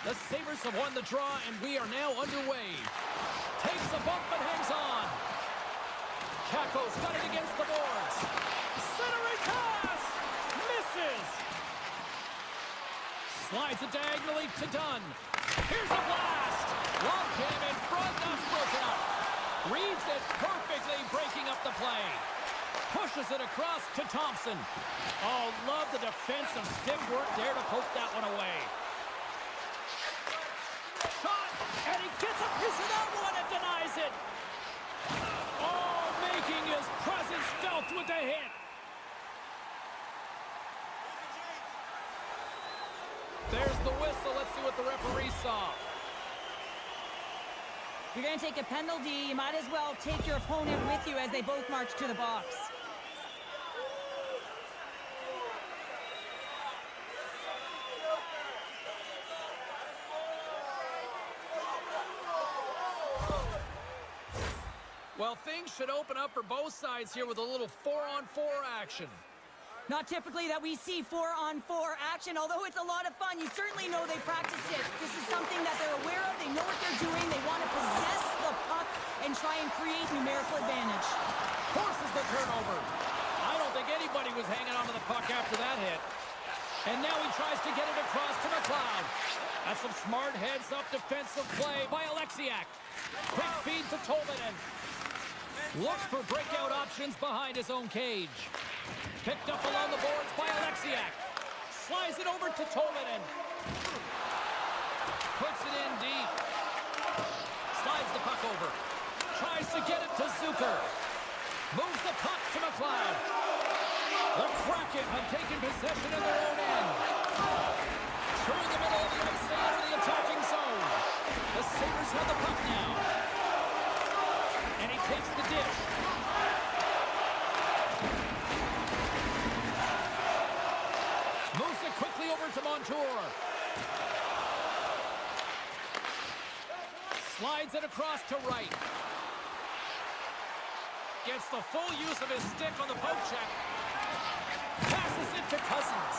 The Sabres have won the draw, and we are now underway. Takes the bump and hangs on. Kakko's got it against the boards. Centering pass! Misses! Slides it diagonally to Dunn. Here's a blast! Long cam in front, that's broken up. Reads it perfectly, breaking up the play. Pushes it across to Thompson. Oh, love the defensive stick work there to poke that one away. Shot, and he gets a piece of that one and denies it. Oh, making his presence felt with the hit. There's the whistle. Let's see what the referee saw. You're going to take a penalty. You might as well take your opponent with you as they both march to the box. Well, things should open up for both sides here with a little 4-on-4 action. Not typically that we see 4-on-4 action, although it's a lot of fun. You certainly know they practice it. This is something that they're aware of. They know what they're doing. They want to possess the puck and try and create numerical advantage. Forces the turnover. I don't think anybody was hanging onto the puck after that hit. And now he tries to get it across to McLeod. That's some smart heads-up defensive play by Alexiak. Quick feed to Tolvanen. Looks for breakout options behind his own cage. Picked up along the boards by Alexiak. Slides it over to Tolvanen. Puts it in deep. Slides the puck over. Tries to get it to Zucker. Moves the puck to McLeod. The Kraken have taken possession in their own end. Through the middle of the ice, they enter the attacking zone. The Sabres have the puck now. And he takes the dish. Moves it quickly over to Montour. Slides it across to Wright. Gets the full use of his stick on the poke check. Passes it to Cousins.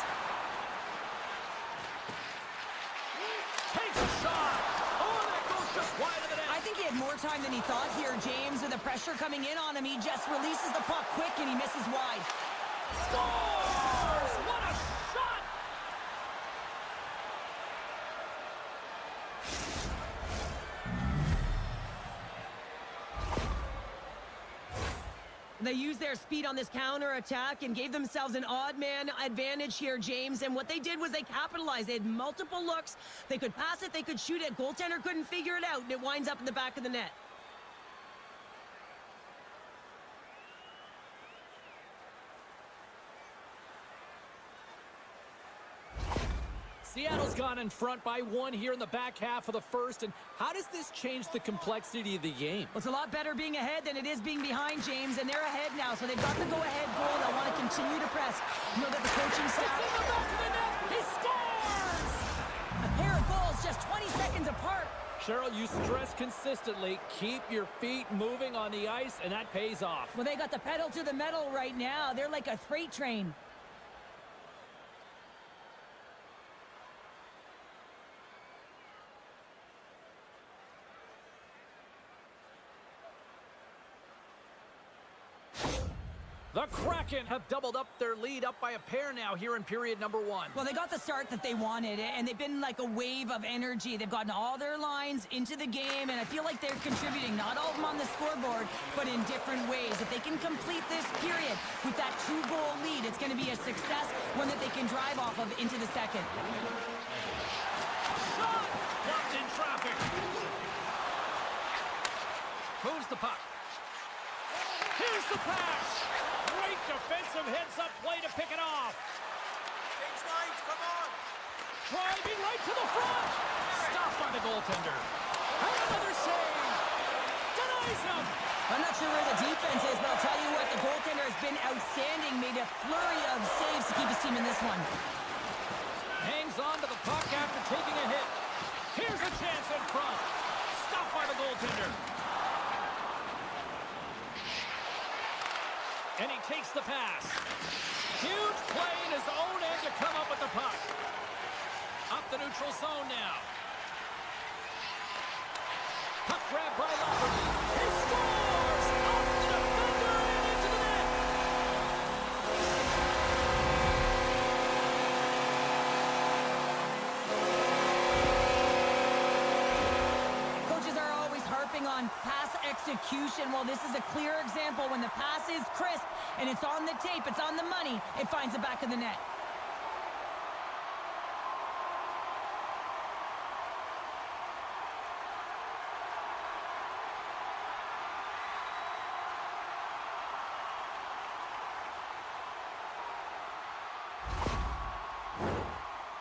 Takes a shot. Oh, that goes just wide of the net. I think he had more time than he thought here, James. With the pressure coming in on him, he just releases the puck quick and he misses wide. Scores! What a shot! They used their speed on this counter-attack and gave themselves an odd man advantage here, James. And what they did was they capitalized. They had multiple looks. They could pass it, they could shoot it. Goaltender couldn't figure it out, and it winds up in the back of the net. Seattle's gone in front by 1 here in the back half of the first. And how does this change the complexity of the game? Well, it's a lot better being ahead than it is being behind, James. And they're ahead now, so they've got the go-ahead goal. They'll want to continue to press. You know that the coaching staff... It's in the back of the net! He scores! A pair of goals just 20 seconds apart. Cheryl, you stress consistently, keep your feet moving on the ice, and that pays off. Well, they got the pedal to the metal right now. They're like a freight train. The Kraken have doubled up their lead, up by a pair now here in period number 1. Well, they got the start that they wanted, and they've been like a wave of energy. They've gotten all their lines into the game, and I feel like they're contributing, not all of them on the scoreboard, but in different ways. If they can complete this period with that 2-goal lead, it's going to be a success, one that they can drive off of into the second. Shot! Blocked in traffic. Moves the puck. Here's the pass. Great defensive heads-up play to pick it off. Kings lines, come on. Driving right to the front. Stopped by the goaltender. And another save. Denies him. I'm not sure where the defense is, but I'll tell you what, the goaltender has been outstanding. Made a flurry of saves to keep his team in this one. Hangs on to the puck after taking a hit. Here's a chance in front. Stopped by the goaltender. And he takes the pass. Huge play in his own end to come up with the puck. Up the neutral zone now. Puck grab by Lafferty. He scores! Off the defender and into the net! Coaches are always harping on pass execution. Well, this is a clear example. When the pass is crisp and it's on the tape, it's on the money, it finds the back of the net.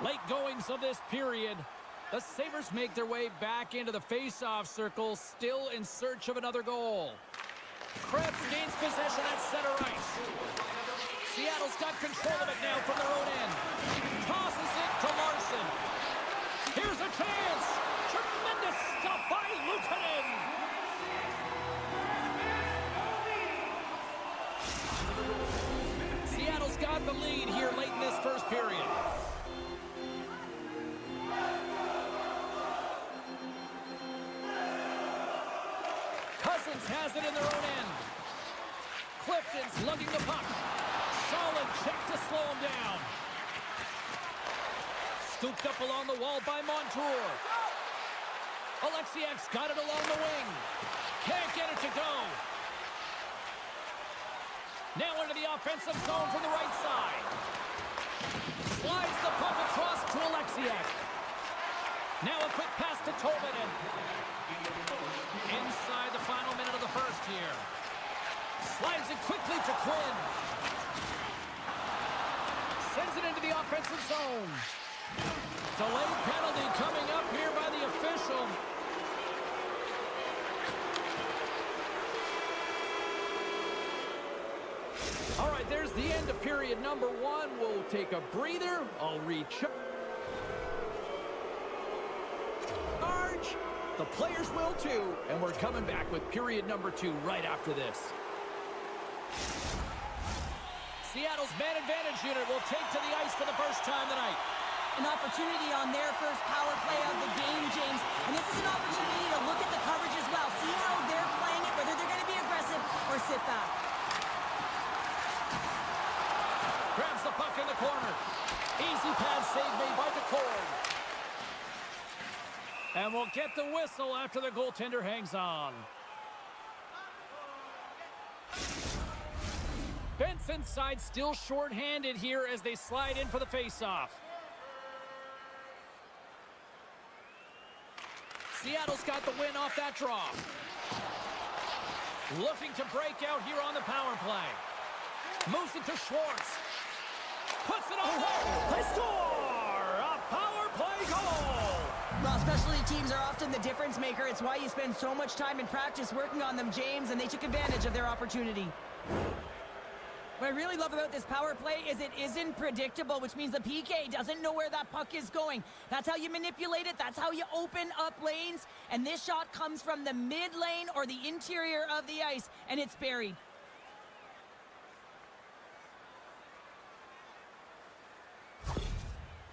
Late goings of this period. The Sabres make their way back into the face-off circle, still in search of another goal. Krebs gains possession at center ice. Seattle's got control of it now from their own end. Tosses it to Larson. Here's a chance. Tremendous stop by Luukkonen. Seattle's got the lead here late in this first period. Cousins has it in their own end. Clifton's lugging the puck. Solid check to slow him down. Scooped up along the wall by Montour. Alexiak's got it along the wing. Can't get it to go. Now into the offensive zone from the right side. Slides the puck across to Alexiak. Now a quick pass to Tolvanen. Inside the final minute of the first here. Slides it quickly to Quinn. Sends it into the offensive zone. Delayed penalty coming up here by the official. All right, there's the end of period number one. We'll take a breather. I'll recharge. The players will too, and we're coming back with period number two right after this. Seattle's man advantage unit will take to the ice for the first time tonight. An opportunity on their first power play of the game, James. And this is an opportunity to look at the coverage as well. See how they're playing it, whether they're going to be aggressive or sit back. Grabs the puck in the corner. Easy pad save made by DeCord. And we'll get the whistle after the goaltender hangs on. Benson's side still short-handed here as they slide in for the face-off. Seattle's got the win off that draw. Looking to break out here on the power play. Moves it to Schwartz. Puts it away. They score! A power play goal! Well, specialty teams are often the difference maker. It's why you spend so much time in practice working on them, James, and they took advantage of their opportunity. What I really love about this power play is it isn't predictable, which means the PK doesn't know where that puck is going. That's how you manipulate it. That's how you open up lanes. And this shot comes from the mid lane or the interior of the ice, and it's buried.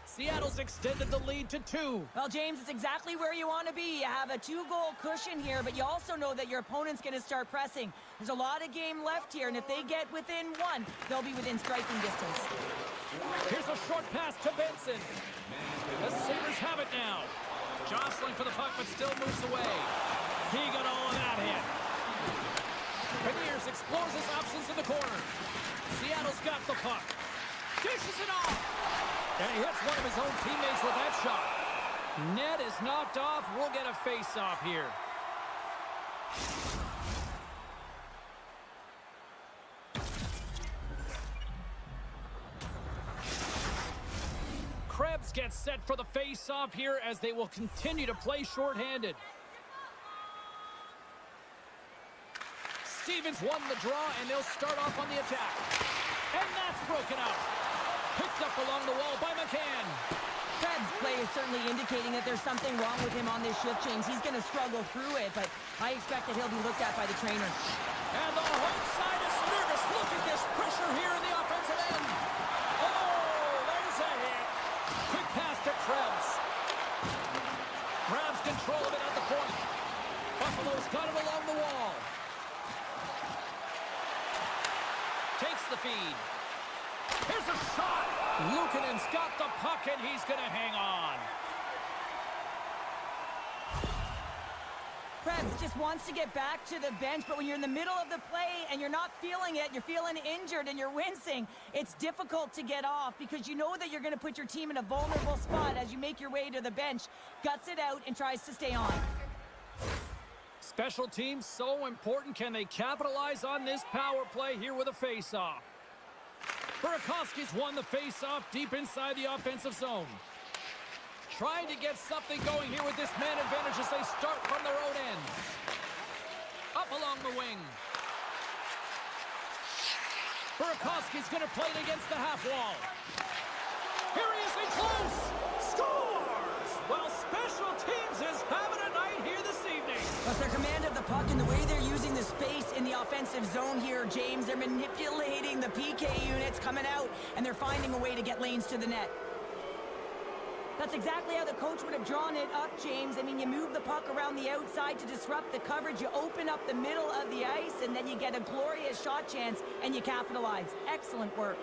Seattle's extended the lead to 2. Well, James, it's exactly where you want to be. You have a 2-goal cushion here, but you also know that your opponent's going to start pressing. There's a lot of game left here, and if they get within 1, they'll be within striking distance. Here's a short pass to Benson. The Sabres have it now. Jostling for the puck, but still moves away. He got all of that hit. Beniers explores his options in the corner. Seattle's got the puck. Dishes it off. And he hits one of his own teammates with that shot. Net is knocked off. We'll get a face-off here. Krebs gets set for the face-off here as they will continue to play shorthanded. Stevens won the draw, and they'll start off on the attack. And that's broken up. Picked up along the wall by McCann. Fred's play is certainly indicating that there's something wrong with him on this shift change. He's going to struggle through it, but I expect that he'll be looked at by the trainer. And the home side is nervous. Look at this pressure here in the offensive end. Oh, there's a hit. Quick pass to Krebs. Grabs control of it at the point. Buffalo's got it along the wall. Takes the feed. Here's a shot. Luukkonen's got the puck, and he's going to hang on. Krebs just wants to get back to the bench, but when you're in the middle of the play and you're not feeling it, you're feeling injured and you're wincing, it's difficult to get off because you know that you're going to put your team in a vulnerable spot as you make your way to the bench. Guts it out and tries to stay on. Special teams so important. Can they capitalize on this power play here with a face-off? Burakovsky's won the face-off deep inside the offensive zone. Trying to get something going here with this man advantage as they start from their own end. Up along the wing. Burakovsky's going to play it against the half wall. Here he is in close. Scores! Well, special teams is having a night here this evening. But their command of the puck and the way they're using the space in the offensive zone here, James, they're manipulating the PK units coming out, and they're finding a way to get lanes to the net. That's exactly how the coach would have drawn it up, James. I mean, you move the puck around the outside to disrupt the coverage, you open up the middle of the ice, and then you get a glorious shot chance, and you capitalize. Excellent work.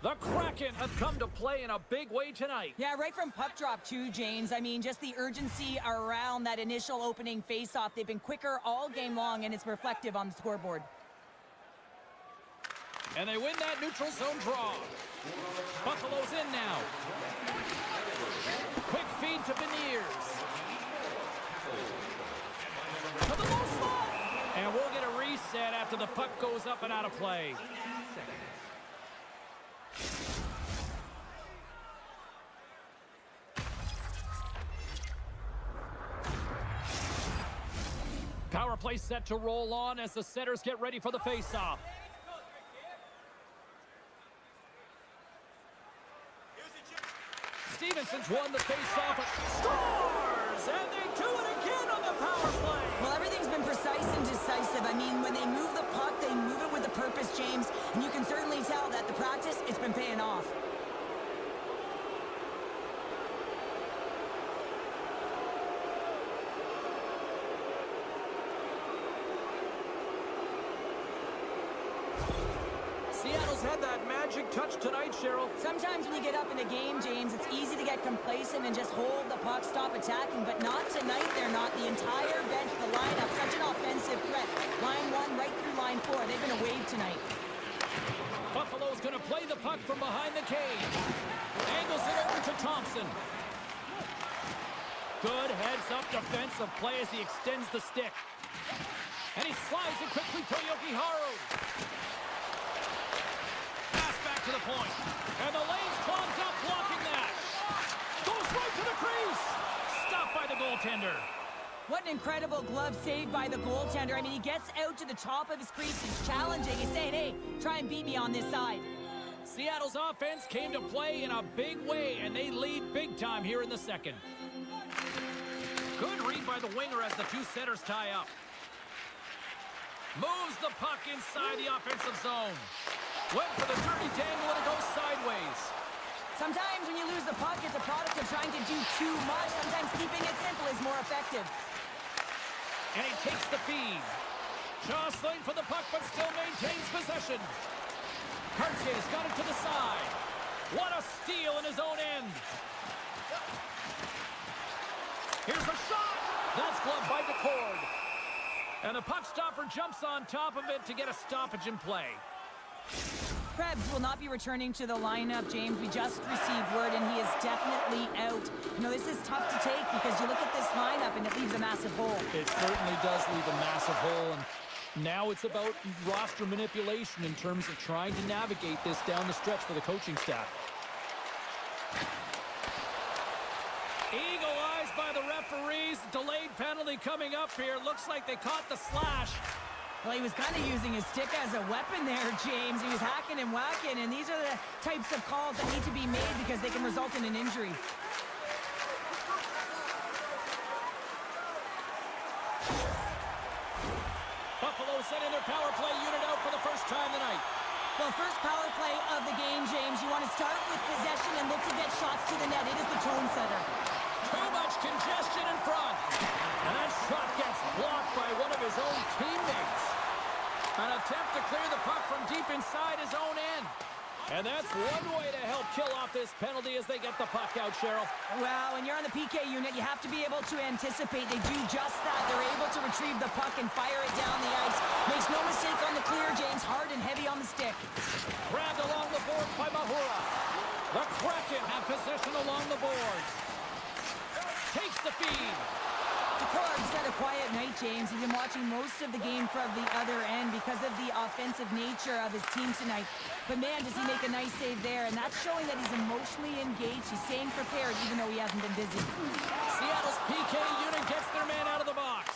The Kraken have come to play in a big way tonight. Yeah, right from puck drop too, James. I mean, just the urgency around that initial opening face-off. They've been quicker all game long, and it's reflective on the scoreboard. And they win that neutral zone draw. Buffalo's in now. Quick feed to Beniers. To the low slot. And we'll get a reset after the puck goes up and out of play. Power play set to roll on as the setters get ready for the face-off. Stevenson's won the face-off and scores! And they do it again on the power play! Well, everything's been precise and decisive. I mean, when they move the puck, they move it with a purpose, James. And you can certainly tell that the practice, it's been paying off. Seattle's had that magic touch tonight, Cheryl. Sometimes when you get up in a game, James, it's easy to get complacent and just hold the puck, stop attacking, but not tonight. They're not. The entire bench, the lineup, such an offensive threat. Line 1 right through line 4. They've been a wave tonight. Buffalo's going to play the puck from behind the cage. Angles it over to Thompson. Good heads-up defensive play as he extends the stick. And he slides it quickly to Yokiharu. To the point. And the lane's clogged up, blocking that. Goes right to the crease. Stopped by the goaltender. What an incredible glove save by the goaltender. I mean, he gets out to the top of his crease. He's challenging. He's saying, hey, try and beat me on this side. Seattle's offense came to play in a big way, and they lead big time here in the second. Good read by the winger as the two setters tie up. Moves the puck inside the offensive zone. Went for the dirty dangle and it goes sideways. Sometimes when you lose the puck, it's a product of trying to do too much. Sometimes keeping it simple is more effective. And he takes the feed. Jostling for the puck, but still maintains possession. Cartier's got it to the side. What a steal in his own end. Here's a shot. That's gloved by the cord. And the puck stopper jumps on top of it to get a stoppage in play. Krebs will not be returning to the lineup, James. We just received word, and he is definitely out. You know, this is tough to take because you look at this lineup, and it leaves a massive hole. It certainly does leave a massive hole, and now it's about roster manipulation in terms of trying to navigate this down the stretch for the coaching staff. Eagle eyes by the referees. Delayed penalty coming up here. Looks like they caught the slash. Well, he was kind of using his stick as a weapon there, James. He was hacking and whacking, and these are the types of calls that need to be made because they can result in an injury. Buffalo sending their power play unit out for the first time tonight. Well, first power play of the game, James. You want to start with possession and look to get shots to the net. It is the tone setter. Too much congestion in front. And that shot gets blocked by one of his own teammates. An attempt to clear the puck from deep inside his own end. And that's one way to help kill off this penalty as they get the puck out, Cheryl. Well, when you're on the PK unit, you have to be able to anticipate. They do just that. They're able to retrieve the puck and fire it down the ice. Makes no mistake on the clear, James. Hard and heavy on the stick. Grabbed along the boards by Mahura. The Kraken have possession along the boards. Takes the feed. Decor's had a quiet night, James. He's been watching most of the game from the other end because of the offensive nature of his team tonight. But man, does he make a nice save there, and that's showing that he's emotionally engaged. He's staying prepared even though he hasn't been busy. Seattle's PK unit gets their man out of the box.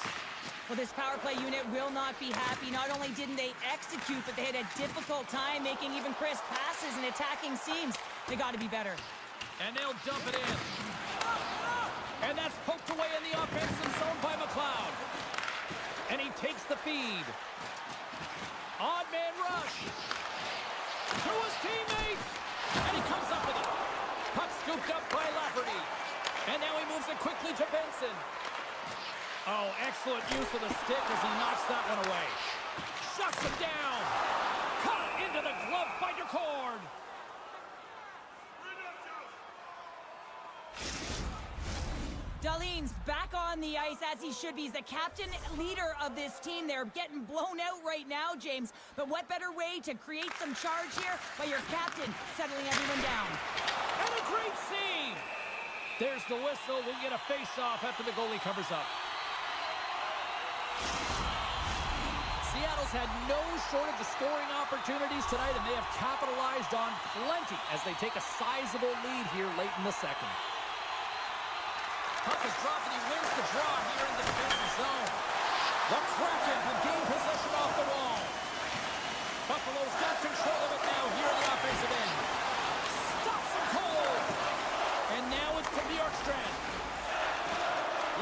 Well, this power play unit will not be happy. Not only didn't they execute, but they had a difficult time making even crisp passes and attacking seams. They got to be better. And they'll dump it in. And that's poked away in the offensive zone by McLeod. And he takes the feed. Odd man rush. To his teammate. And he comes up with it. Puck scooped up by Lafferty. And now he moves it quickly to Benson. Oh, excellent use of the stick as he knocks that one away. Shuts him down. Cut into the glove by Decord. Dahlin's back on the ice as he should be. He's the captain leader of this team. They're getting blown out right now, James. But what better way to create some charge here by your captain settling everyone down. And a great save. There's the whistle. We'll get a face-off after the goalie covers up. Seattle's had no shortage of scoring opportunities tonight, and they have capitalized on plenty as they take a sizable lead here late in the second. Puck is dropped and he wins the draw here in the defensive zone. The Kraken have gained possession off the wall. Buffalo's got control of it now here in the offensive end. Stops him cold. And now it's to Bjorkstrand.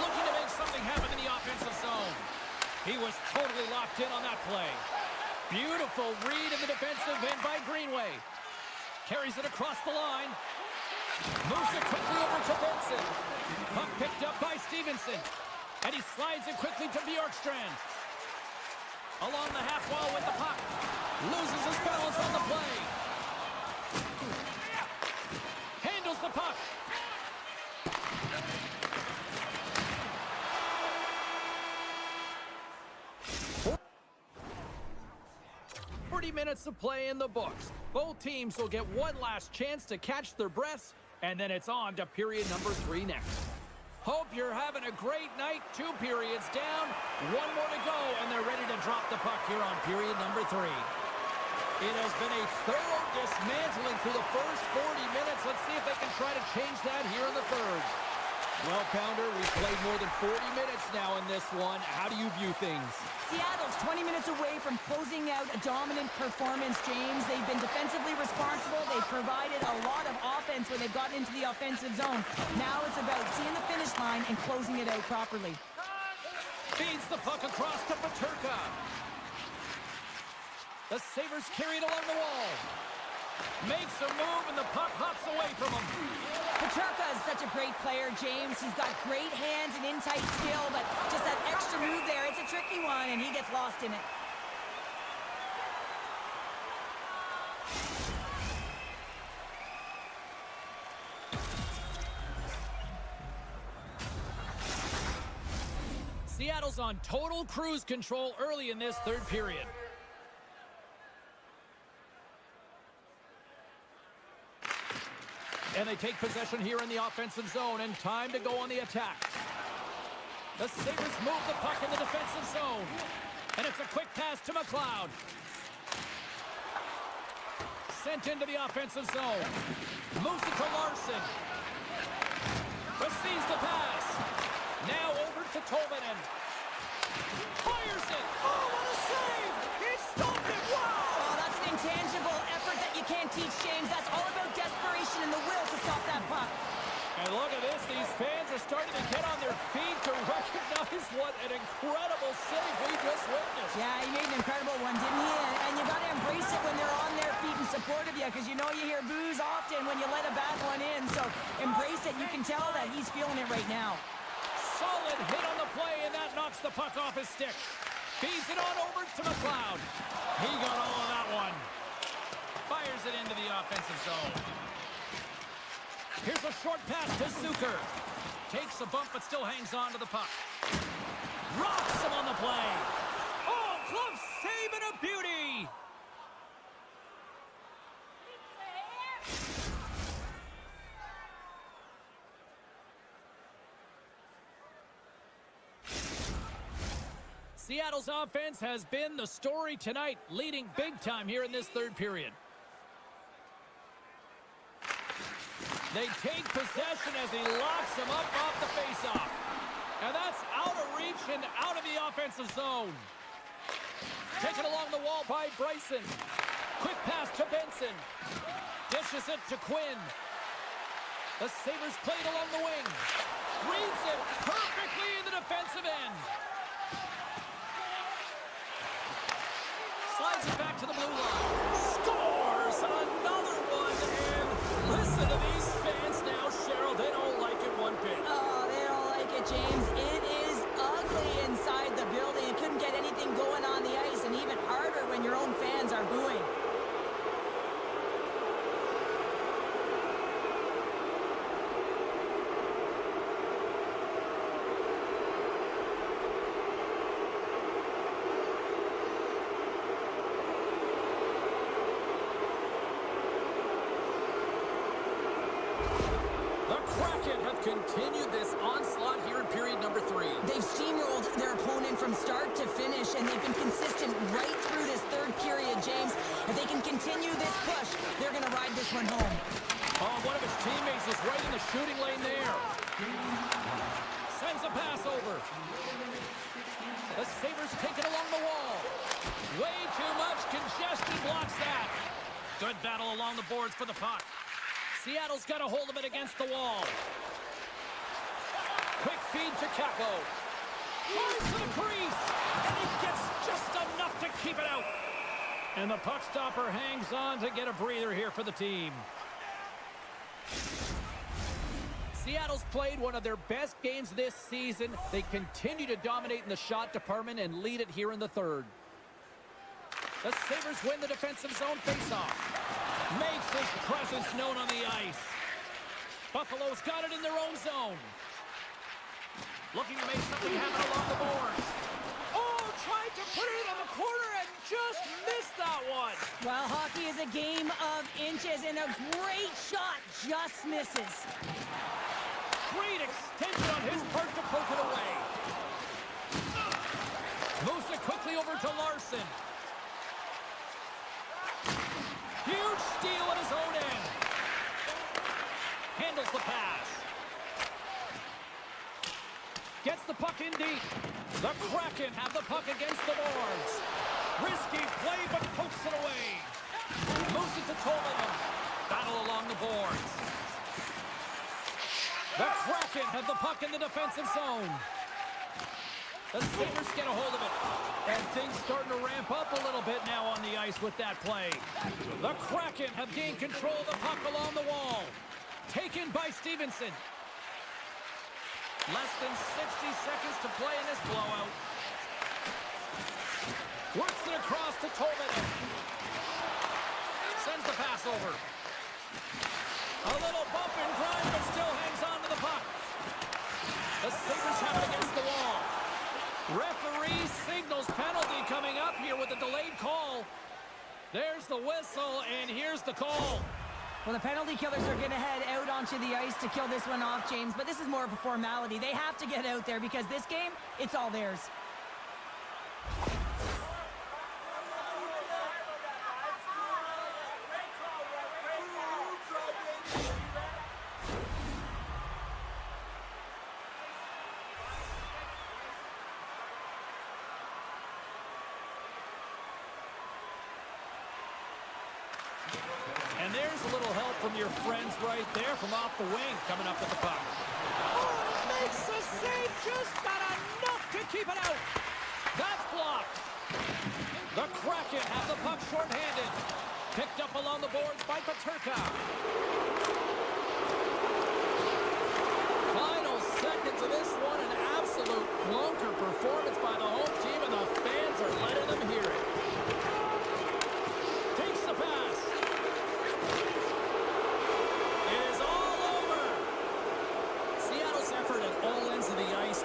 Looking to make something happen in the offensive zone. He was totally locked in on that play. Beautiful read in the defensive end by Greenway. Carries it across the line. Moves it quickly over to Benson. Puck picked up by Stevenson. And he slides it quickly to Bjorkstrand. Along the half wall with the puck. Loses his balance on the play. Handles the puck. 40 minutes of play in the books. Both teams will get one last chance to catch their breaths, and then it's on to period number 3 next. Hope you're having a great night. 2 periods down, 1 more to go, and they're ready to drop the puck here on period number 3. It has been a thorough dismantling through the first 40 minutes. Let's see if they can try to change that here in the third. Well, Pounder, we've played more than 40 minutes now in this one. How do you view things? Seattle's 20 minutes away from closing out a dominant performance, James. They've been defensively responsible. They've provided a lot of offense when they've gotten into the offensive zone. Now it's about seeing the finish line and closing it out properly. Feeds the puck across to Peterka. The Sabres carry it along the wall. Makes a move, and the puck hops away from him. Peterka is such a great player, James. He's got great hands and in-tight skill, but just that extra move there, it's a tricky one, and he gets lost in it. Seattle's on total cruise control early in this third period. And they take possession here in the offensive zone, and time to go on the attack. The Sabres move the puck in the defensive zone. And it's a quick pass to McLeod. Sent into the offensive zone. Moves it to Larson. Receives the pass. Now over to Tolvanen. Fires it. Oh, what a save! He stopped it. Wow! Oh, that's an intangible effort that you can't teach, James. That's all about desperation and the will to stop that puck. And look at this. These fans are starting to get on their feet to recognize what an incredible save we just witnessed. Yeah, he made an incredible one, didn't he? And you got to embrace it when they're on their you because you know you hear boos often when you let a bad one in. So embrace it. You can tell that he's feeling it right now. Solid hit on the play, and that knocks the puck off his stick. Feeds it on over to McLeod. He got all of that one. Fires it into the offensive zone. Here's a short pass to Zucker. Takes a bump, but still hangs on to the puck. Rocks him on the play. Oh, glove save and a beauty. Seattle's offense has been the story tonight, leading big time here in this third period. They take possession as he locks him up off the faceoff. And that's out of reach and out of the offensive zone. Taken along the wall by Bryson. Quick pass to Benson. Dishes it to Quinn. The Sabres played along the wing. Reads it perfectly in the defensive end. Slides it back to the blue line. Scores another one. And listen to these fans now, Cheryl. They don't like it one bit. Oh, they don't like it, James. It is ugly inside the building. You couldn't get anything going on the ice, and even harder when your own fans are booing. Kraken have continued this onslaught here in period number 3. They've steamrolled their opponent from start to finish, and they've been consistent right through this third period, James. If they can continue this push, they're going to ride this one home. Oh, one of his teammates is right in the shooting lane there. Sends a pass over. The Sabres take it along the wall. Way too much congestion blocks that. Good battle along the boards for the puck. Seattle's got a hold of it against the wall. Quick feed to Capo. Tries to the crease, and he gets just enough to keep it out. And the puck stopper hangs on to get a breather here for the team. Seattle's played one of their best games this season. They continue to dominate in the shot department and lead it here in the third. The Sabres win the defensive zone faceoff. Makes his presence known on the ice. Buffalo's got it in their own zone. Looking to make something happen along the boards. Oh, tried to put it on the corner and just missed that one. Well, hockey is a game of inches, and a great shot just misses. Great extension on his part to poke it away. Moves it quickly over to Larson. Huge steal at his own end. Handles the pass. Gets the puck in deep. The Kraken have the puck against the boards. Risky play, but pokes it away. Moves it to Tolman. Battle along the boards. The Kraken have the puck in the defensive zone. The Sabres get a hold of it. And things starting to ramp up a little bit now on the ice with that play. The Kraken have gained control of the puck along the wall. Taken by Stevenson. Less than 60 seconds to play in this blowout. Works it across to Tolman. Sends the pass over. A little bump and grind, but still hangs on to the puck. The Sabres have it against the wall. Referee signals penalty coming up here with a delayed call. There's the whistle, and here's the call. Well, the penalty killers are going to head out onto the ice to kill this one off, James, but this is more of a formality. They have to get out there because this game, it's all theirs. And there's a little help from your friends right there from off the wing coming up with the puck. Oh, and it makes the save, just got enough to keep it out. That's blocked. The Kraken have the puck shorthanded. Picked up along the boards by Paterka. Final seconds of this one, an absolute clunker performance by the home team, and the fans are letting them hear it. Takes the pass. It is all over. Seattle's effort at all ends of the ice.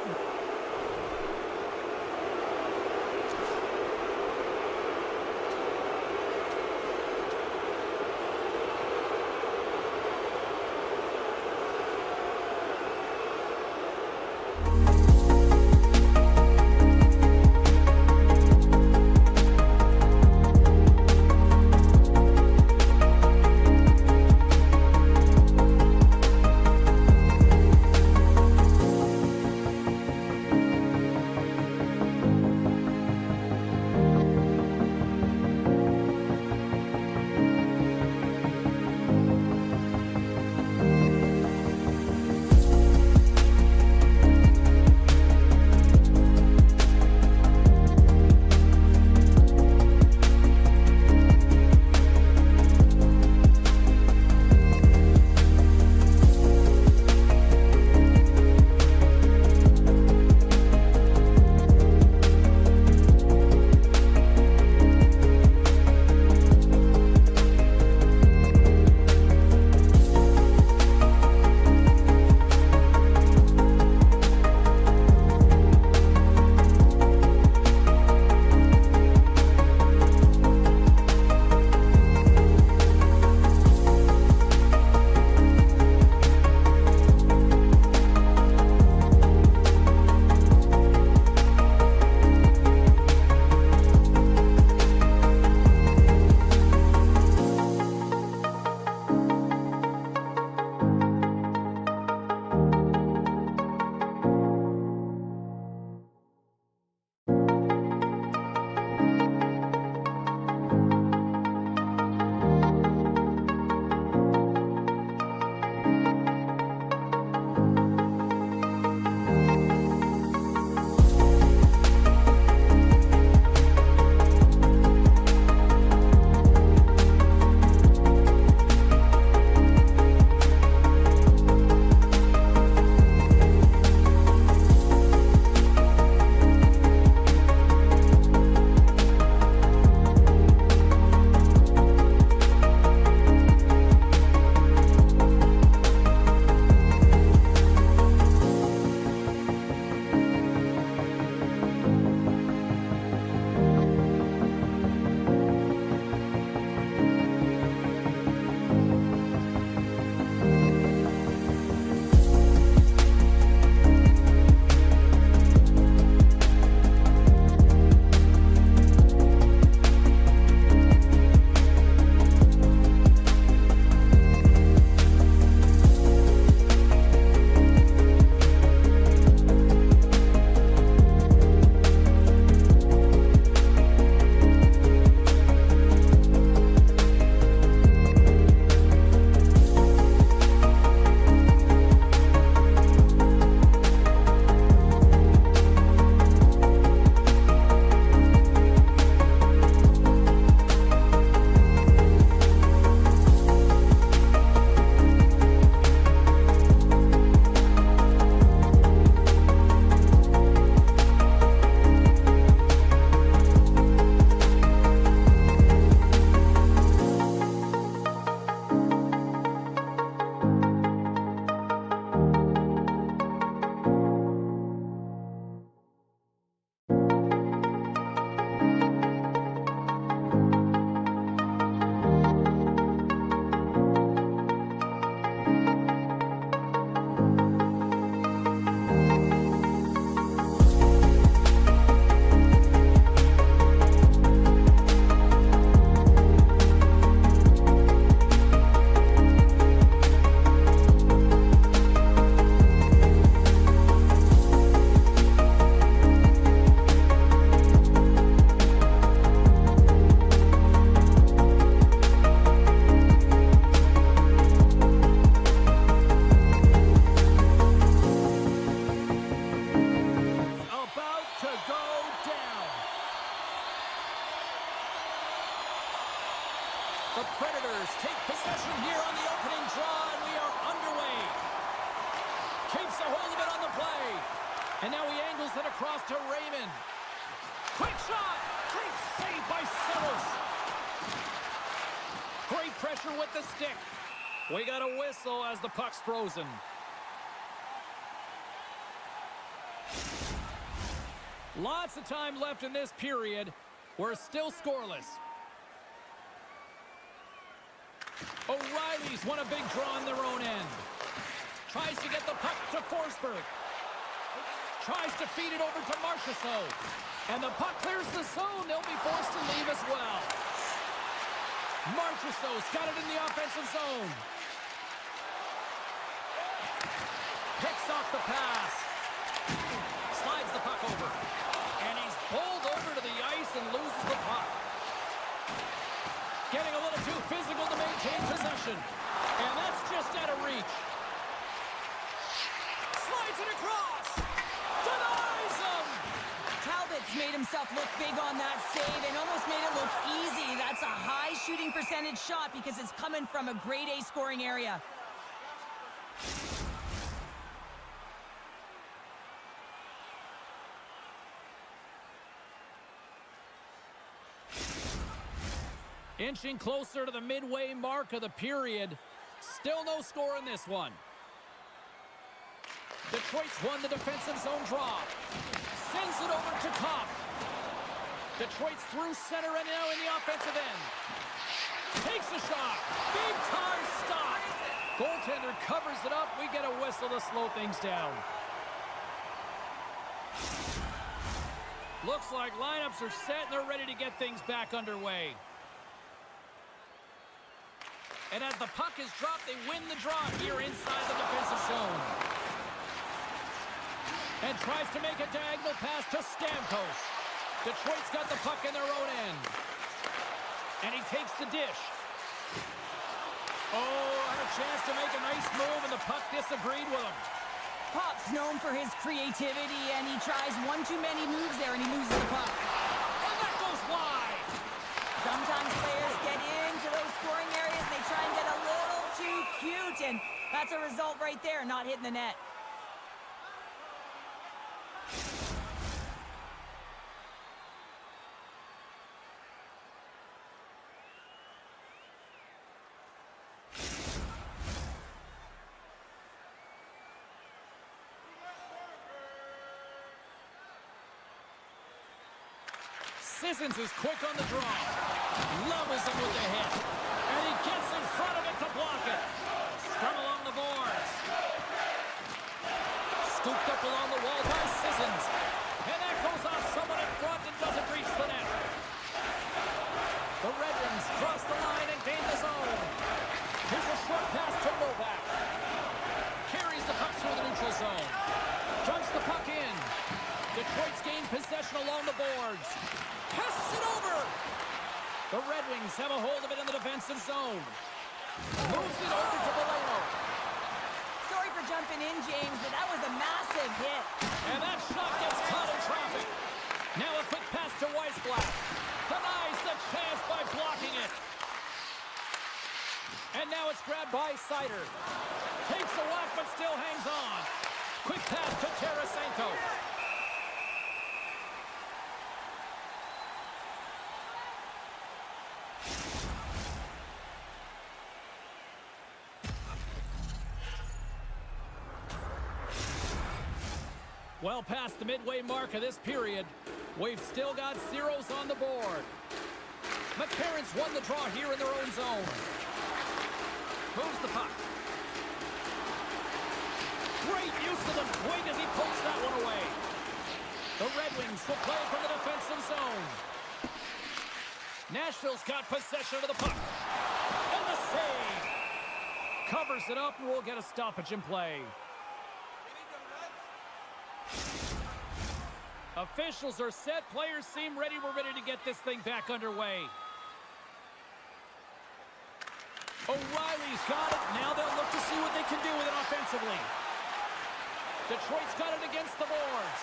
The Predators take possession here on the opening draw, and we are underway. Keeps a hold of it on the play. And now he angles it across to Raymond. Quick shot! Great save by Sabres. Great pressure with the stick. We got a whistle as the puck's frozen. Lots of time left in this period. We're still scoreless. O'Reilly's won a big draw on their own end. Tries to get the puck to Forsberg. Tries to feed it over to Marchessault. And the puck clears the zone. They'll be forced to leave as well. Marchessault's got it in the offensive zone. Picks off the pass. Slides the puck over. And he's pulled over to the ice and loses the puck. Getting a little too physical to maintain possession. And that's just out of reach. Slides it across. Denies him. Talbot's made himself look big on that save and almost made it look easy. That's a high shooting percentage shot because it's coming from a grade A scoring area. Inching closer to the midway mark of the period. Still no score in this one. Detroit's won the defensive zone draw. Sends it over to Copp. Detroit's through center and now in the offensive end. Takes a shot. Big time stop. Goaltender covers it up. We get a whistle to slow things down. Looks like lineups are set and they're ready to get things back underway. And as the puck is dropped, they win the draw here inside the defensive zone. And tries to make a diagonal pass to Stamkos. Detroit's got the puck in their own end. And he takes the dish. Oh, had a chance to make a nice move, and the puck disagreed with him. Pop's known for his creativity, and he tries one too many moves there, and he loses the puck. And that goes wide. Sometimes players get into those scoring areas, and they try and get a little too cute, and that's a result right there, not hitting the net. Sissons is quick on the draw. Levels him with the hit. And he gets in front of it to block it. Scrum along the boards. Scooped up along the wall by Sissons. And that goes off someone in front and doesn't reach the net. The Red Wings cross the line and gain the zone. Here's a short pass to Novak. Carries the puck through the neutral zone. Jumps the puck in. Detroit's gained possession along the boards. Passes it over. The Red Wings have a hold of it in the defensive zone. Moves it over to Valeno. Sorry for jumping in, James, but that was a massive hit. And that shot gets caught in traffic. Now a quick pass to Weissblatt. Denies the chance by blocking it. And now it's grabbed by Seider. Takes a whack but still hangs on. Quick pass to Tarasenko. Well past the midway mark of this period, we've still got zeros on the board. McCarron's won the draw here in their own zone. Moves the puck. Great use of the wing as he pokes that one away. The Red Wings will play from the defensive zone. Nashville's got possession of the puck. And the save. Covers it up and we'll get a stoppage in play. Officials are set. Players seem ready. We're ready to get this thing back underway. O'Reilly's got it. Now they'll look to see what they can do with it offensively. Detroit's got it against the boards.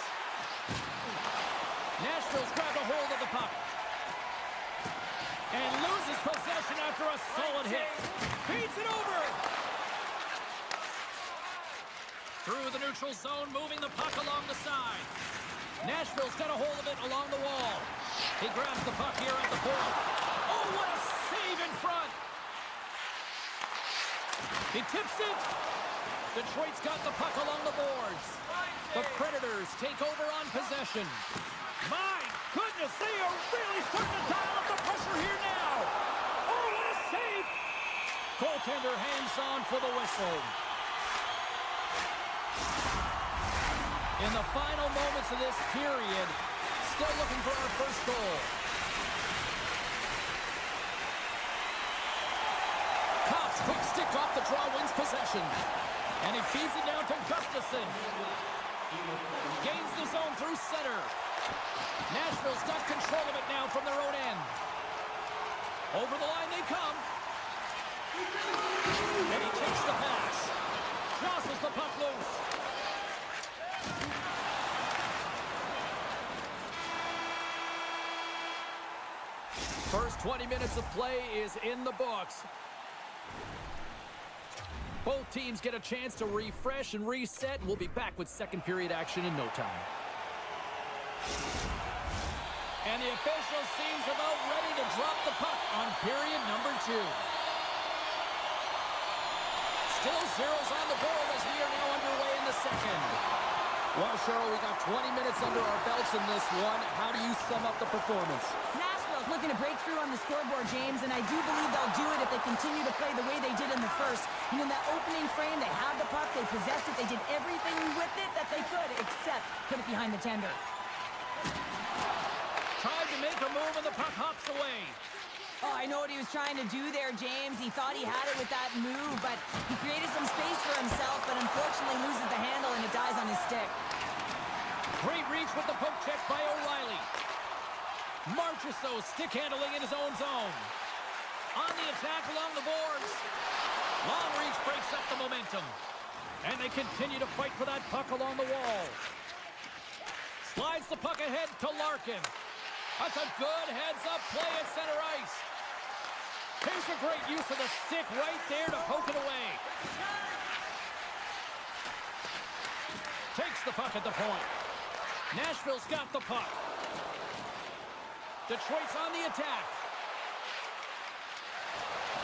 Nashville's grabbed a hold of the puck. And loses possession after a neutral zone, moving the puck along the side. Nashville's got a hold of it along the wall. He grabs the puck here at the point. Oh, what a save in front. He tips it. Detroit's got the puck along the boards. The Predators take over on possession. My goodness, they are really starting to dial up the pressure here now. Oh, what a save. Goaltender hangs on for the whistle. In the final moments of this period, still looking for our first goal. Cops, quick stick off the draw, wins possession. And he feeds it down to Gustafsson. Gains the zone through center. Nashville's got control of it now from their own end. Over the line they come. And he takes the pass. Crosses the puck loose. First 20 minutes of play is in the books. Both teams get a chance to refresh and reset, and we'll be back with second period action in no time. And the official seems about ready to drop the puck on period number 2. Still zeros on the board as we are now underway in the second. Well, Cheryl, we got 20 minutes under our belts in this one. How do you sum up the performance? Nashville's looking to break through on the scoreboard, James, and I do believe they'll do it if they continue to play the way they did in the first. And in that opening frame, they had the puck, they possessed it, they did everything with it that they could, except put it behind the tender. Tried to make a move, and the puck hops away. Oh, I know what he was trying to do there, James. He thought he had it with that move, but he created some space for himself, but unfortunately loses the handle, and it dies on his stick. Great reach with the poke check by O'Reilly. Marchessault stick handling in his own zone. On the attack along the boards. Long reach breaks up the momentum. And they continue to fight for that puck along the wall. Slides the puck ahead to Larkin. That's a good heads-up play at center ice. Here's a great use of the stick right there to poke it away. Takes the puck at the point. Nashville's got the puck. Detroit's on the attack.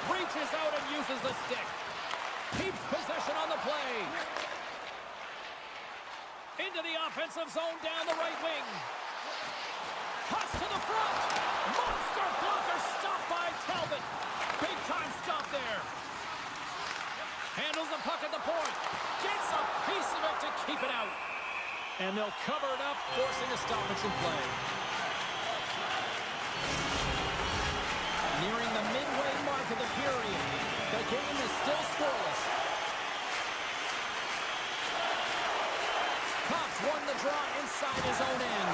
Reaches out and uses the stick. Keeps possession on the play. Into the offensive zone down the right wing. Toss to the front. Monster blocker stopped by Talbot. Big time stop there. Handles the puck at the point. Gets a piece of it to keep it out. And they'll cover it up, forcing a stoppage in play. Nearing the midway mark of the period. The game is still scoreless. Cops won the draw inside his own end.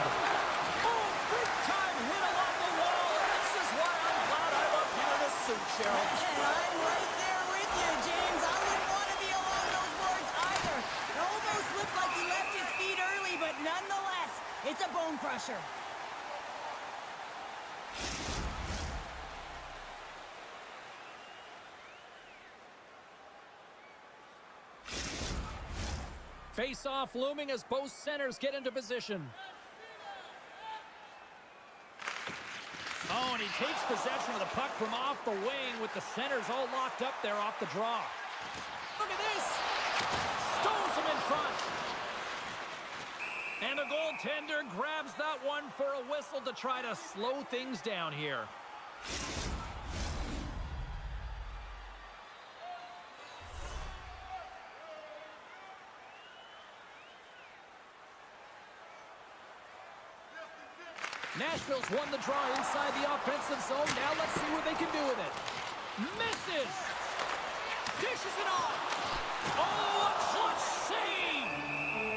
Oh, big time hit along the wall. This is why I'm glad I'm up here in a suit, Cheryl. And I'm right there with you, James. I wouldn't want to be along those boards either. It almost looked like he left his feet early, but nonetheless, it's a bone crusher. Face-off looming as both centers get into position. Oh, and he takes possession of the puck from off the wing with the centers all locked up there off the draw. Look at this! Stones him in front. And the goaltender grabs that one for a whistle to try to slow things down here. Nashville's won the draw inside the offensive zone. Now let's see what they can do with it. Misses! Dishes it off! Oh, a clutch save!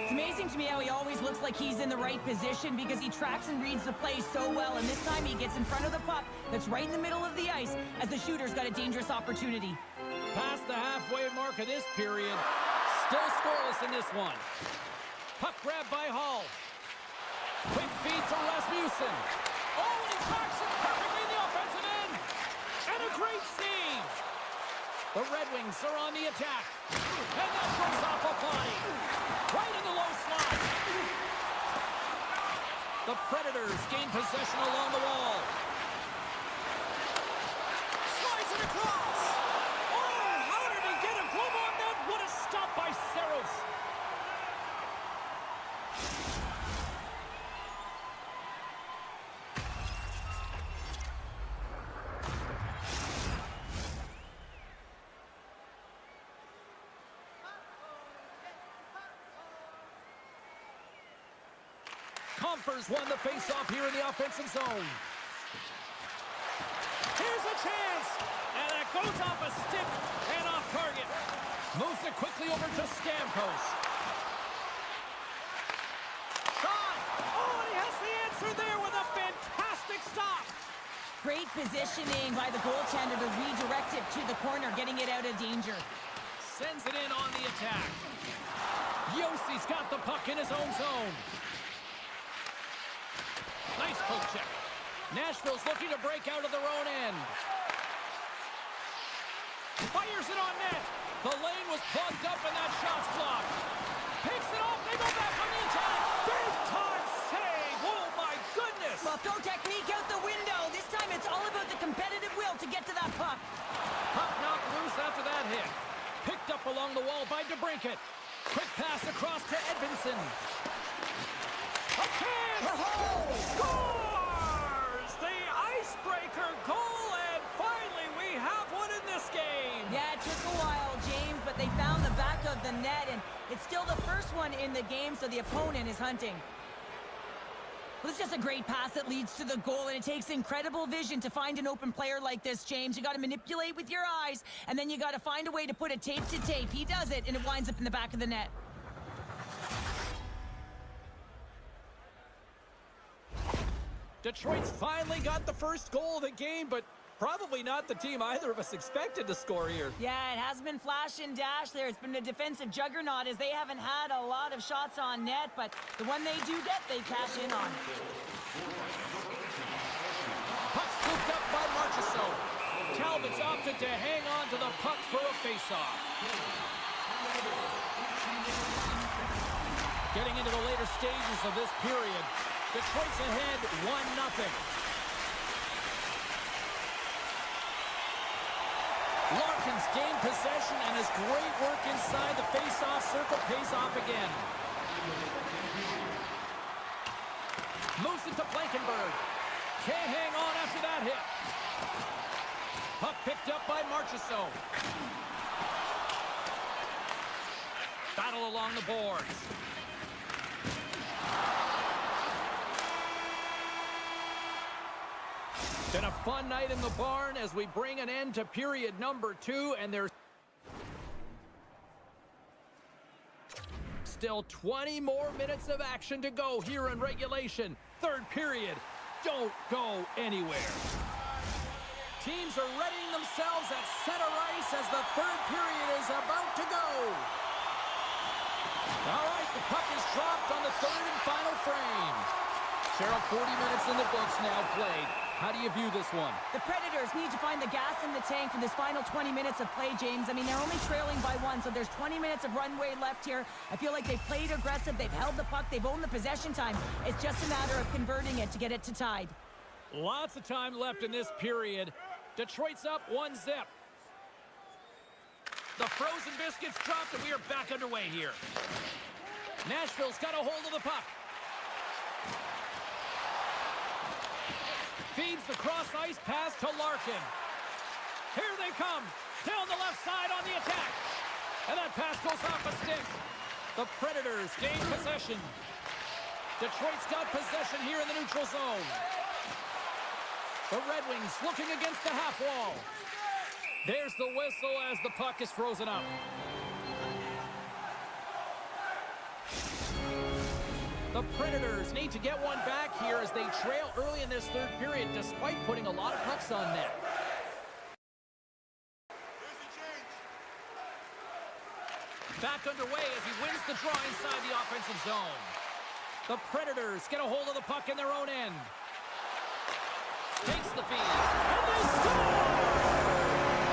It's amazing to me how he always looks like he's in the right position because he tracks and reads the play so well, and this time he gets in front of the puck that's right in the middle of the ice as the shooter's got a dangerous opportunity. Past the halfway mark of this period. Still scoreless in this one. Puck grab by Hall. Quick feed to Rasmussen. Oh, and he cracks it perfectly in the offensive end. And a great save. The Red Wings are on the attack. And that goes off a body. Right in the low slot. The Predators gain possession along the wall. Slides it across. Oh, how did he get a glove on that? What a stop by Saros. Comfers won the face-off here in the offensive zone. Here's a chance! And that goes off a stick and off target. Moves it quickly over to Stamkos. Shot! Oh, and he has the answer there with a fantastic stop. Great positioning by the goaltender to redirect it to the corner, getting it out of danger. Sends it in on the attack. Yossi's got the puck in his own zone. Nice poke check. Nashville's looking to break out of their own end. Fires it on net. The lane was plugged up and that shot's blocked. Picks it off. They go back on the attack. Big time save. Oh, my goodness. Well, throw technique out the window. This time it's all about the competitive will to get to that puck. Puck knocked loose after that hit. Picked up along the wall by DeBrincat. Quick pass across to Edvinsson. A chance! Scores! The icebreaker goal, and finally we have one in this game. Yeah, it took a while, James, but they found the back of the net, and it's still the first one in the game, so the opponent is hunting. Well, it's just a great pass that leads to the goal, and it takes incredible vision to find an open player like this, James. You got to manipulate with your eyes, and then you got to find a way to put it tape to tape. He does it, and it winds up in the back of the net. Detroit's finally got the first goal of the game, but probably not the team either of us expected to score here. Yeah, it has been flash and dash there. It's been a defensive juggernaut as they haven't had a lot of shots on net, but the one they do get, they cash in on. Puck scooped up by Marchessault. Talbot's opted to hang on to the puck for a face-off. Getting into the later stages of this period, Detroit's ahead 1-0. Larkin's gained possession and his great work inside the face-off circle pays off again. Moves it to Blankenberg. Can't hang on after that hit. Puck picked up by Marchessault. Battle along the boards. Been a fun night in the barn as we bring an end to period number 2, and there's still 20 more minutes of action to go here in regulation. Third period. Don't go anywhere. Teams are readying themselves at center ice as the third period is about to go. All right, the puck is dropped on the third and final frame. Cheryl, 40 minutes in the books now played. How do you view this one? The Predators need to find the gas in the tank for this final 20 minutes of play, James. I mean, they're only trailing by 1, so there's 20 minutes of runway left here. I feel like they've played aggressive, they've held the puck, they've owned the possession time. It's just a matter of converting it to get it to tied. Lots of time left in this period. Detroit's up 1-0. The frozen biscuits dropped, and we are back underway here. Nashville's got a hold of the puck. Feeds the cross-ice pass to Larkin. Here they come. Down the left side on the attack. And that pass goes off a stick. The Predators gain possession. Detroit's got possession here in the neutral zone. The Red Wings looking against the half wall. There's the whistle as the puck is frozen up. The Predators need to get one back here as they trail early in this third period, despite putting a lot of pucks on net. Back underway as he wins the draw inside the offensive zone. The Predators get a hold of the puck in their own end. Takes the feed, and they score!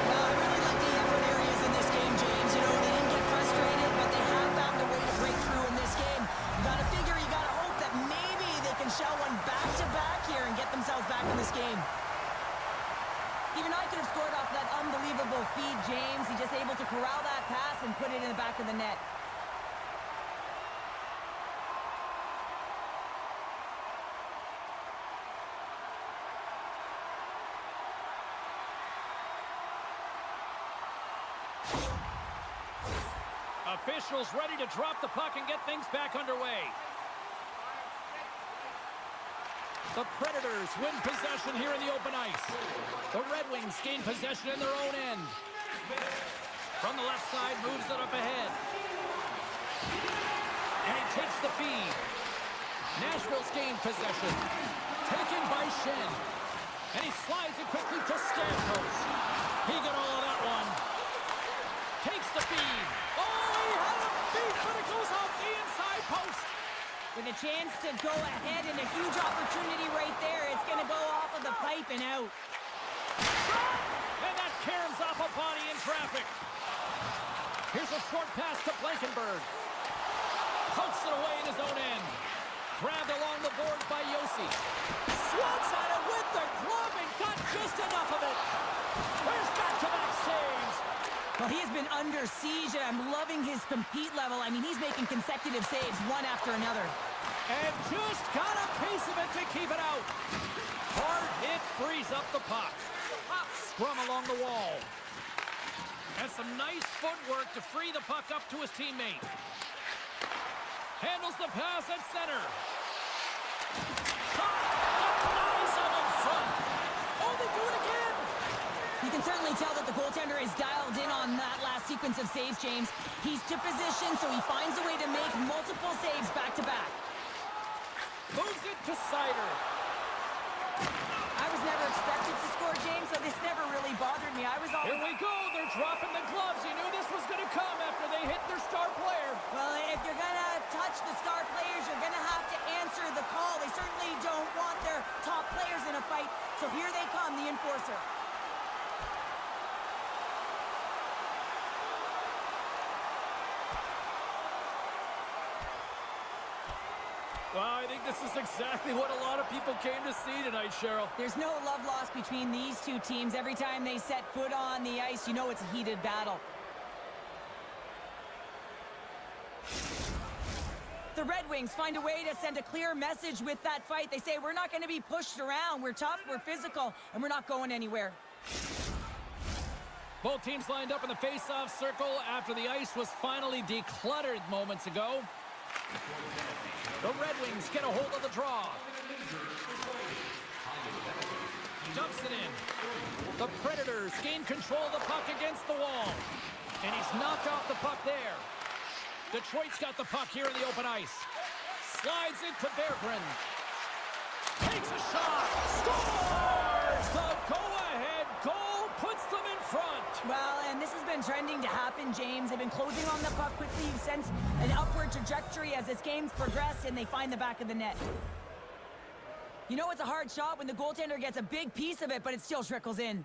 I really like the effort here corral that pass and put it in the back of the net. Officials ready to drop the puck and get things back underway. The Predators win possession here in the open ice. The Red Wings gain possession in their own end. From the left side, moves it up ahead. And he takes the feed. Nashville's gained possession. Taken by Shen. And he slides it quickly to Stamkos. He got all of that one. Takes the feed. Oh, he had a beat, but it goes off the inside post. With a chance to go ahead and a huge opportunity right there. It's going to go off of the pipe and out. And that caroms off a body in traffic. Here's a short pass to Blankenberg. Pokes it away in his own end. Grabbed along the boards by Yossi. Swats at it with the glove and got just enough of it. Where's back-to-back saves? Well, he has been under siege, and I'm loving his compete level. I mean, he's making consecutive saves, one after another. And just got a piece of it to keep it out. Hard hit frees up the puck. Scrum along the wall. And some nice footwork to free the puck up to his teammate. Handles the pass at center. Shot! Denies him in front. Oh, they do it again! You can certainly tell that the goaltender is dialed in on that last sequence of saves, James. He's to position, so he finds a way to make multiple saves back-to-back. Moves it to Sider. I was never expected to score, James, so this never really bothered me. I was always... Here we go. They're dropping the gloves. You knew this was going to come after they hit their star player. Well, if you're going to touch the star players, you're going to have to answer the call. They certainly don't want their top players in a fight, so here they come, the enforcer. Well, I think this is exactly what a lot of people came to see tonight, Cheryl. There's no love lost between these two teams. Every time they set foot on the ice, you know it's a heated battle. The Red Wings find a way to send a clear message with that fight. They say, we're not going to be pushed around. We're tough, we're physical, and we're not going anywhere. Both teams lined up in the face-off circle after the ice was finally decluttered moments ago. The Red Wings get a hold of the draw. Dumps it in. The Predators gain control of the puck against the wall. And he's knocked off the puck there. Detroit's got the puck here in the open ice. Slides it to Berggren. Takes a shot. Scores! The go-ahead goal puts them in front. Well, and this has been trending to happen, James. They've been closing on the puck quickly. You sense an upward trajectory as this game's progressed, and they find the back of the net. You know it's a hard shot when the goaltender gets a big piece of it, but it still trickles in.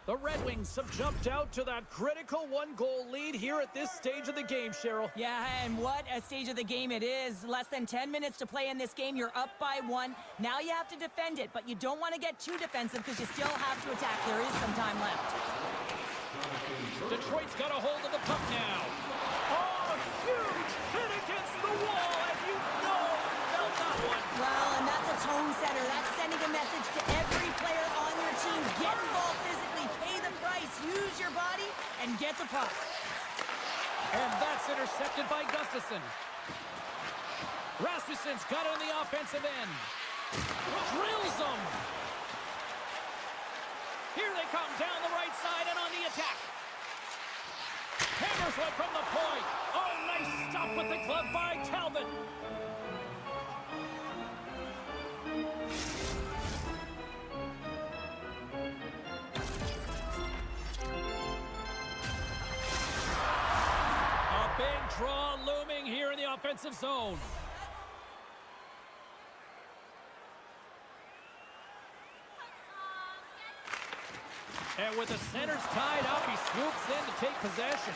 The Red Wings have jumped out to that critical one-goal lead here at this stage of the game, Cheryl. Yeah, and what a stage of the game it is. Less than 10 minutes to play in this game. You're up by 1. Now you have to defend it, but you don't want to get too defensive because you still have to attack. There is some time left. Detroit's got a hold of the puck now. Oh, huge hit against the wall, and you know you felt that one. Well, and that's a tone setter. That's sending a message to every player on your team. Get involved physically, pay the price, use your body, and get the puck. And that's intercepted by Gustafsson. Rasmussen's got it on the offensive end. Drills them. Here they come down the right side and on the attack. Hammers one from the point. Oh, nice stop with the glove by Talbot. A big draw looming here in the offensive zone. And with the centers tied up, he swoops in to take possession.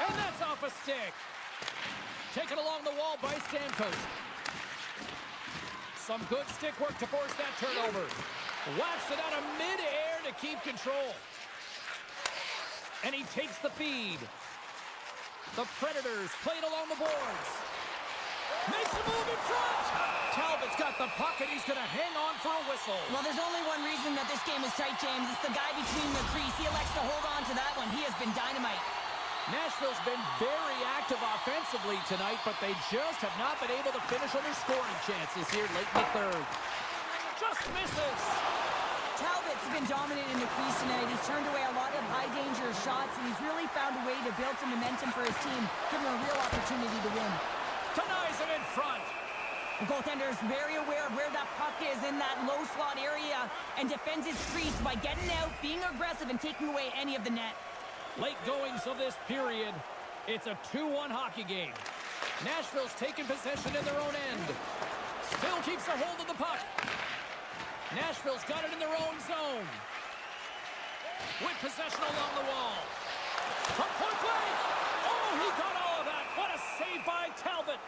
And that's off a stick. Taken along the wall by Stamkos. Some good stick work to force that turnover. Whacks it out of mid-air to keep control. And he takes the feed. The Predators playing along the boards. Makes a move in front. Talbot's got the puck, and he's going to hang on for a whistle. Well, there's only one reason that this game is tight, James. It's the guy between the crease. He elects to hold on to that one. He has been dynamite. Nashville's been very active offensively tonight, but they just have not been able to finish on their scoring chances here late in the third. Just misses. Talbot's been dominant in the crease tonight. He's turned away a lot of high-danger shots, and he's really found a way to build some momentum for his team, giving him a real opportunity to win. Denies it in front. The goaltender's very aware of where that puck is in that low slot area and defends his crease by getting out, being aggressive, and taking away any of the net. Late goings of this period. It's a 2-1 hockey game. Nashville's taking possession in their own end. Still keeps a hold of the puck. Nashville's got it in their own zone. With possession along the wall. From point blank. Oh, he got all of that. What a save by Talbot.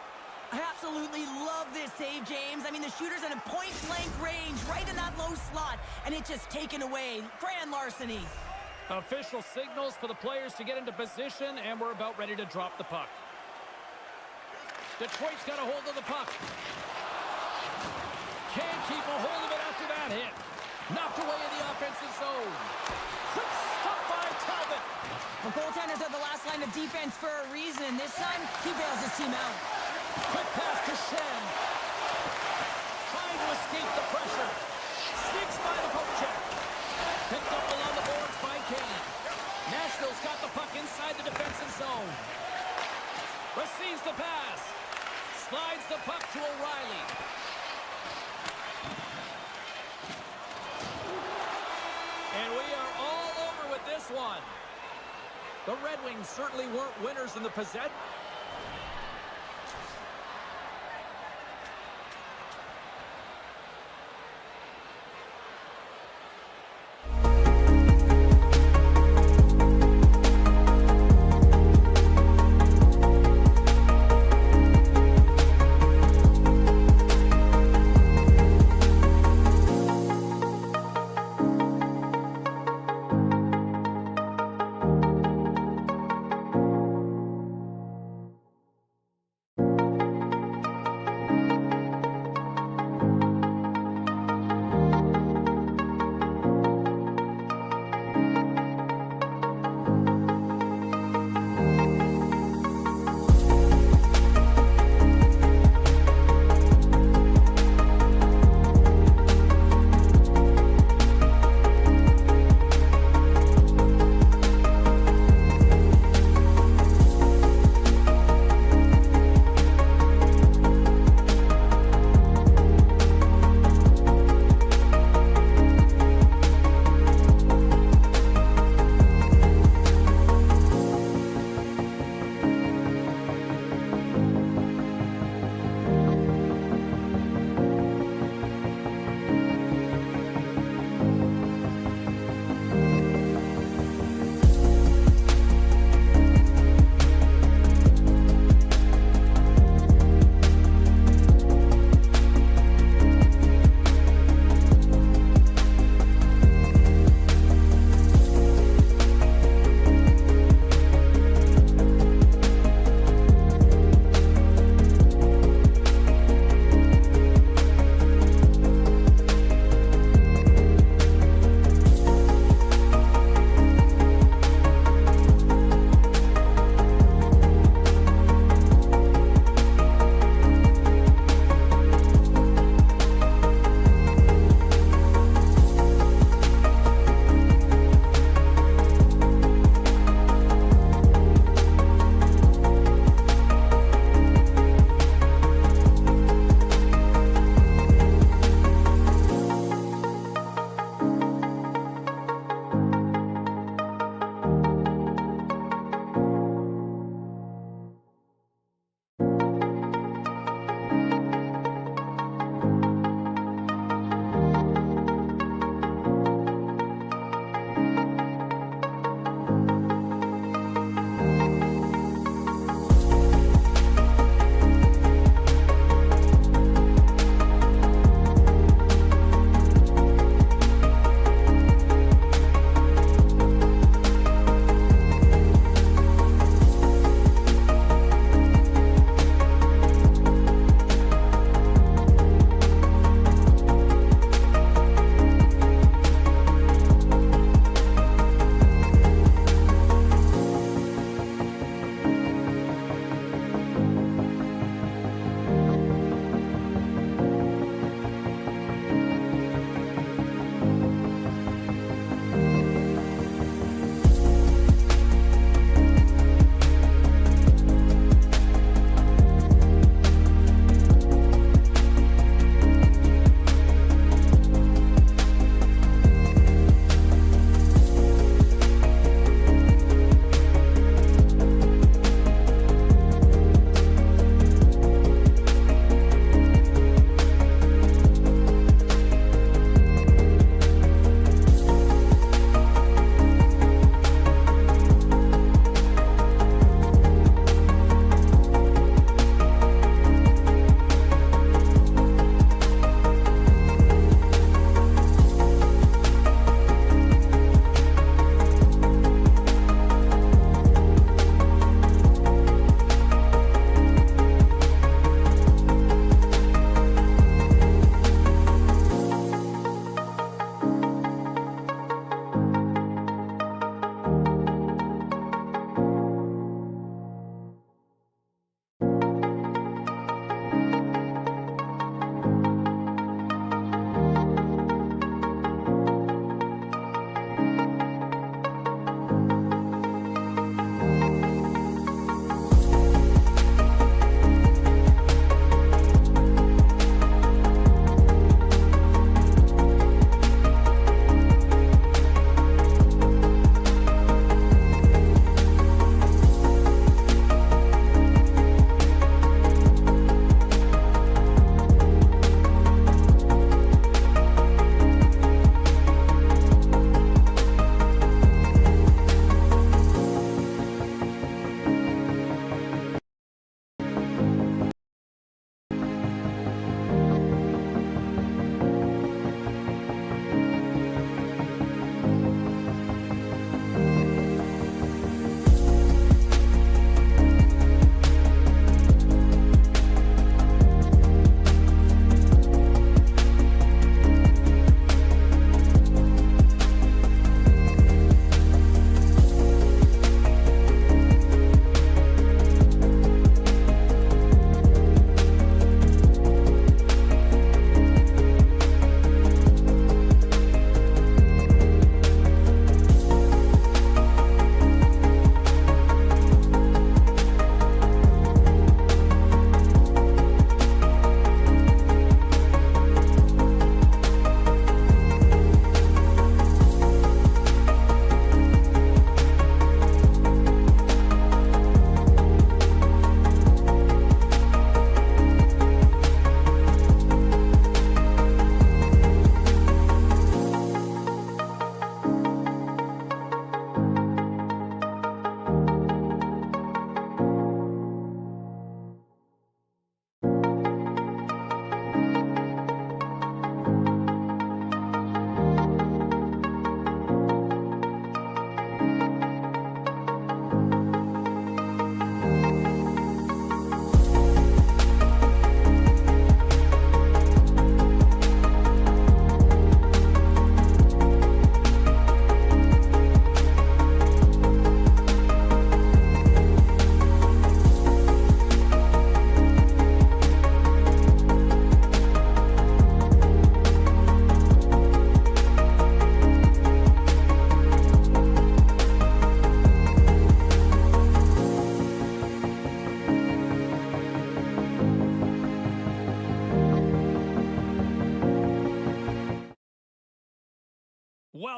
I absolutely love this save, James. I mean, the shooter's in a point-blank range, right in that low slot, and it's just taken away. Grand larceny. Official signals for the players to get into position, and we're about ready to drop the puck. Detroit's got a hold of the puck. Can't keep a hold of it after that hit. Knocked away in the offensive zone. Quick stop by Talbot. The goaltenders are the last line of defense for a reason. This time, he bails his team out. Quick pass to Shen. Trying to escape the pressure. Sneaks by the poke check. Picked up along the boards by Kane. Nashville's got the puck inside the defensive zone. Receives the pass. Slides the puck to O'Reilly. And we are all over with this one. The Red Wings certainly weren't winners in the possession.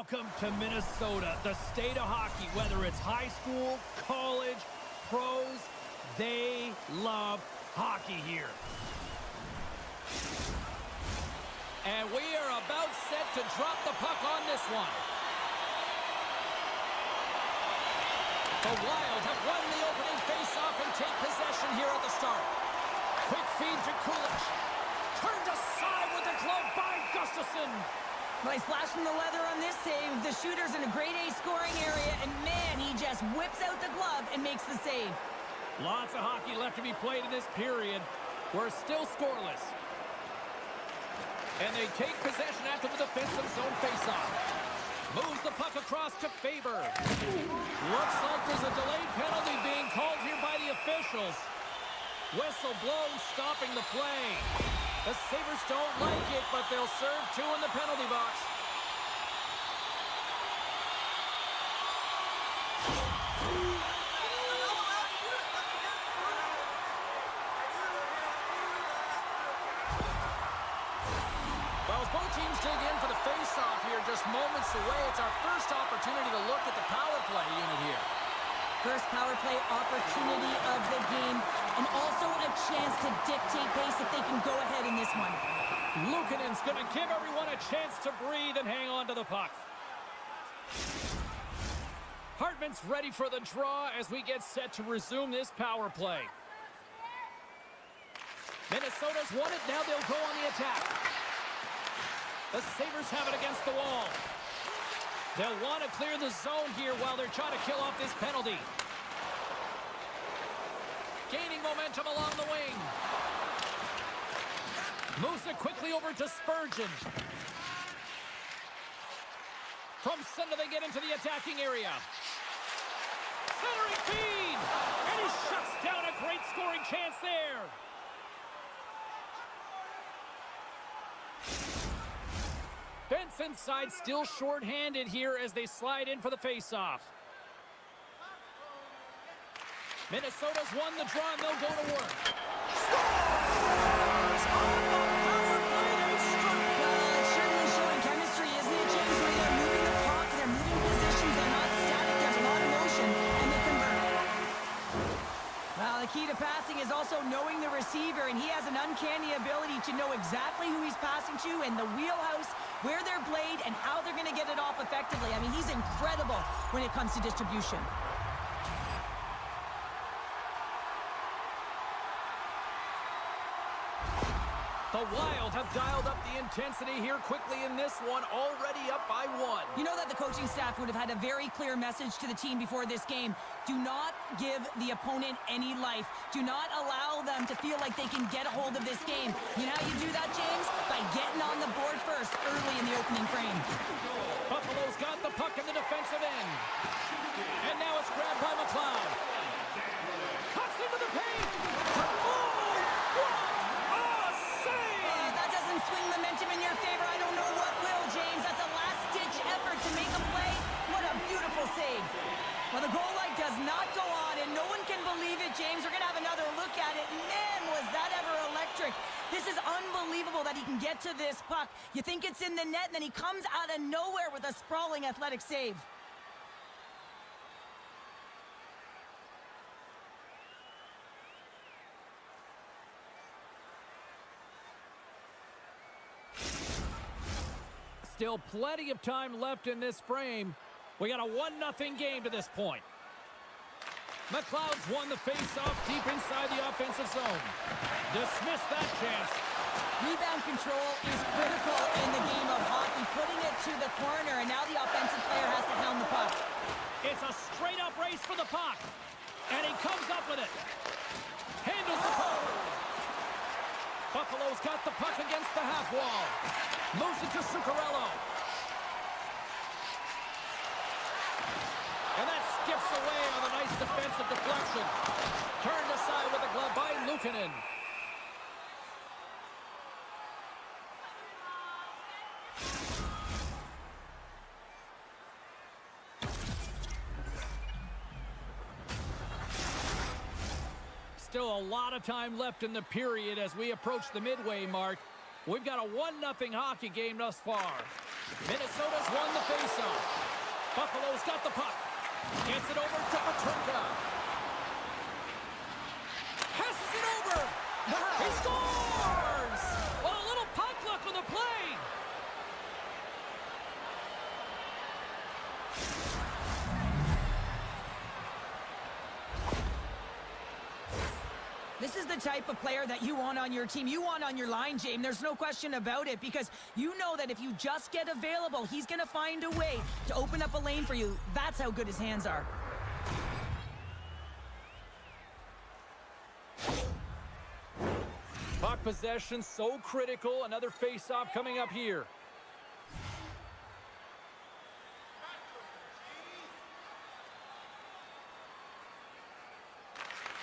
Welcome to Minnesota, the state of hockey. Whether it's high school, college, pros, they love hockey here. And we are about set to drop the puck on this one. The Wild have won the opening faceoff and take possession here at the start. Quick feed to Kulich. Turned aside with the glove by Gustafsson. Nice flash from the leather on this save. The shooter's in a grade A scoring area, and man, he just whips out the glove and makes the save. Lots of hockey left to be played in this period. We're still scoreless. And they take possession after the defensive zone faceoff. Moves the puck across to Faber. Looks like there's a delayed penalty being called here by the officials. Whistle blown, stopping the play. The Sabres don't like it, but they'll serve two in the penalty box. Well, as both teams dig in for the face-off here just moments away, it's our first opportunity to look at the power play unit here. First power play opportunity of the game, and also a chance to dictate pace if they can go ahead in this one. Luukkonen's going to give everyone a chance to breathe and hang on to the puck. Hartman's ready for the draw as we get set to resume this power play. Minnesota's won it, now they'll go on the attack. The Sabres have it against the wall. They'll want to clear the zone here while they're trying to kill off this penalty. Gaining momentum along the wing. Moves it quickly over to Spurgeon. From center they get into the attacking area. Centering feed! And he shuts down a great scoring chance there. Benson's side still short-handed here as they slide in for the face-off. Minnesota's won the draw and they'll go to work. Scores! On the power play, they struck. It's certainly showing chemistry, isn't it, James? Where they're moving the puck, they're moving positions, they're not static, there's a lot of motion, and they convert. Well, the key to passing is also knowing the receiver, and he has an uncanny ability to know exactly who he's passing to and the wheelhouse, where they're played, and how they're going to get it off effectively. I mean, he's incredible when it comes to distribution. The Wild have dialed up the intensity here quickly in this one, already up by 1. You know that the coaching staff would have had a very clear message to the team before this game. Do not give the opponent any life. Do not allow them to feel like they can get a hold of this game. You know how you do that, James? By getting on the board first, early in the opening frame. Buffalo's got the puck in the defensive end. And now it's grabbed by McLeod. Cuts into the paint. That doesn't swing momentum in your favor. I don't know what will, James. That's a last-ditch effort to make a play. What a beautiful save. Well, the goal light does not go on, and no one can believe it, James. We're going to have another look at it. Man, was that ever electric. This is unbelievable that he can get to this puck. You think it's in the net, and then he comes out of nowhere with a sprawling athletic save. Still plenty of time left in this frame. We got a 1-0 game to this point. McLeod's won the face-off deep inside the offensive zone. Dismiss that chance. Rebound control is critical in the game of hockey. Putting it to the corner, and now the offensive player has to hound the puck. It's a straight-up race for the puck. And he comes up with it. Handles the puck. Buffalo's got the puck against the half wall. Moves it to Zuccarello. And that skips away on a nice defensive deflection. Turned aside with the glove by Luukkonen. Still a lot of time left in the period as we approach the midway mark. We've got a 1-0 hockey game thus far. Minnesota's won the faceoff. Buffalo's got the puck. Gets it over to Petrunka. Passes it over. He scores! Well, a little puck luck on the play. This is the type of player that you want on your team. You want on your line, James. There's no question about it, because you know that if you just get available, he's going to find a way to open up a lane for you. That's how good his hands are. Puck possession so critical. Another face-off coming up here.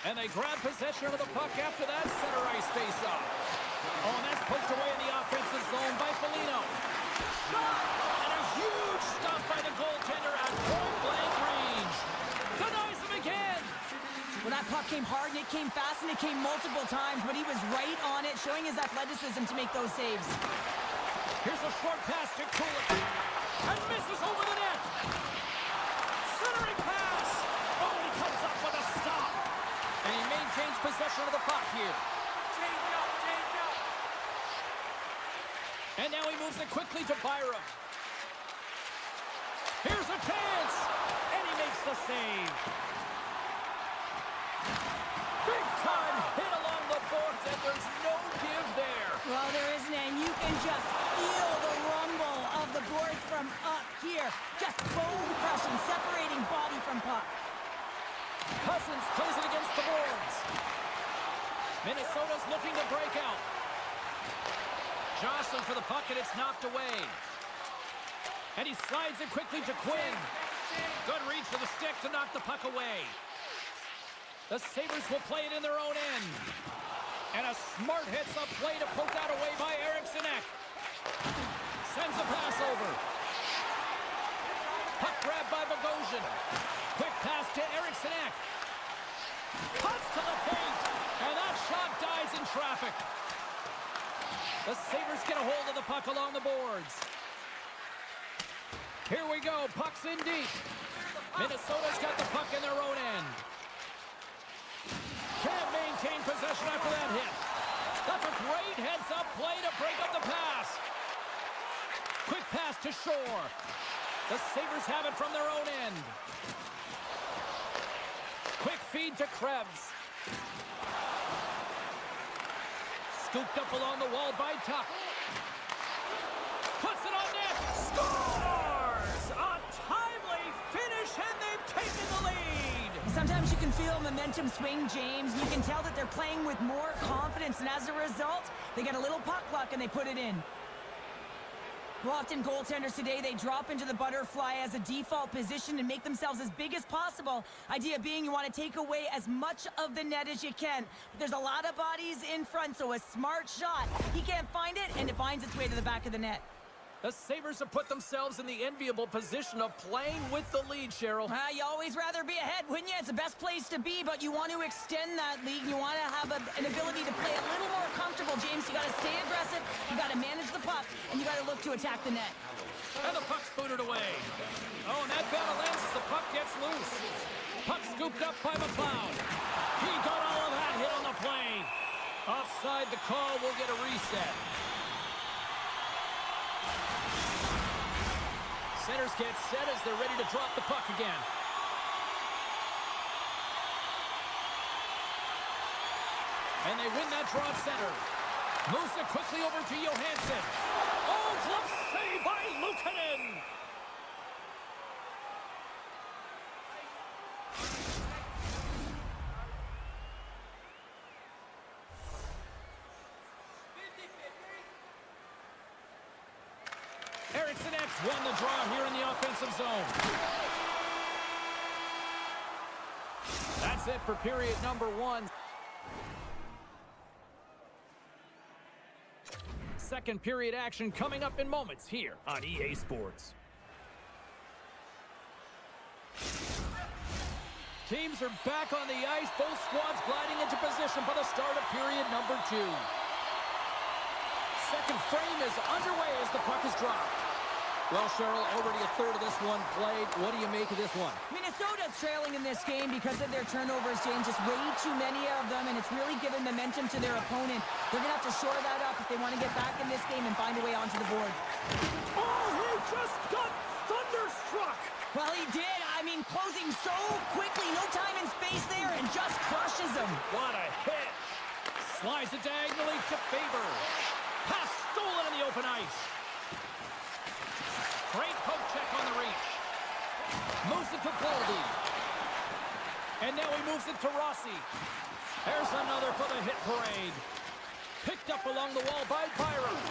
And they grab possession of the puck after that center ice face-off. Oh, and that's poked away in the offensive zone by Foligno. Shot! And a huge stop by the goaltender at point-blank range. Denies him again. Well, that puck came hard, and it came fast, and it came multiple times, but he was right on it, showing his athleticism to make those saves. Here's a short pass to Kulik. And misses over the net. Centering pass. Oh, and he comes up with a stop. And he maintains possession of the puck here. Change up, change up. And now he moves it quickly to Byram. Here's a chance. And he makes the save. Big time hit along the boards, and there's no give there. Well, there isn't, and you can just feel the rumble of the boards from up here. Just bone crushing, separating body from puck. Cousins plays it against the boards. Minnesota's looking to break out. Jostling for the puck, and it's knocked away. And he slides it quickly to Quinn. Good reach for the stick to knock the puck away. The Sabres will play it in their own end. And a smart hits-up play to poke that away by Eriksson Ek. Sends a pass over. Puck grab by Bogosian. Quick pass to Eriksson Ek. Cuts to the paint. And that shot dies in traffic. The Sabres get a hold of the puck along the boards. Here we go. Puck's in deep. Minnesota's got the puck in their own end. Can't maintain possession after that hit. That's a great heads-up play to break up the pass. Quick pass to Shore. The Sabres have it from their own end. Quick feed to Krebs. Scooped up along the wall by Tuck. Puts it on net. Scores! A timely finish, and they've taken the lead. Sometimes you can feel momentum swing, James. You can tell that they're playing with more confidence, and as a result, they get a little puck luck and they put it in. Well, often goaltenders today, they drop into the butterfly as a default position and make themselves as big as possible. Idea being you want to take away as much of the net as you can. But there's a lot of bodies in front, so a smart shot. He can't find it, and it finds its way to the back of the net. The Sabres have put themselves in the enviable position of playing with the lead, Cheryl. You always rather be ahead, wouldn't you? It's the best place to be, but you want to extend that lead. You want to have an ability to play a little more comfortable, James. You got to stay aggressive, you got to manage the puck, and you got to look to attack the net. And the puck's booted away. Oh, and that battle ends as the puck gets loose. Puck scooped up by McLeod. He got all of that hit on the play. Offside, the call will get a reset. Centers get set as they're ready to drop the puck again. And they win that draw at center. Moves it quickly over to Johansson. Oh, glove save by Luukkonen. Eriksson Ek won the draw here in the offensive zone. That's it for period number 1. Second period action coming up in moments here on EA Sports. Teams are back on the ice. Both squads gliding into position for the start of period number 2. Second frame is underway as the puck is dropped. Well, Cheryl, already a third of this one played. What do you make of this one? Minnesota's trailing in this game because of their turnovers, James. Just way too many of them, and it's really given momentum to their opponent. They're going to have to shore that up if they want to get back in this game and find a way onto the board. Oh, he just got thunderstruck. Well, he did. I mean, closing so quickly. No time and space there, and just crushes him. What a hit. Slides it diagonally to Faber. Pass stolen in the open ice. Great poke check on the reach. Moves it to Baldy. And now he moves it to Rossi. There's another for the hit parade. Picked up along the wall by Byron.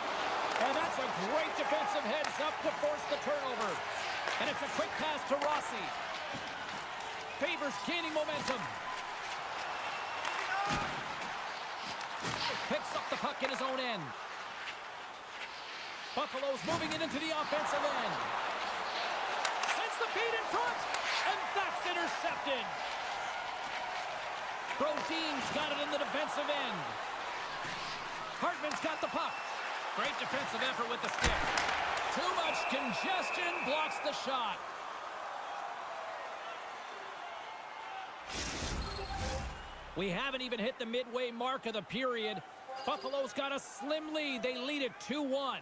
And that's a great defensive heads-up to force the turnover. And it's a quick pass to Rossi. Faber's gaining momentum. Picks up the puck in his own end. Buffalo's moving it into the offensive end. Sends the feed in front, and that's intercepted. Brodin's got it in the defensive end. Hartman's got the puck. Great defensive effort with the stick. Too much congestion blocks the shot. We haven't even hit the midway mark of the period. Buffalo's got a slim lead. They lead it 2-1.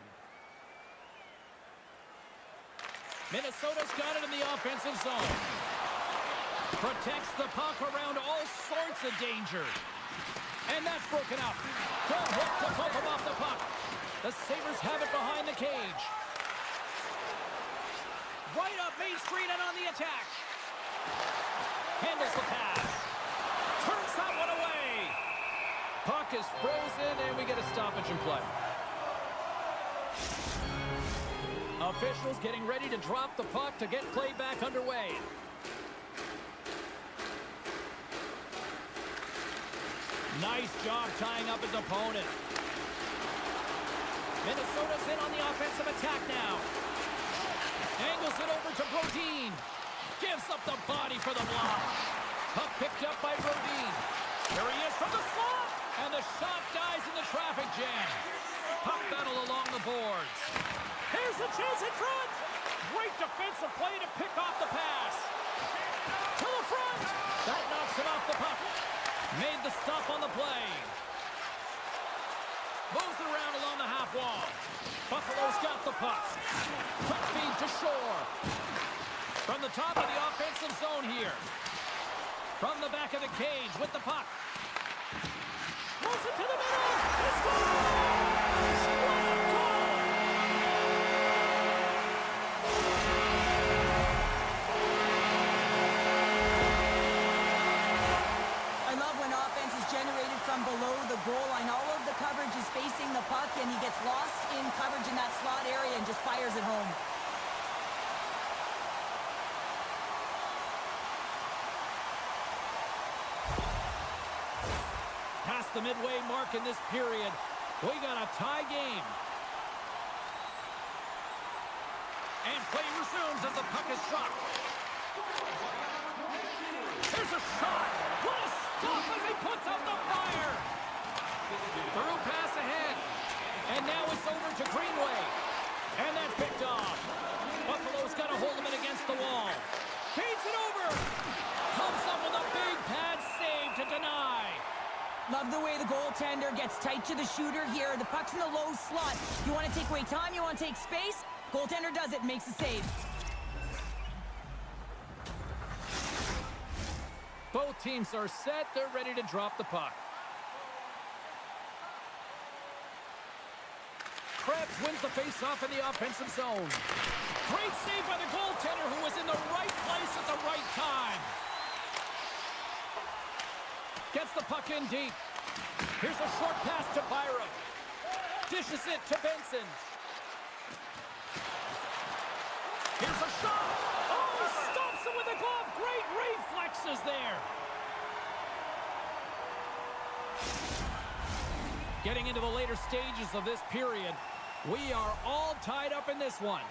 Minnesota's got it in the offensive zone. Protects the puck around all sorts of danger. And that's broken up. Good hook to pump him off the puck. The Sabres have it behind the cage. Right up Main Street and on the attack. Handles the pass. Turns that one away. Puck is frozen, and we get a stoppage in play. Officials getting ready to drop the puck to get play back underway. Nice job tying up his opponent. Minnesota's in on the offensive attack now. Angles it over to Brodin. Gives up the body for the block. Puck picked up by Brodin. Here he is from the slot. And the shot dies in the traffic jam. Puck battle along the boards. Here's a chance in front. Great defensive play to pick off the pass. To the front. That knocks him off the puck. Made the stop on the play. Moves it around along the half wall. Buffalo's got the puck. Quick feed to Shore. From the top of the offensive zone here. From the back of the cage with the puck. Moves it to the middle. He scores! What a goal! I love when offense is generated from below the goal line. All of the coverage is facing the puck, and he gets lost in coverage in that slot area and just fires it home. Past the midway mark in this period, we got a tie game. And play resumes as the puck is dropped. Here's a shot. What a stop as he puts out the fire. Through pass ahead. And now it's over to Greenway. And that's picked off. Buffalo's got to hold him in against the wall. Feeds it over. Comes up with a big pad save to deny. Love the way the goaltender gets tight to the shooter here. The puck's in the low slot. You want to take away time, you want to take space. Goaltender does it and makes the save. Both teams are set. They're ready to drop the puck. Krebs wins the face-off in the offensive zone. Great save by the goaltender, who was in the right place at the right time. Gets the puck in deep. Here's a short pass to Byram. Dishes it to Benson. Here's a shot. Oh, he stops him with the glove. Great reflexes there. Getting into the later stages of this period, we are all tied up in this one.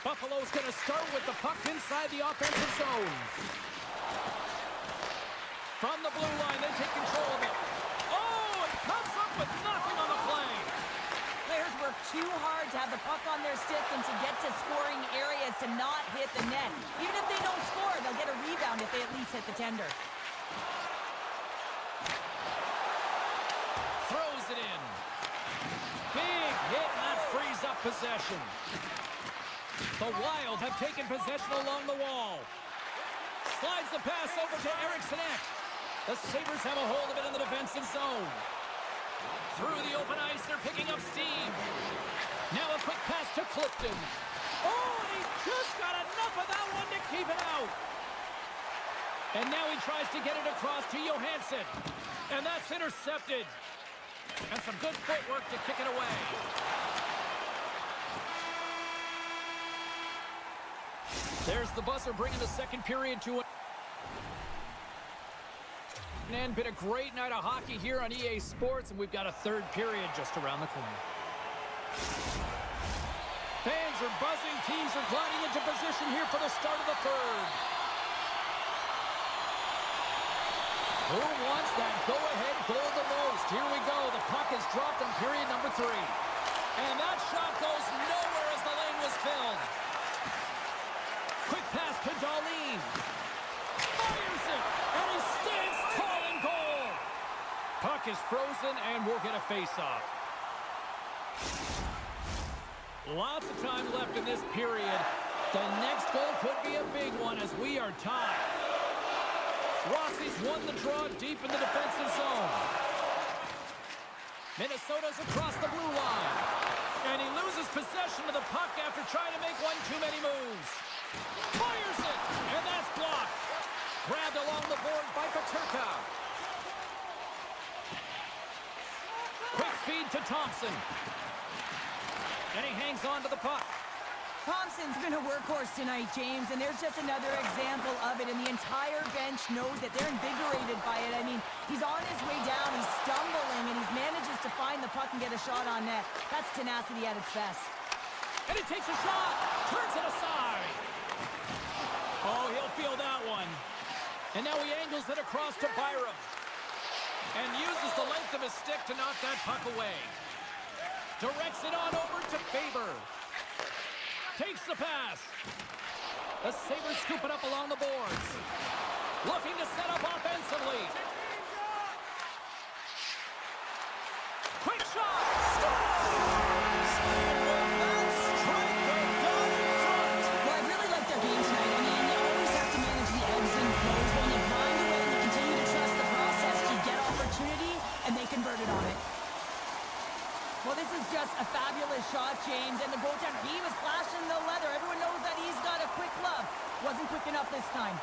Buffalo's going to start with the puck inside the offensive zone. From the blue line, they take control of it. Oh, it comes up with too hard to have the puck on their stick and to get to scoring areas to not hit the net. Even if they don't score, they'll get a rebound if they at least hit the tender. Throws it in. Big hit, and that frees up possession. The Wild have taken possession along the wall. Slides the pass over to Eriksson. The Sabres have a hold of it in the defensive zone. Through the open ice, they're picking up steam. Now a quick pass to Clifton. Oh, and he just got enough of that one to keep it out. And now he tries to get it across to Johansson. And that's intercepted. And some good footwork to kick it away. There's the buzzer bringing the second period to an end. Been a great night of hockey here on EA Sports, and we've got a third period just around the corner. Fans are buzzing. Teams are gliding into position here for the start of the third. Who wants that go-ahead goal the most? Here we go. The puck is dropped on period number 3. And that shot goes nowhere as the lane was filled. Quick pass to Dahlin. Fires it, and he stands tall in goal. Puck is frozen, and we'll get a face-off. Lots of time left in this period. The next goal could be a big one as we are tied. Rossi's won the draw deep in the defensive zone. Minnesota's across the blue line. And he loses possession of the puck after trying to make one too many moves. Fires it, and that's blocked. Grabbed along the board by Peterka. Quick feed to Thompson. And he hangs on to the puck. Thompson's been a workhorse tonight, James, and there's just another example of it, and the entire bench knows that they're invigorated by it. I mean, he's on his way down, he's stumbling, and he manages to find the puck and get a shot on net. That's tenacity at its best. And he takes a shot, turns it aside. Oh, he'll feel that one. And now he angles it across to Byram. And uses the length of his stick to knock that puck away. Directs it on over to Faber. Takes the pass. The Sabres scoop it up along the boards. Looking to set up offensively. Quick shot. Scores! And with that strike, they're down in front. Well, I really like their game tonight. I mean, you always have to manage the ebbs and flows. When you grind away, you continue to trust the process. You get opportunity, and they converted on it. Well, this is just a fabulous shot, James, and the goaltender, he was flashing the leather. Everyone knows that he's got a quick glove. Wasn't quick enough this time.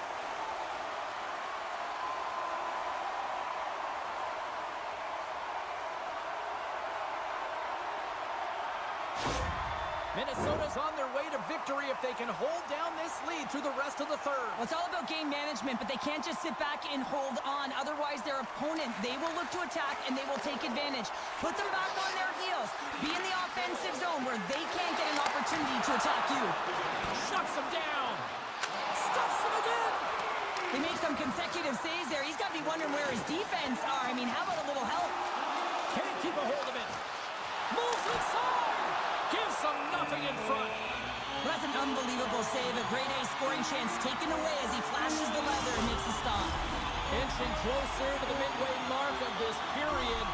Minnesota's on their way to victory if they can hold down this lead through the rest of the third. Well, it's all about game management, but they can't just sit back and hold on. Otherwise, their opponent, they will look to attack, and they will take advantage. Put them back on their heels. Be in the offensive zone where they can't get an opportunity to attack you. Shuts him down. Stuffs him again. They make some consecutive saves there. He's got to be wondering where his defense are. I mean, how about a little help? Can't keep a hold of it. Moves inside. Gives them nothing in front. Well, that's an unbelievable save. A grade A scoring chance taken away as he flashes the leather and makes a stop. Inching closer to the midway mark of this period.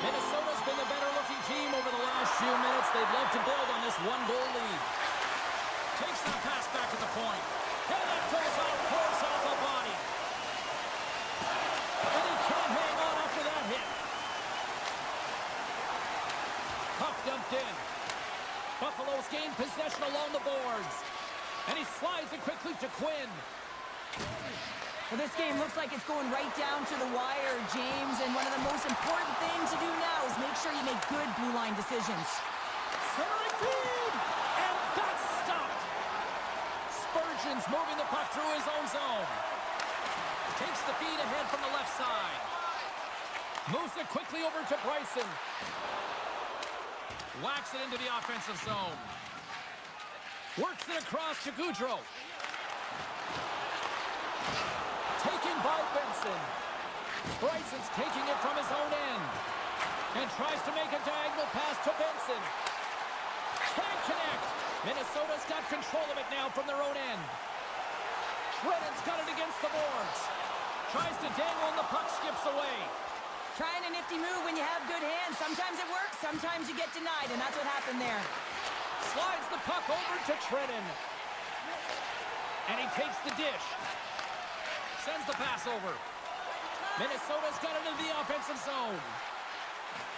Minnesota's been the better-looking team over the last few minutes. They'd love to build on this one-goal lead. Takes that pass back to the point. And that goes off course off the body. And he can't hang on after that hit. Puck dumped in. Buffalo's gained possession along the boards. And he slides it quickly to Quinn. Well, this game looks like it's going right down to the wire, James, and one of the most important things to do now is make sure you make good blue line decisions. Centering feed! And that's stopped! Spurgeon's moving the puck through his own zone. Takes the feed ahead from the left side. Moves it quickly over to Bryson. Whacks it into the offensive zone. Works it across to Goudreau. Taken by Benson. Bryson's taking it from his own end. And tries to make a diagonal pass to Benson. Minnesota's got control of it now from their own end. Shredden's got it against the boards. Tries to dangle and the puck skips away. Trying a nifty move when you have good hands. Sometimes it works, sometimes you get denied, and that's what happened there. Slides the puck over to Shredden. And he takes the dish. Sends the pass over. Minnesota's got it into the offensive zone.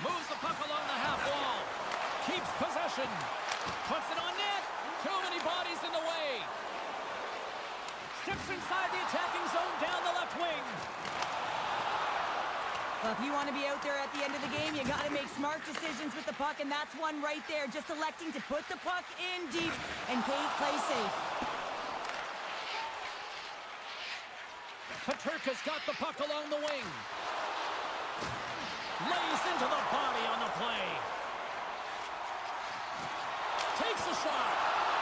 Moves the puck along the half wall. Keeps possession. Puts it on net. Too many bodies in the way. Steps inside the attacking zone down the left wing. Well, if you want to be out there at the end of the game, you got to make smart decisions with the puck, and that's one right there. Just electing to put the puck in deep and play safe. Paterka's got the puck along the wing. Lays into the body on the play. Takes a shot,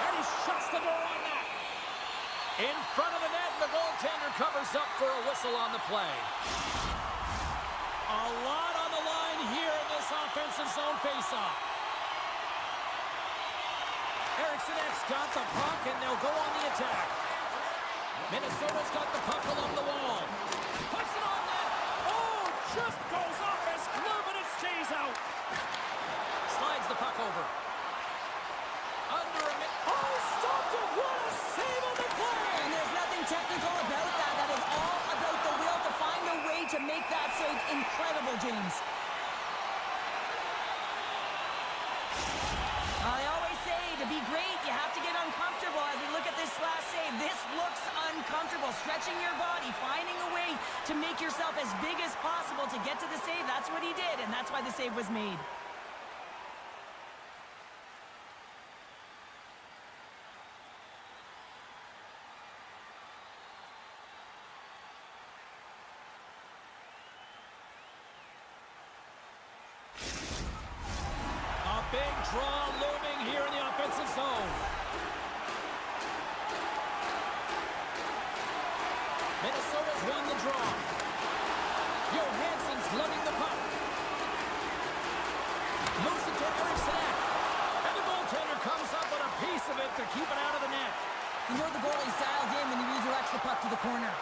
and he shuts the door on that. In front of the net, the goaltender covers up for a whistle on the play. A lot on the line here in this offensive zone faceoff. Eriksson's got the puck, and they'll go on the attack. Minnesota's got the puck along the wall. Puts it on net. Oh, just goes off his glove, and it stays out. Slides the puck over. Under a minute. Oh, stopped it! What a save on the play! And there's nothing technical about that. That is all about the will to find a way to make that save. Incredible, James. I always say, to be great, you have to get uncomfortable. As we look at this last save, this looks uncomfortable. Stretching your body, finding a way to make yourself as big as possible to get to the save. That's what he did, and that's why the save was made. Big draw looming here in the offensive zone. Minnesota's won the draw. Johansson's lugging the puck. Moves it to Eriksson. And the goaltender comes up with a piece of it to keep it out of the net. You know the goalie's dialed in when he redirects the puck to the corner.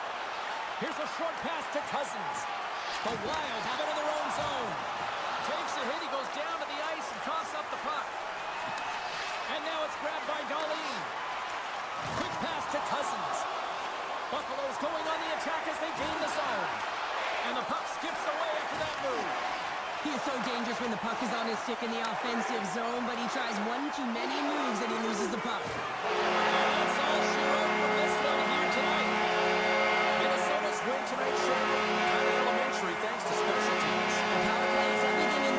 Here's a short pass to Cousins. The Wild have it in their own zone. Takes a hit, he goes down to the ice and tosses up the puck. And now it's grabbed by Darlene. Quick pass to Cousins. Buffalo's going on the attack as they gain the zone. And the puck skips away after that move. He is so dangerous when the puck is on his stick in the offensive zone, but he tries one too many moves and he loses the puck. And that's all she wrote from this one here tonight. Minnesota's win tonight should kind of elementary thanks to special teams. The power play is everything in...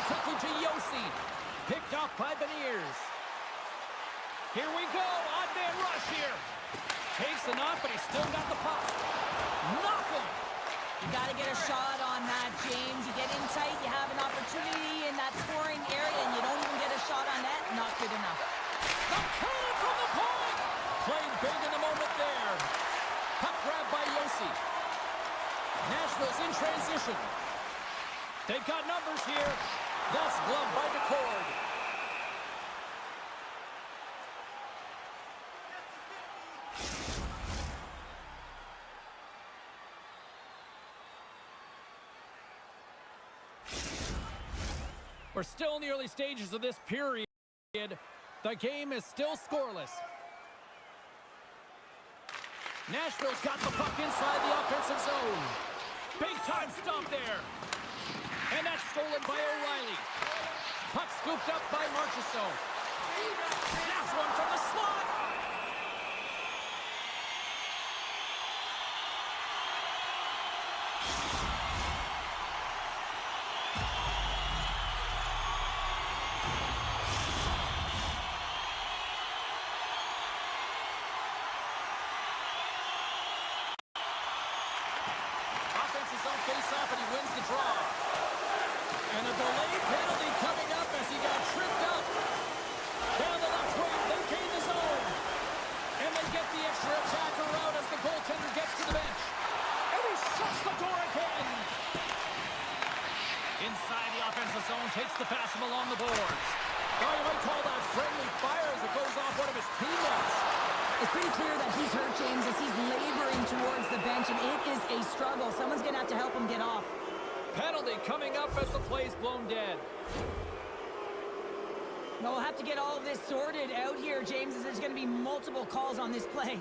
quickly to Yossi. Picked off by Beniers. Here we go. Odd man rush here. Takes the knock, but he's still got the puck. Nothing. You got to get a shot on that, James. You get in tight, you have an opportunity in that scoring area, and you don't even get a shot on that. Not good enough. The cannon from the point. Playing big in the moment there. Puck grab by Yossi. Nashville's in transition. They've got numbers here. That's gloved by DeCord. We're still in the early stages of this period. The game is still scoreless. Nashville's got the puck inside the offensive zone. Big time stop there. And that's stolen by O'Reilly. Puck scooped up by Marchessault. That's one from the slot. Face-off, and he wins the draw. And a delayed penalty coming up as he got tripped up. Down the left wing, they gain the zone. And they get the extra attacker out as the goaltender gets to the bench. And he shuts the door again. Inside the offensive zone, takes the pass from along the boards. Oh, you might call that friendly fire as it goes off one of his teammates. It's pretty clear that he's hurt, James, as he's laboring towards the bench, and it is a struggle. Someone's going to have to help him get off. Penalty coming up as the play's blown dead. We'll have to get all of this sorted out here, James, as there's going to be multiple calls on this play.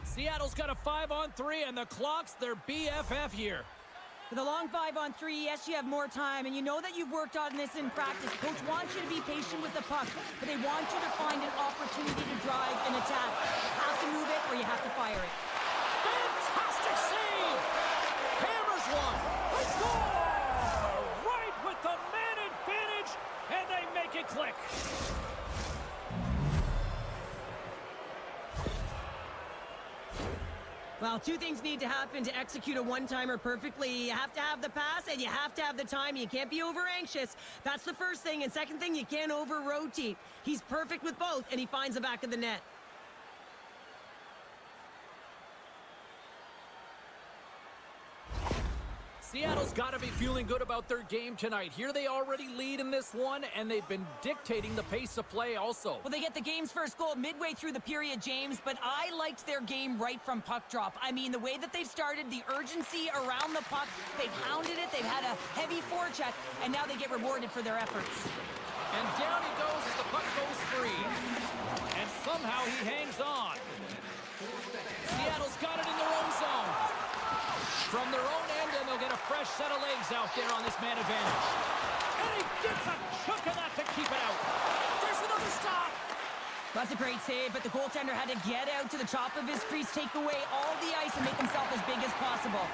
Seattle's got a 5-on-3, and the clock's their BFF here. For the long 5-on-3, yes, you have more time, and you know that you've worked on this in practice. Coach wants you to be patient with the puck, but they want you to find an opportunity to drive an attack. You have to move it, or you have to fire it. Fantastic save! Hammers one! They score! Right with the man advantage, and they make it click. Well, two things need to happen to execute a one-timer perfectly. You have to have the pass, and you have to have the time. You can't be over-anxious. That's the first thing. And second thing, you can't over-rotate. He's perfect with both, and he finds the back of the net. Seattle's got to be feeling good about their game tonight. Here they already lead in this one, and they've been dictating the pace of play also. Well, they get the game's first goal midway through the period, James, but I liked their game right from puck drop. I mean, the way that they've started, the urgency around the puck, they've hounded it, they've had a heavy forecheck, and now they get rewarded for their efforts. And down he goes as the puck goes free. And somehow he hangs on. Seattle's got it in their own zone. From their own end, and they'll get a fresh set of legs out there on this man advantage. And he gets a chunk of that to keep it out. There's another stop. That's a great save, but the goaltender had to get out to the top of his crease, take away all the ice, and make himself as big as possible.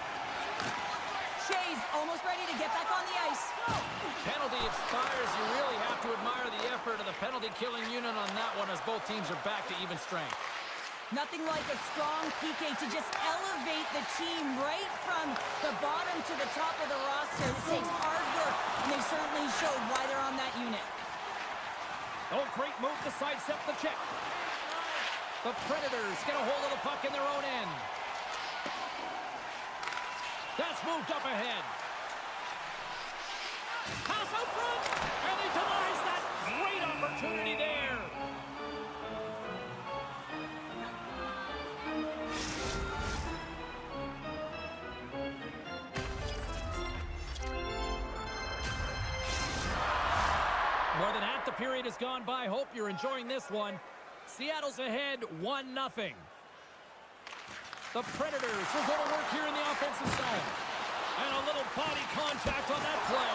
Shea's almost ready to get back on the ice. Penalty expires. You really have to admire the effort of the penalty-killing unit on that one as both teams are back to even strength. Nothing like a strong PK to just elevate the team right from the bottom to the top of the roster. This takes hard work, and they certainly showed why they're on that unit. Oh, great move to sidestep the check. The Predators get a hold of the puck in their own end. That's moved up ahead. Pass out front, and he denies that great opportunity there. More than half the period has gone by. Hope you're enjoying this one. Seattle's ahead 1-0. The Predators will go to work here in the offensive zone. And a little body contact on that play.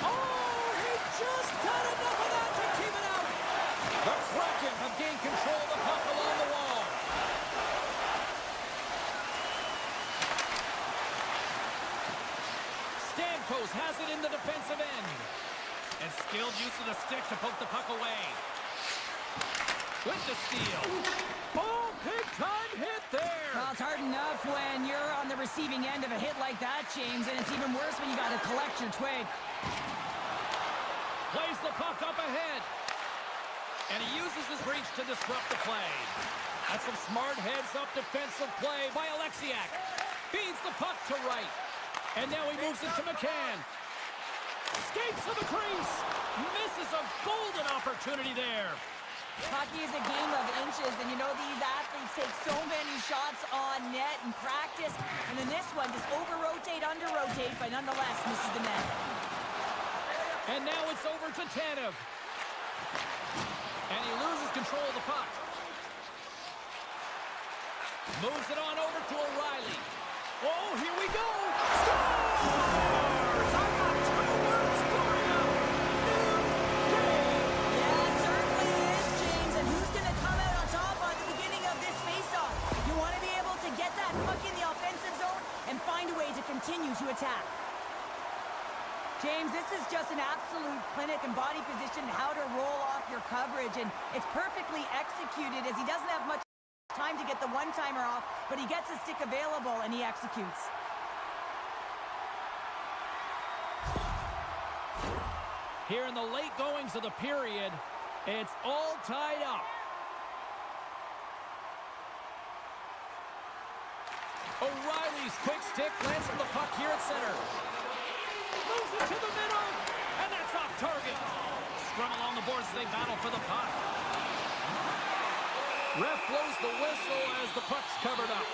Oh, he just got enough of that to keep it out. The Kraken have gained control of the puck along the wall. Stamkos has it in the defensive end. And skilled use of the stick to poke the puck away. With the steal. Oh, big-time hit there. Well, it's hard enough when you're on the receiving end of a hit like that, James, and it's even worse when you got to collect your twig. Plays the puck up ahead. And he uses his reach to disrupt the play. That's some smart heads-up defensive play by Alexiak. Feeds the puck to right. And now he moves it to McCann. Skates to the crease. Misses a golden opportunity there. Hockey is a game of inches, and you know these athletes take so many shots on net in practice. And in this one, just over-rotate, under-rotate, but nonetheless misses the net. And now it's over to Tanev. And he loses control of the puck. Moves it on over to O'Reilly. Oh, here we go! Scores! I got 2 words for you! New game! Yeah, it certainly is, James. And who's going to come out on top on the beginning of this faceoff? You want to be able to get that puck in the offensive zone and find a way to continue to attack. James, this is just an absolute clinic and body position how to roll off your coverage, and it's perfectly executed as he doesn't have much time to get the one-timer off, but he gets a stick available and he executes. Here in the late goings of the period, it's all tied up. O'Reilly's quick stick lands from the puck here at center. Moves it to the middle, and that's off target. Scrum along the boards as they battle for the puck. Ref blows the whistle as the puck's covered up.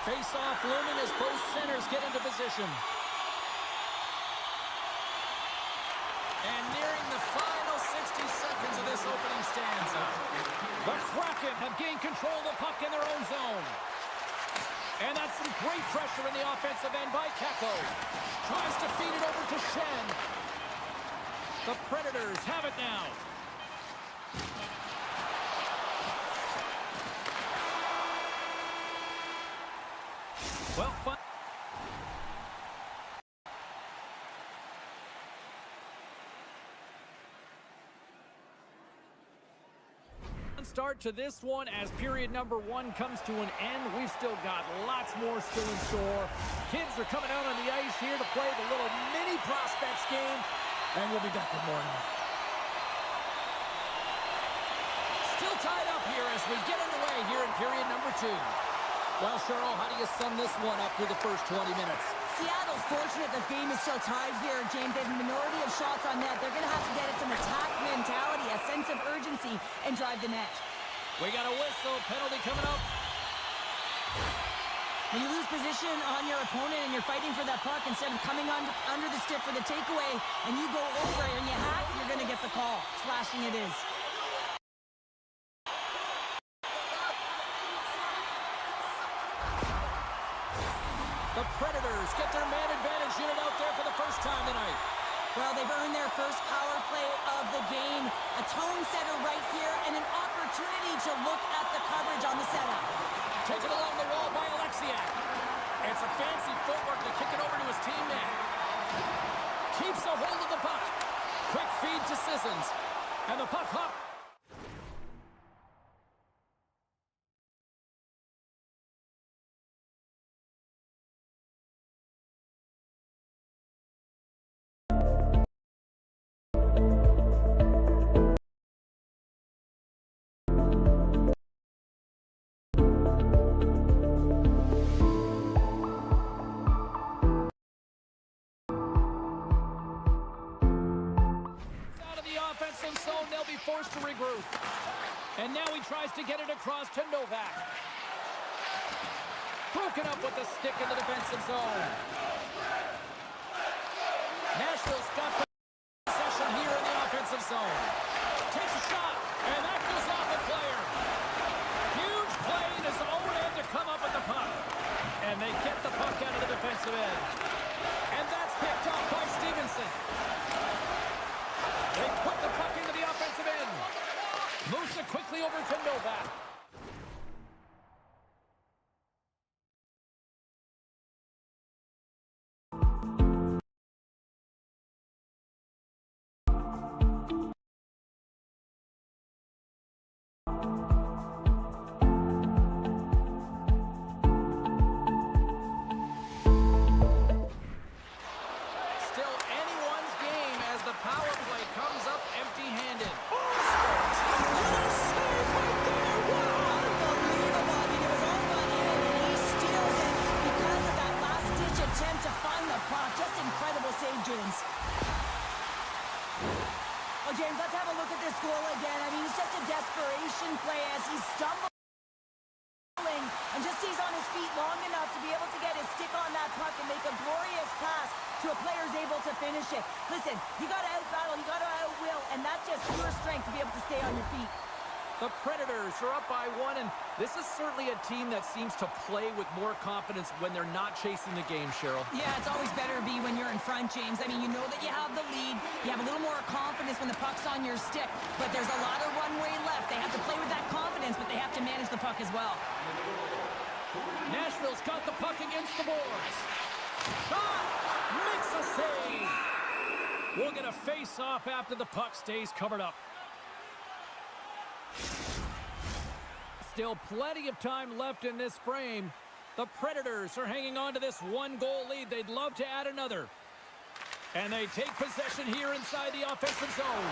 Face-off looming as both centers get into position. And nearing the final 60 seconds of this opening stanza. The Kraken have gained control of the puck in their own zone. And that's some great pressure in the offensive end by Kako. Tries to feed it over to Shen. The Predators have it now. Well, fun. Start to this one as period number 1 comes to an end. We've still got lots more still in store. Kids are coming out on the ice here to play the little mini prospects game, and we'll be back with more. Still tied up here as we get underway here in period number 2. Well, Cheryl, how do you sum this one up through the first 20 minutes? Seattle's fortunate the game is still tied here, James. They have a minority of shots on net. They're going to have to get it some attack mentality, a sense of urgency, and drive the net. We got a whistle. Penalty coming up. When you lose position on your opponent and you're fighting for that puck, instead of coming under the stick for the takeaway, and you go over it and you hack, you're going to get the call. Slashing it is. The Predators get their man advantage unit out there for the first time tonight. Well, they've earned their first power play of the game. A tone setter right here and an opportunity to look at the coverage on the setup. Taken along the wall by Alexiak. It's a fancy footwork to kick it over to his teammate. Keeps a hold of the puck. Quick feed to Sissons. And the puck hop. Zone, they'll be forced to regroup. And now he tries to get it across to Novak. Broken up with the stick in the defensive zone. Nashville's got possession here in the offensive zone. Takes a shot, and that goes off the player. Huge play in his own end to come up with the puck. And they get the puck out of the defensive end. And that's picked up by Stevenson. They put the puck into the offensive end. Moves it quickly over to Novak. have a look at this goal again. I mean, it's just a desperation play as he's stumbling and just stays on his feet long enough to be able to get his stick on that puck and make a glorious pass to a player who's able to finish it. Listen, you got to out-battle, you got to out-will, and that's just pure strength to be able to stay on your feet. The Predators are up by 1, and this is certainly a team that seems to play with more confidence when they're not chasing the game, Cheryl. Yeah, it's always better to be when you're in front, James. I mean, you know that you have the lead. You have a little more confidence when the puck's on your stick, but there's a lot of runway left. They have to play with that confidence, but they have to manage the puck as well. Nashville's got the puck against the boards. Shot! Makes a save! We'll get a face-off after the puck stays covered up. Still plenty of time left in this frame. The Predators are hanging on to this 1-goal lead. They'd love to add another. And they take possession here inside the offensive zone.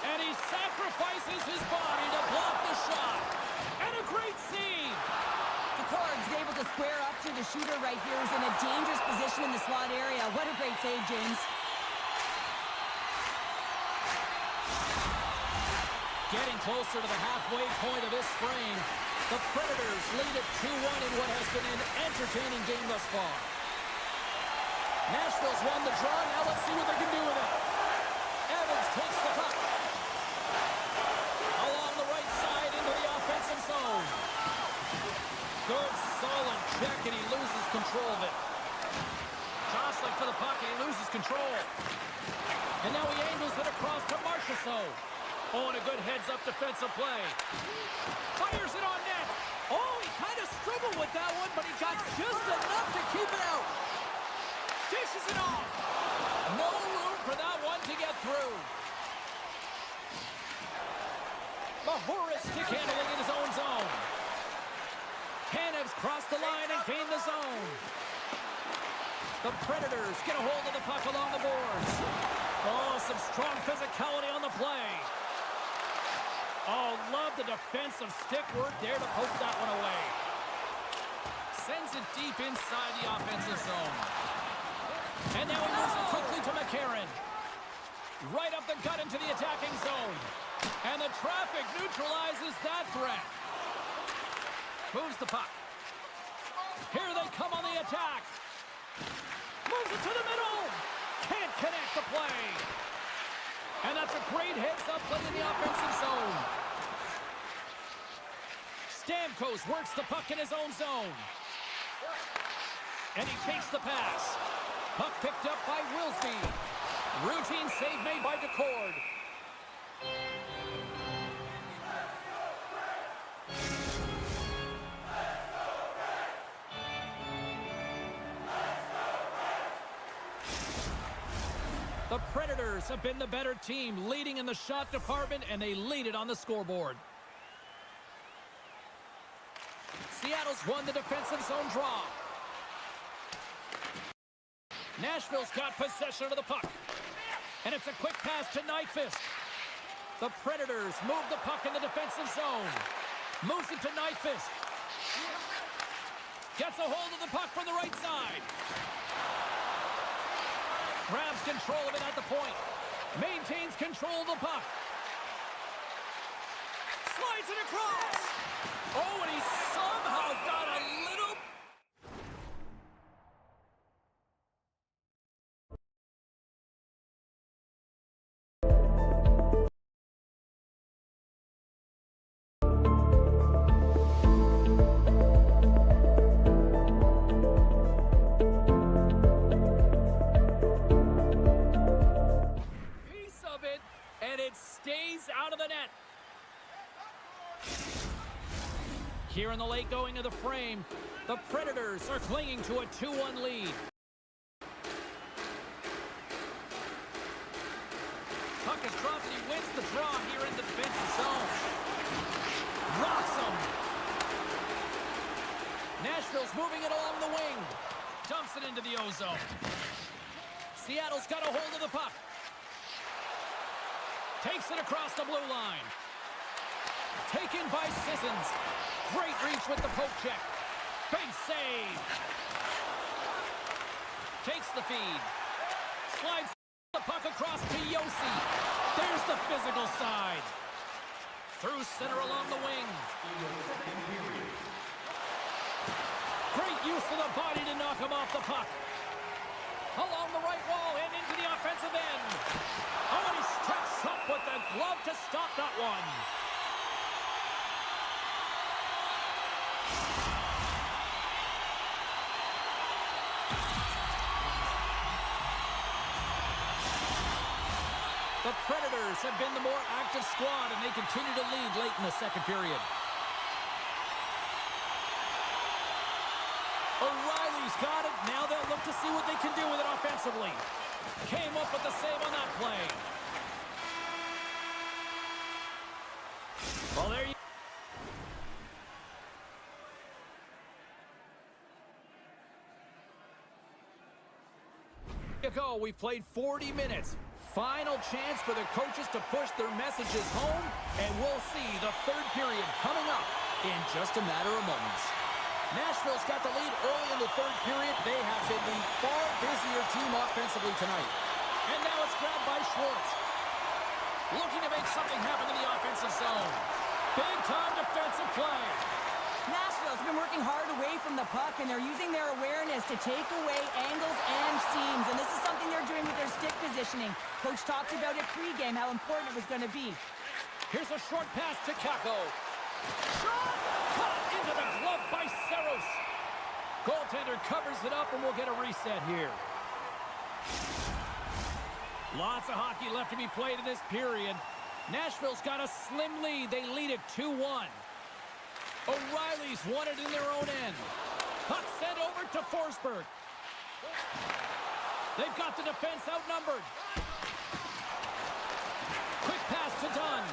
And he sacrifices his body to block the shot. And a great save! Decor's able to square up to the shooter right here, who's in a dangerous position in the slot area. What a great save, James. Getting closer to the halfway point of this frame, the Predators lead at 2-1 in what has been an entertaining game thus far. Nashville's won the draw. Now let's see what they can do with it. Evans takes the puck. Along the right side into the offensive zone. Good, solid check, and he loses control of it. Jostling for the puck, and he loses control. And now he angles it across to Marchessault. Oh, and a good heads-up defensive play. Fires it on net. Oh, he kind of struggled with that one, but he got just enough to keep it out. Dishes it off. No room for that one to get through. Mahura stick handling in his own zone. Kanev's crossed the line and gained the zone. The Predators get a hold of the puck along the boards. Oh, some strong physicality on the play. Oh, love the defensive stick work there to poke that one away. Sends it deep inside the offensive zone. And now he moves it quickly to McCarron. Right up the gut into the attacking zone. And the traffic neutralizes that threat. Moves the puck. Here they come on the attack. Moves it to the middle. Can't connect the play. And that's a great heads-up play in the offensive zone. Stamkos works the puck in his own zone. And he takes the pass. Puck picked up by Wilsby. Routine save made by Decord. The Predators have been the better team, leading in the shot department, and they lead it on the scoreboard. Seattle's won the defensive zone draw. Nashville's got possession of the puck. And it's a quick pass to Nyquist. The Predators move the puck in the defensive zone. Moves it to Nyquist. Gets a hold of the puck from the right side. Grabs control of it at the point. Maintains control of the puck. Slides it across. Oh, and he somehow got a little... piece of it, and it stays out of the net. Here in the late going of the frame, the Predators are clinging to a 2-1 lead. Puck is dropped and he wins the draw here in the defensive zone. Rocks him. Nashville's moving it along the wing. Dumps it into the O-zone. Seattle's got a hold of the puck. Takes it across the blue line. Taken by Sissons. Great reach with the poke check. Big save. Takes the feed. Slides the puck across to Yossi. There's Here's the physical side. Through center along the wing. Great use of the body to knock him off the puck. Along the right wall and into the offensive end. Oh, and he steps up with the glove to stop that one. The Predators have been the more active squad, and they continue to lead late in the second period. O'Reilly's got it. Now they'll look to see what they can do with it offensively. Came up with the save on that play. Well, there you go. We've played 40 minutes. Final chance for the coaches to push their messages home, and we'll see the third period coming up in just a matter of moments. Nashville's got the lead early in the third period. They have been the far busier team offensively tonight. And now it's grabbed by Schwartz. Looking to make something happen in the offensive zone. Big-time defensive play. Nashville's been working hard away from the puck, and they're using their awareness to take away angles and seams. And this is something they're doing with their stick positioning. Coach talked about it pregame, how important it was going to be. Here's a short pass to Kako. Shot! Caught into the glove by Saros. Goaltender covers it up, and we'll get a reset here. Lots of hockey left to be played in this period. Nashville's got a slim lead. They lead it 2-1. O'Reilly's won it in their own end. Puck sent over to Forsberg. They've got the defense outnumbered. Quick pass to Dunn.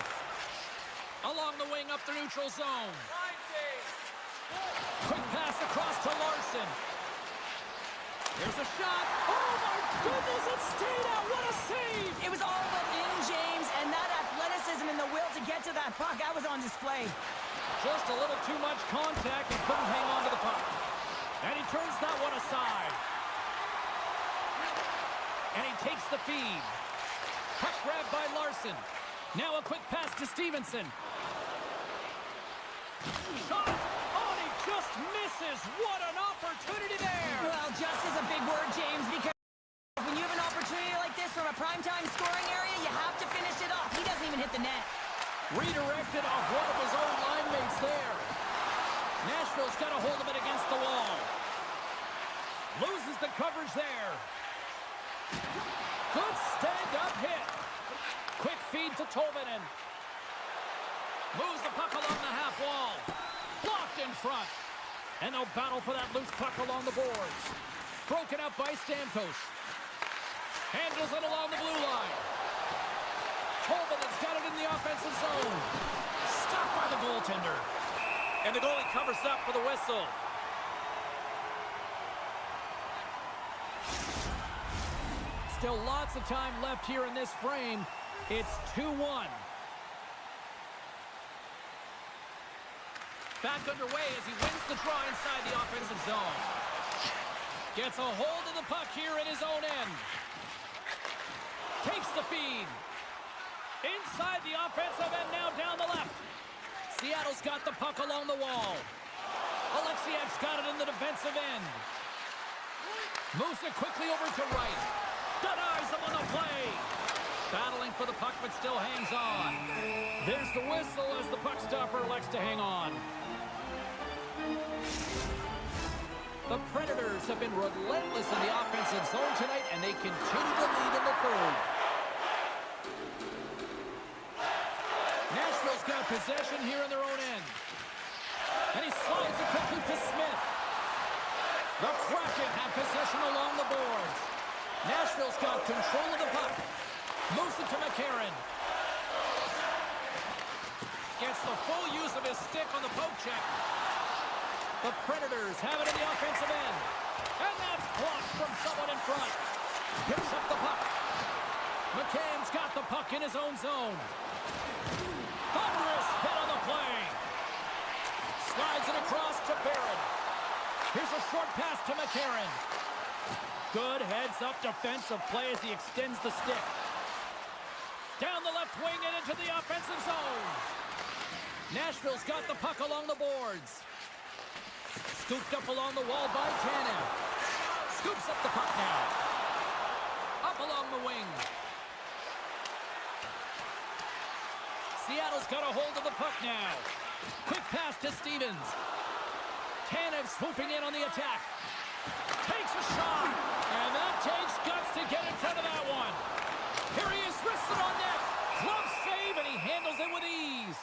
Along the wing up the neutral zone. Quick pass across to Larson. Here's a shot. Oh, my goodness, it stayed out. What a save. It was all but in, James, and that athleticism and the will to get to that puck, that was on display. Just a little too much contact and couldn't hang on to the puck. And he turns that one aside. And he takes the feed. Puck grabbed by Larson. Now a quick pass to Stevenson. Shot! Oh, and he just misses. What an opportunity there! Well, just is a big word, James, because when you have an opportunity like this from a primetime scoring area, you have to finish it off. He doesn't even hit the net. Redirected off one of his own line mates there. Nashville's got a hold of it against the wall. Loses the coverage there. Good stand-up hit. Quick feed to Tolvanen. Moves the puck along the half wall. Blocked in front. And they'll battle for that loose puck along the boards. Broken up by Stamkos. Handles it along the blue line. Tolvanen's got it in the offensive zone. Stopped by the goaltender. And the goalie covers up for the whistle. Still lots of time left here in this frame. It's 2-1. Back underway as he wins the draw inside the offensive zone. Gets a hold of the puck here in his own end. Takes the feed. Inside the offensive end, now down the left. Seattle's got the puck along the wall. Alexiev's got it in the defensive end. Moves it quickly over to right. Denies him on the play. Battling for the puck, but still hangs on. There's the whistle as the puck stopper elects to hang on. The Predators have been relentless in the offensive zone tonight, and they continue to lead in the third. Nashville's got possession here in their own end. And he slides it quickly to Smith. The Kraken have possession along the boards. Nashville's got control of the puck. Moves it to McCarron. Gets the full use of his stick on the poke check. The Predators have it in the offensive end. And that's blocked from someone in front. Picks up the puck. McCann's got the puck in his own zone. Thunderous hit on the play. Slides it across to Barron. Here's a short pass to McCarron. Good heads-up defensive play as he extends the stick. Down the left wing and into the offensive zone. Nashville's got the puck along the boards. Scooped up along the wall by Tanev. Scoops up the puck now. Up along the wing. Seattle's got a hold of the puck now. Quick pass to Stevens. Tanev swooping in on the attack. Takes a shot. And that takes guts to get in front of that one. Here he is, wristed on net. Glove save, and he handles it with ease.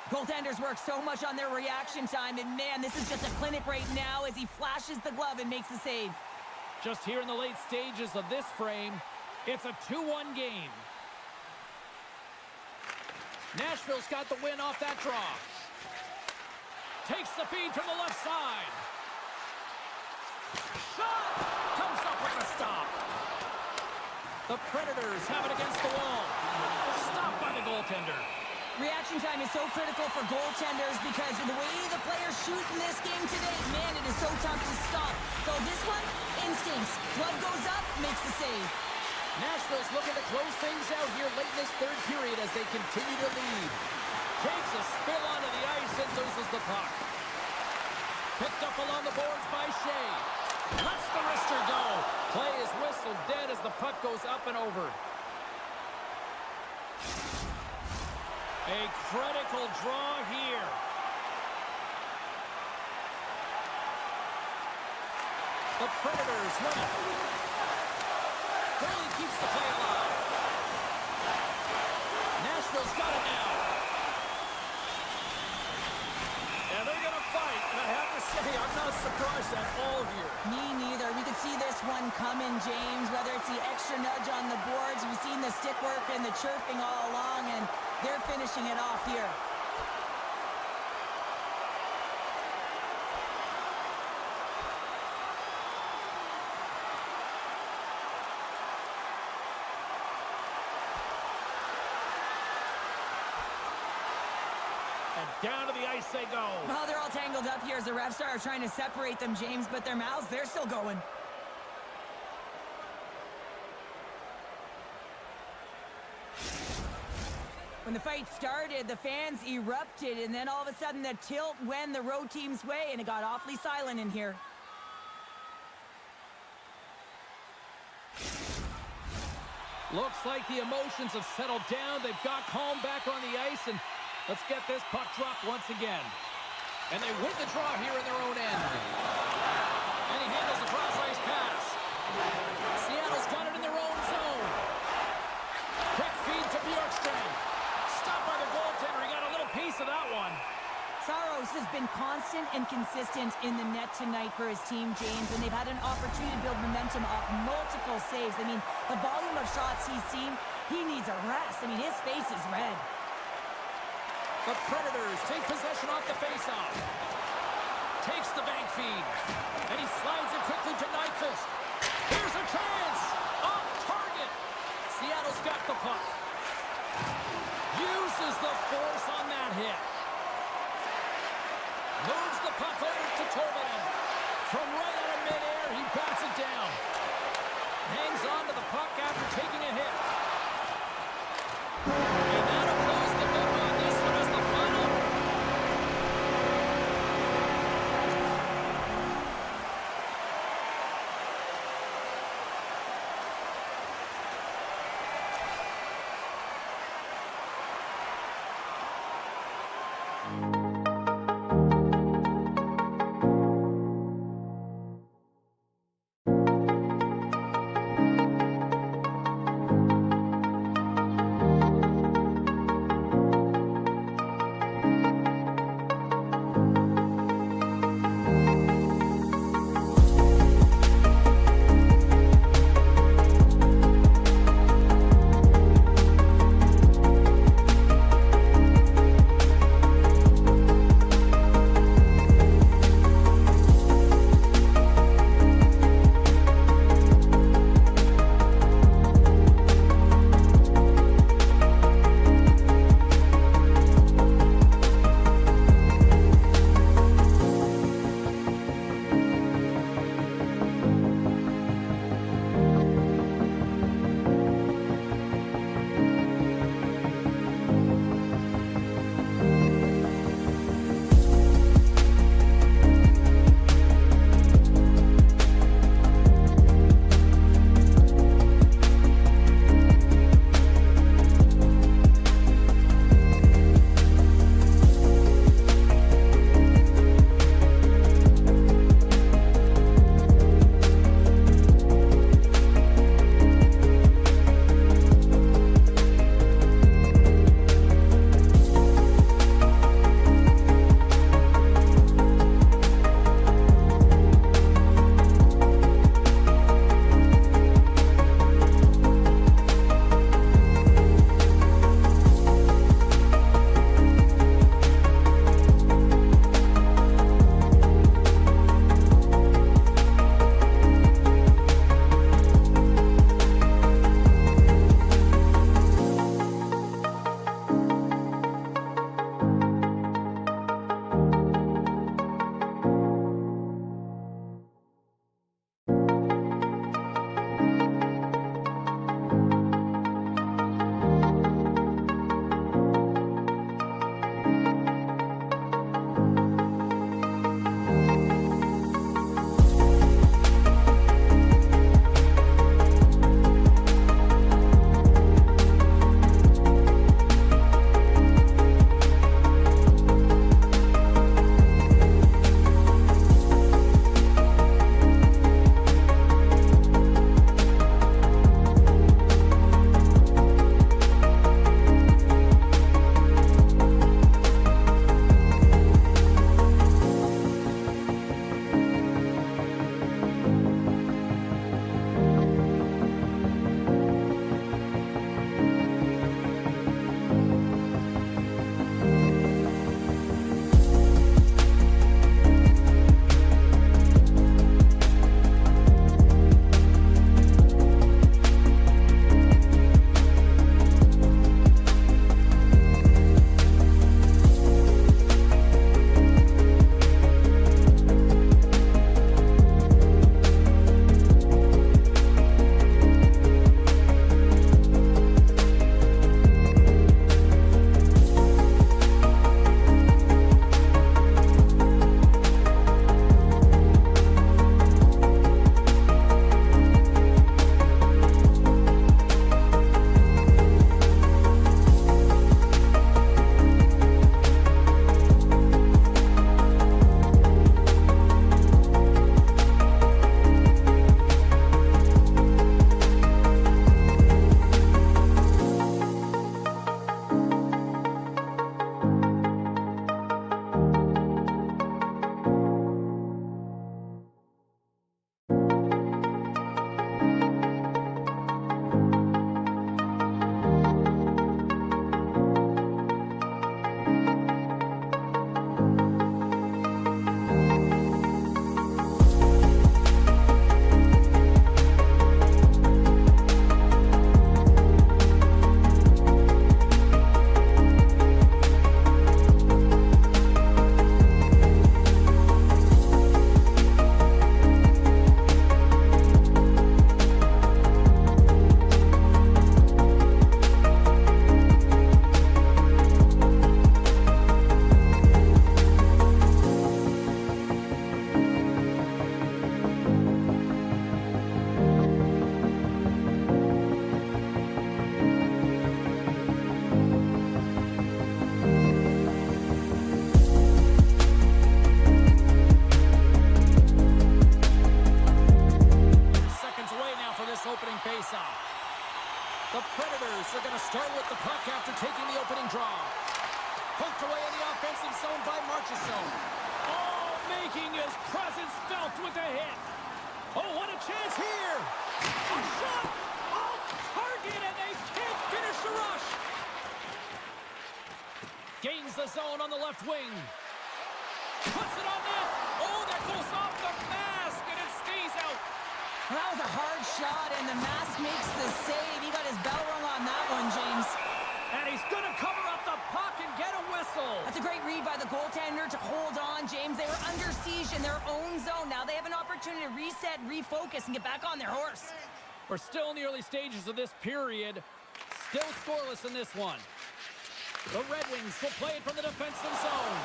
Goaltenders work so much on their reaction time, and man, this is just a clinic right now as he flashes the glove and makes the save. Just here in the late stages of this frame, it's a 2-1 game. Nashville's got the win off that draw. Takes the feed from the left side. Shot! Comes up with a stop. The Predators have it against the wall. Stopped by the goaltender. Reaction time is so critical for goaltenders because of the way the players shoot in this game today, man, it is so tough to stop. So this one, instincts. Glove goes up, makes the save. Nashville's looking to close things out here late in this third period as they continue to lead. Takes a spill onto the ice and loses the puck. Picked up along the boards by Shea. Lets the wrister go. Play is whistled dead as the puck goes up and over. A critical draw here. The Predators win it. Barely keeps the play alive. Nashville's got it now. And they're going to fight. And I have to say, I'm not surprised at all here. Me neither. We could see this one coming, James, whether it's the extra nudge on the boards. We've seen the stick work and the chirping all along, and they're finishing it off here. Down to the ice they go. Well, they're all tangled up here as the refs are trying to separate them, James, but their mouths, they're still going. When the fight started, the fans erupted, and then all of a sudden the tilt went the road team's way, and it got awfully silent in here. Looks like the emotions have settled down. They've got calm back on the ice, and let's get this puck dropped once again. And they win the draw here in their own end. And he handles the cross-ice pass. Seattle's got it in their own zone. Quick feed to Bjorkstrand. Stopped by the goaltender. He got a little piece of that one. Saros has been constant and consistent in the net tonight for his team, James, and they've had an opportunity to build momentum off multiple saves. I mean, the volume of shots he's seen, he needs a rest. I mean, his face is red. The Predators take possession off the faceoff. Takes the bank feed. And he slides it quickly to Nyquist. Here's a chance! Off target! Seattle's got the puck. Uses the force on that hit. Moves the puck over to Tolvanen. From right out of midair, he bats it down. Hangs on to the puck after taking a hit. And that'll close the book on this one as the final. draw. Poked away in the offensive zone by Marchessault. Oh, making his presence felt with the hit. Oh, what a chance here. A shot off target, and they can't finish the rush. Gains the zone on the left wing. Puts it on net. Oh, that goes off the mask, and it stays out. Well, that was a hard shot, and the mask makes the save. He got his bell rung on that one, James. And he's going to cover up the puck and get a whistle. That's a great read by the goaltender to hold on, James. They were under siege in their own zone. Now they have an opportunity to reset, refocus, and get back on their horse. We're still in the early stages of this period. Still scoreless in this one. The Red Wings will play it from the defensive zone.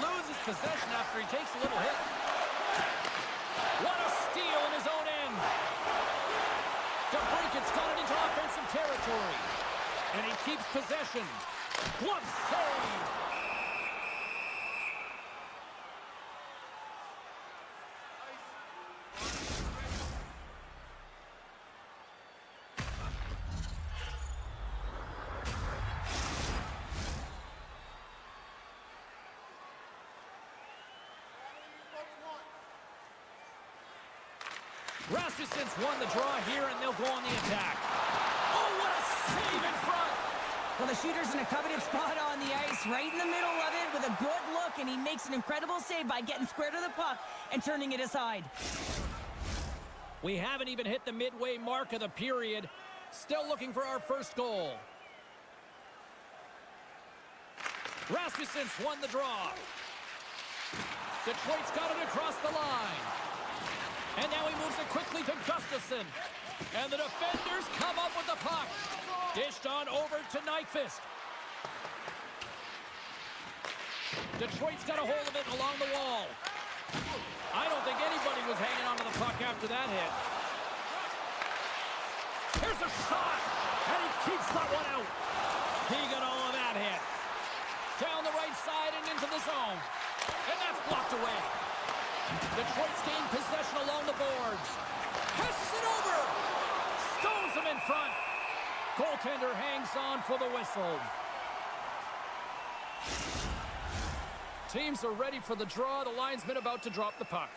Loses possession after he takes a little hit. What a steal in his own end. DeBrincat's got it into offensive territory. And he keeps possession. Glove save. Rasmussen's won the draw here, and they'll go on the attack. Oh, what a save in front! Well, the shooter's in a coveted spot on the ice, right in the middle of it with a good look, and he makes an incredible save by getting square to the puck and turning it aside. We haven't even hit the midway mark of the period. Still looking for our first goal. Rasmussen's won the draw. Detroit's got it across the line. And now he moves it quickly to Gustafsson. And the defenders come up with the puck. Dished on over to Nyquist. Detroit's got a hold of it along the wall. I don't think anybody was hanging onto the puck after that hit. Here's a shot. And he keeps that one out. He got all of that hit. Down the right side and into the zone. And that's blocked away. Detroit's gained possession along the boards. Passes it over. Stones him in front. Goaltender hangs on for the whistle. Teams are ready for the draw. The linesman about to drop the puck.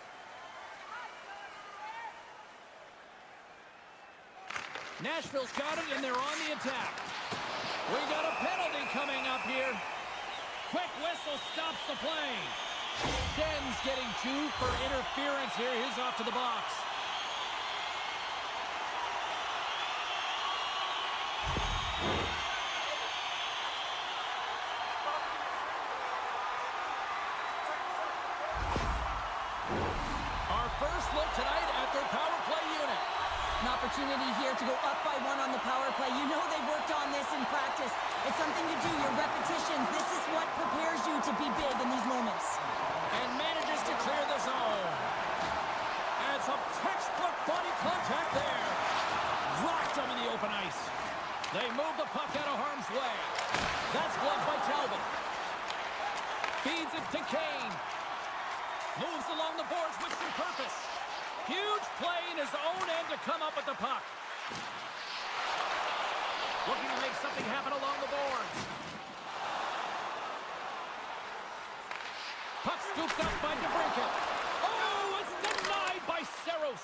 Nashville's got it, and they're on the attack. We got a penalty coming up here. Quick whistle stops the play. Schen's getting 2 for interference here. He's off to the box. Our first look tonight at their power play unit. An opportunity here to go up by 1 on the power play. You know they've worked on this in practice. It's something you do, your repetitions. This is what prepares you to be big in these moments. And manages to clear the zone. And some textbook body contact there. Rocked him in the open ice. They move the puck out of harm's way. That's blocked by Talbot. Feeds it to Kane. Moves along the boards with some purpose. Huge play in his own end to come up with the puck. Looking to make something happen along the boards. Puck scooped up by DeBrincat. Oh, it's denied by Saros.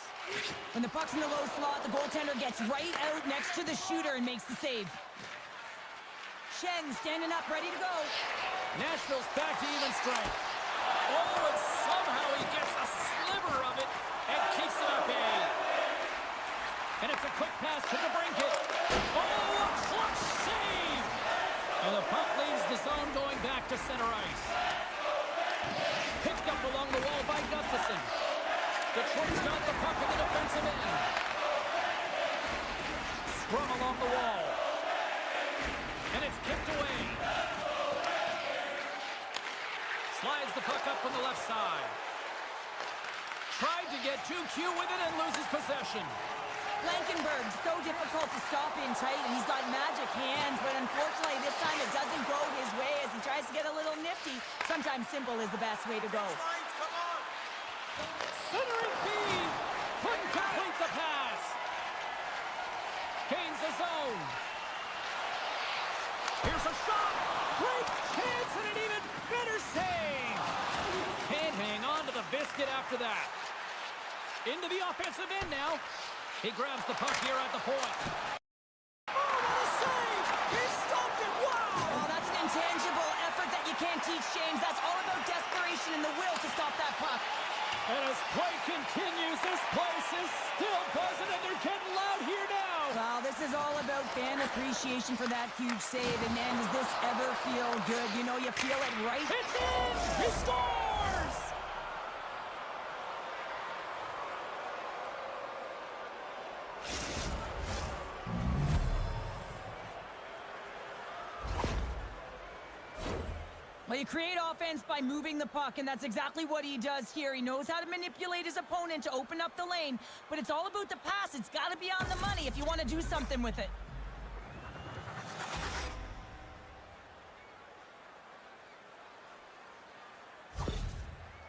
When the puck's in the low slot, the goaltender gets right out next to the shooter and makes the save. Schenn standing up, ready to go. Nashville's back to even strength. Oh, and somehow he gets a sliver of it and keeps it at bay. And it's a quick pass to DeBrincat. Oh, a clutch save! And the puck leaves the zone going back to center ice. Picked up along the wall by Gustafsson. Detroit's got the puck in the defensive end. Scrum along the wall. And it's kicked away. Slides the puck up from the left side. Tried to get too cute with it and loses possession. Blankenberg, so difficult to stop in tight, and he's got magic hands, but unfortunately this time it doesn't go his way as he tries to get a little nifty. Sometimes simple is the best way to go. Centering feed! Couldn't complete the pass! Gains the zone. Here's Center save! Can't hang on to the biscuit after that. Into the offensive end now. He grabs the puck here at the point. Oh, what a save! He stopped it! Wow! Oh, that's an intangible effort that you can't teach, James. That's all about desperation and the will to stop that puck. And as play continues, this place is still buzzing, and they're getting loud here now. Well, this is all about fan appreciation for that huge save. And, man, does this ever feel good? You know, you feel it right. It's in! He scores! Well, you create offense by moving the puck, and that's exactly what he does here. He knows how to manipulate his opponent to open up the lane, but it's all about the pass. It's got to be on the money if you want to do something with it.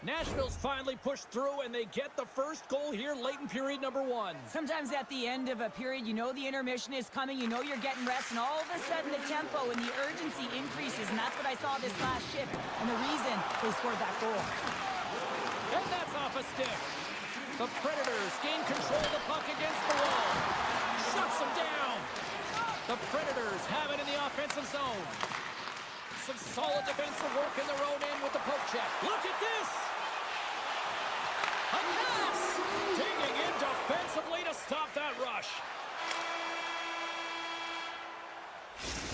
Nashville's finally pushed through, and they get the first goal here late in period number 1. Sometimes at the end of a period, you know the intermission is coming, you know you're getting rest, and all of a sudden the tempo and the urgency increases, and that's what I saw this last shift, and the reason they scored that goal. And that's off a stick. The Predators gain control of the puck against the wall. Shuts them down. The Predators have it in the offensive zone. Some solid defensive work in their own end with the poke check. Look at this! A pass! Digging in defensively to stop that rush.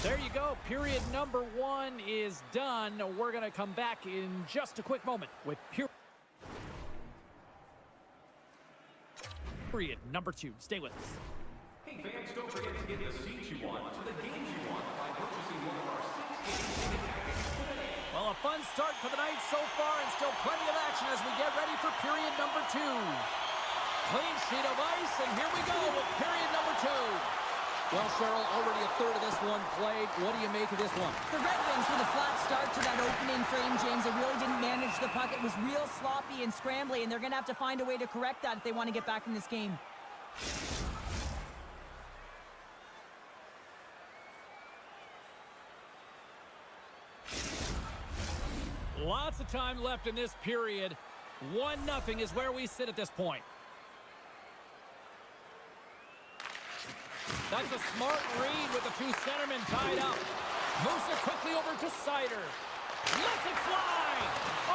There you go. Period number 1 is done. We're going to come back in just a quick moment with period number 2. Stay with us. Hey fans, don't forget to get the seats you want to the games you want by purchasing one of our 6 game ticket packages today. Well, a fun start for the night so far, and still plenty of action as we get ready for period number 2. Clean sheet of ice, and here we go with period number 2. Well, Cheryl, already a third of this one played. What do you make of this one? The Red Wings with a flat start to that opening frame, James. They really didn't manage the puck. It was real sloppy and scrambly, and they're going to have to find a way to correct that if they want to get back in this game. Lots of time left in this period. 1-0 is where we sit at this point. That's a smart read with the 2 centermen tied up. Moves it quickly over to Sider. Lets it fly!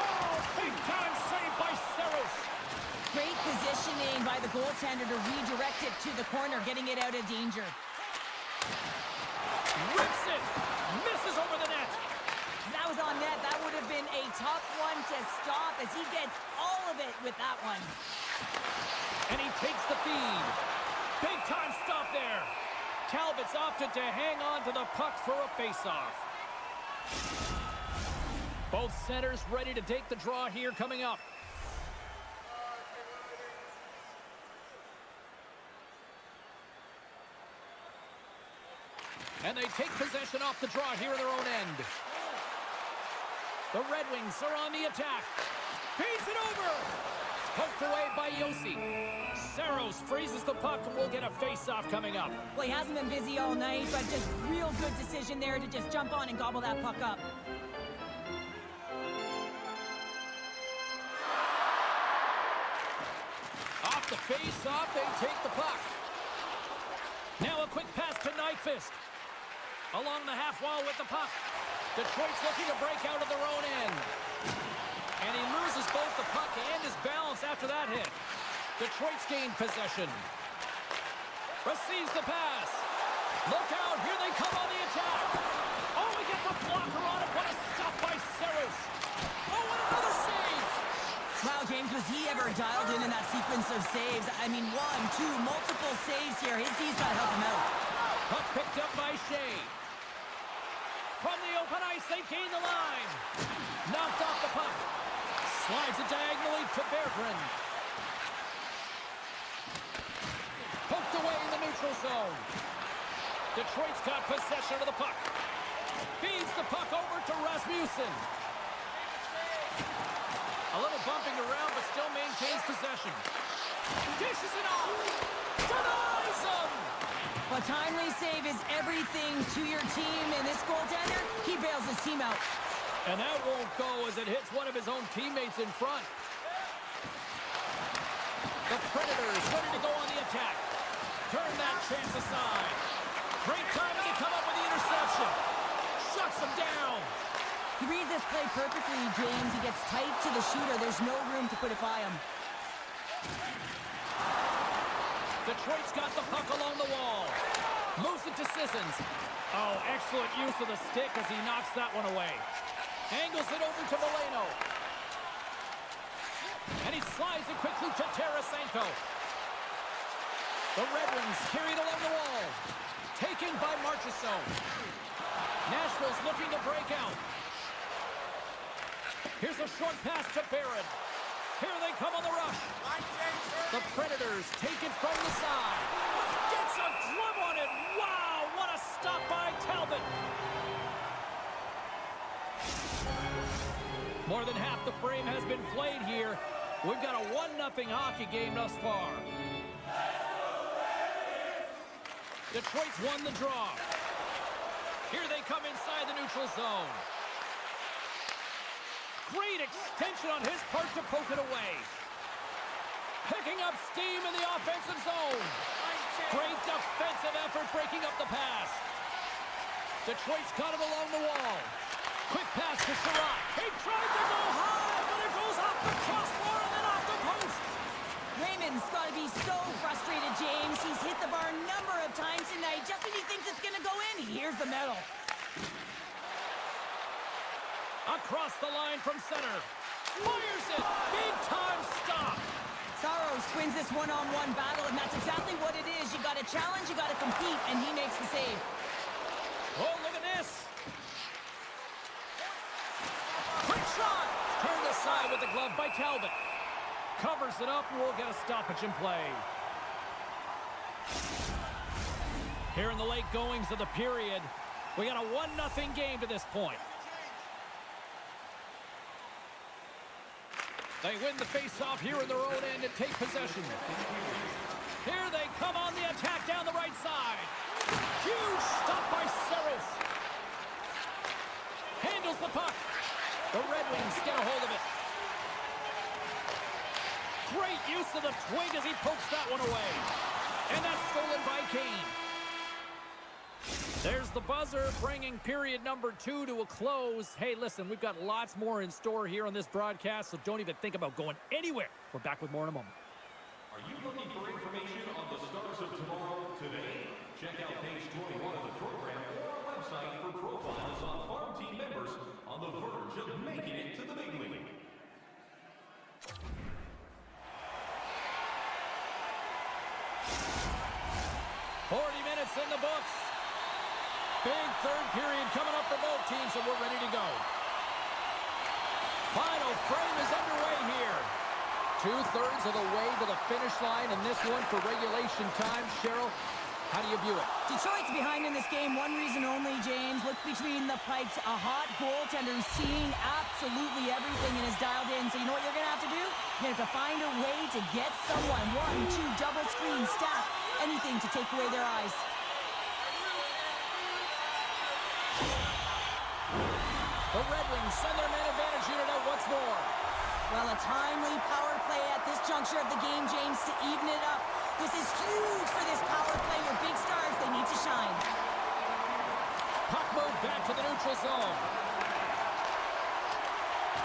Oh, big time save by Sabres. Great positioning by the goaltender to redirect it to the corner, getting it out of danger. Rips it! Misses over the net. That was on net. That would have been a tough one to stop as he gets all of it with that one. And he takes the feed. Big time stop there. Talbot's opted to hang on to the puck for a faceoff. Both centers ready to take the draw here coming up. And they take possession off the draw here in their own end. The Red Wings are on the attack. Feeds it over. Poked away by Yossi. Saros freezes the puck, and we'll get a face-off coming up. Well, he hasn't been busy all night, but just real good decision there to just jump on and gobble that puck up. Off the face-off, they take the puck. Now a quick pass to Nyquist. Along the half wall with the puck. Detroit's looking to break out of their own end. And he loses both the puck and his balance after that hit. Detroit's gained possession. Receives the pass. Look out, here they come on the attack. Oh, he gets a blocker on it. What a stop by Saros. Oh, what another save. Wow, James, was he ever dialed in that sequence of saves? I mean, 1, 2, multiple saves here. His D's got to help him out. Puck picked up by Shea. From the open ice, they gain the line. Knocked off the puck. Slides it diagonally to Berggren. Poked away in the neutral zone. Detroit's got possession of the puck. Feeds the puck over to Rasmussen. A little bumping around, but still maintains possession. Dishes it off. Denies him. A timely save is everything to your team, and this goaltender, he bails his team out. And that won't go as it hits one of his own teammates in front. The Predators ready to go on the attack. Turn that chance aside. Great timing to come up with the interception. Shuts him down. He reads this play perfectly, James. He gets tight to the shooter. There's no room to put it by him. Detroit's got the puck along the wall. Moves it to Sissons. Oh, excellent use of the stick as he knocks that one away. Angles it over to Valeno. And he slides it quickly to Tarasenko. The Red Wings carried along the wall. Taken by Marchessault. Nashville's looking to break out. Here's a short pass to Barron. Here they come on the rush. The Predators take it from the side. Gets a glove on it. Wow, what a stop by Talbot. More than half the frame has been played here. We've got a 1-0 hockey game thus far. Detroit's won the draw. Here they come inside the neutral zone. Great extension on his part to poke it away. Picking up steam in the offensive zone. Great defensive effort breaking up the pass. Detroit's got it along the wall. Quick pass to Sherratt. He tried to go high, but it goes off the crossbar and then off the post. Raymond's got to be so frustrated, James. He's hit the bar a number of times tonight. Just when he thinks it's going to go in, he hears the metal. Across the line from center. Fires it. Big time stop. Saros wins this one-on-one battle, and that's exactly what it is. You got to challenge, you got to compete, and he makes the save. Oh, look at this. Quick shot. Turned aside with the glove by Talbot. Covers it up, and we'll get a stoppage in play. Here in the late goings of the period, we got a 1-0 game to this point. They win the face-off here in their own end and take possession. Here they come on the attack down the right side. Huge stop by Saros. Handles the puck. The Red Wings get a hold of it. Great use of the twig as he pokes that one away. And that's stolen by Kane. There's the buzzer, bringing period number 2 to a close. Hey, listen, we've got lots more in store here on this broadcast, so don't even think about going anywhere. We're back with more in a moment. Are you looking for information on the stars of tomorrow today? Check out page 21 of the program or our website for profiles on farm team members on the verge of making it to the big league. 40 minutes in the books. Big third period coming up for both teams, and we're ready to go. Final frame is underway here. 2/3 of the way to the finish line in this one for regulation time. Cheryl, how do you view it? Detroit's behind in this game. One reason only, James. Look between the pipes. A hot goaltender who's seeing absolutely everything and is dialed in. So you know what you're going to have to do? You're going to have to find a way to get someone. 1, 2, double screen, stack, anything to take away their eyes. The Red Wings send their man advantage unit out once more. Well, a timely power play at this juncture of the game, James, to even it up. This is huge for this power play. Your big stars, they need to shine. Puck move back to the neutral zone.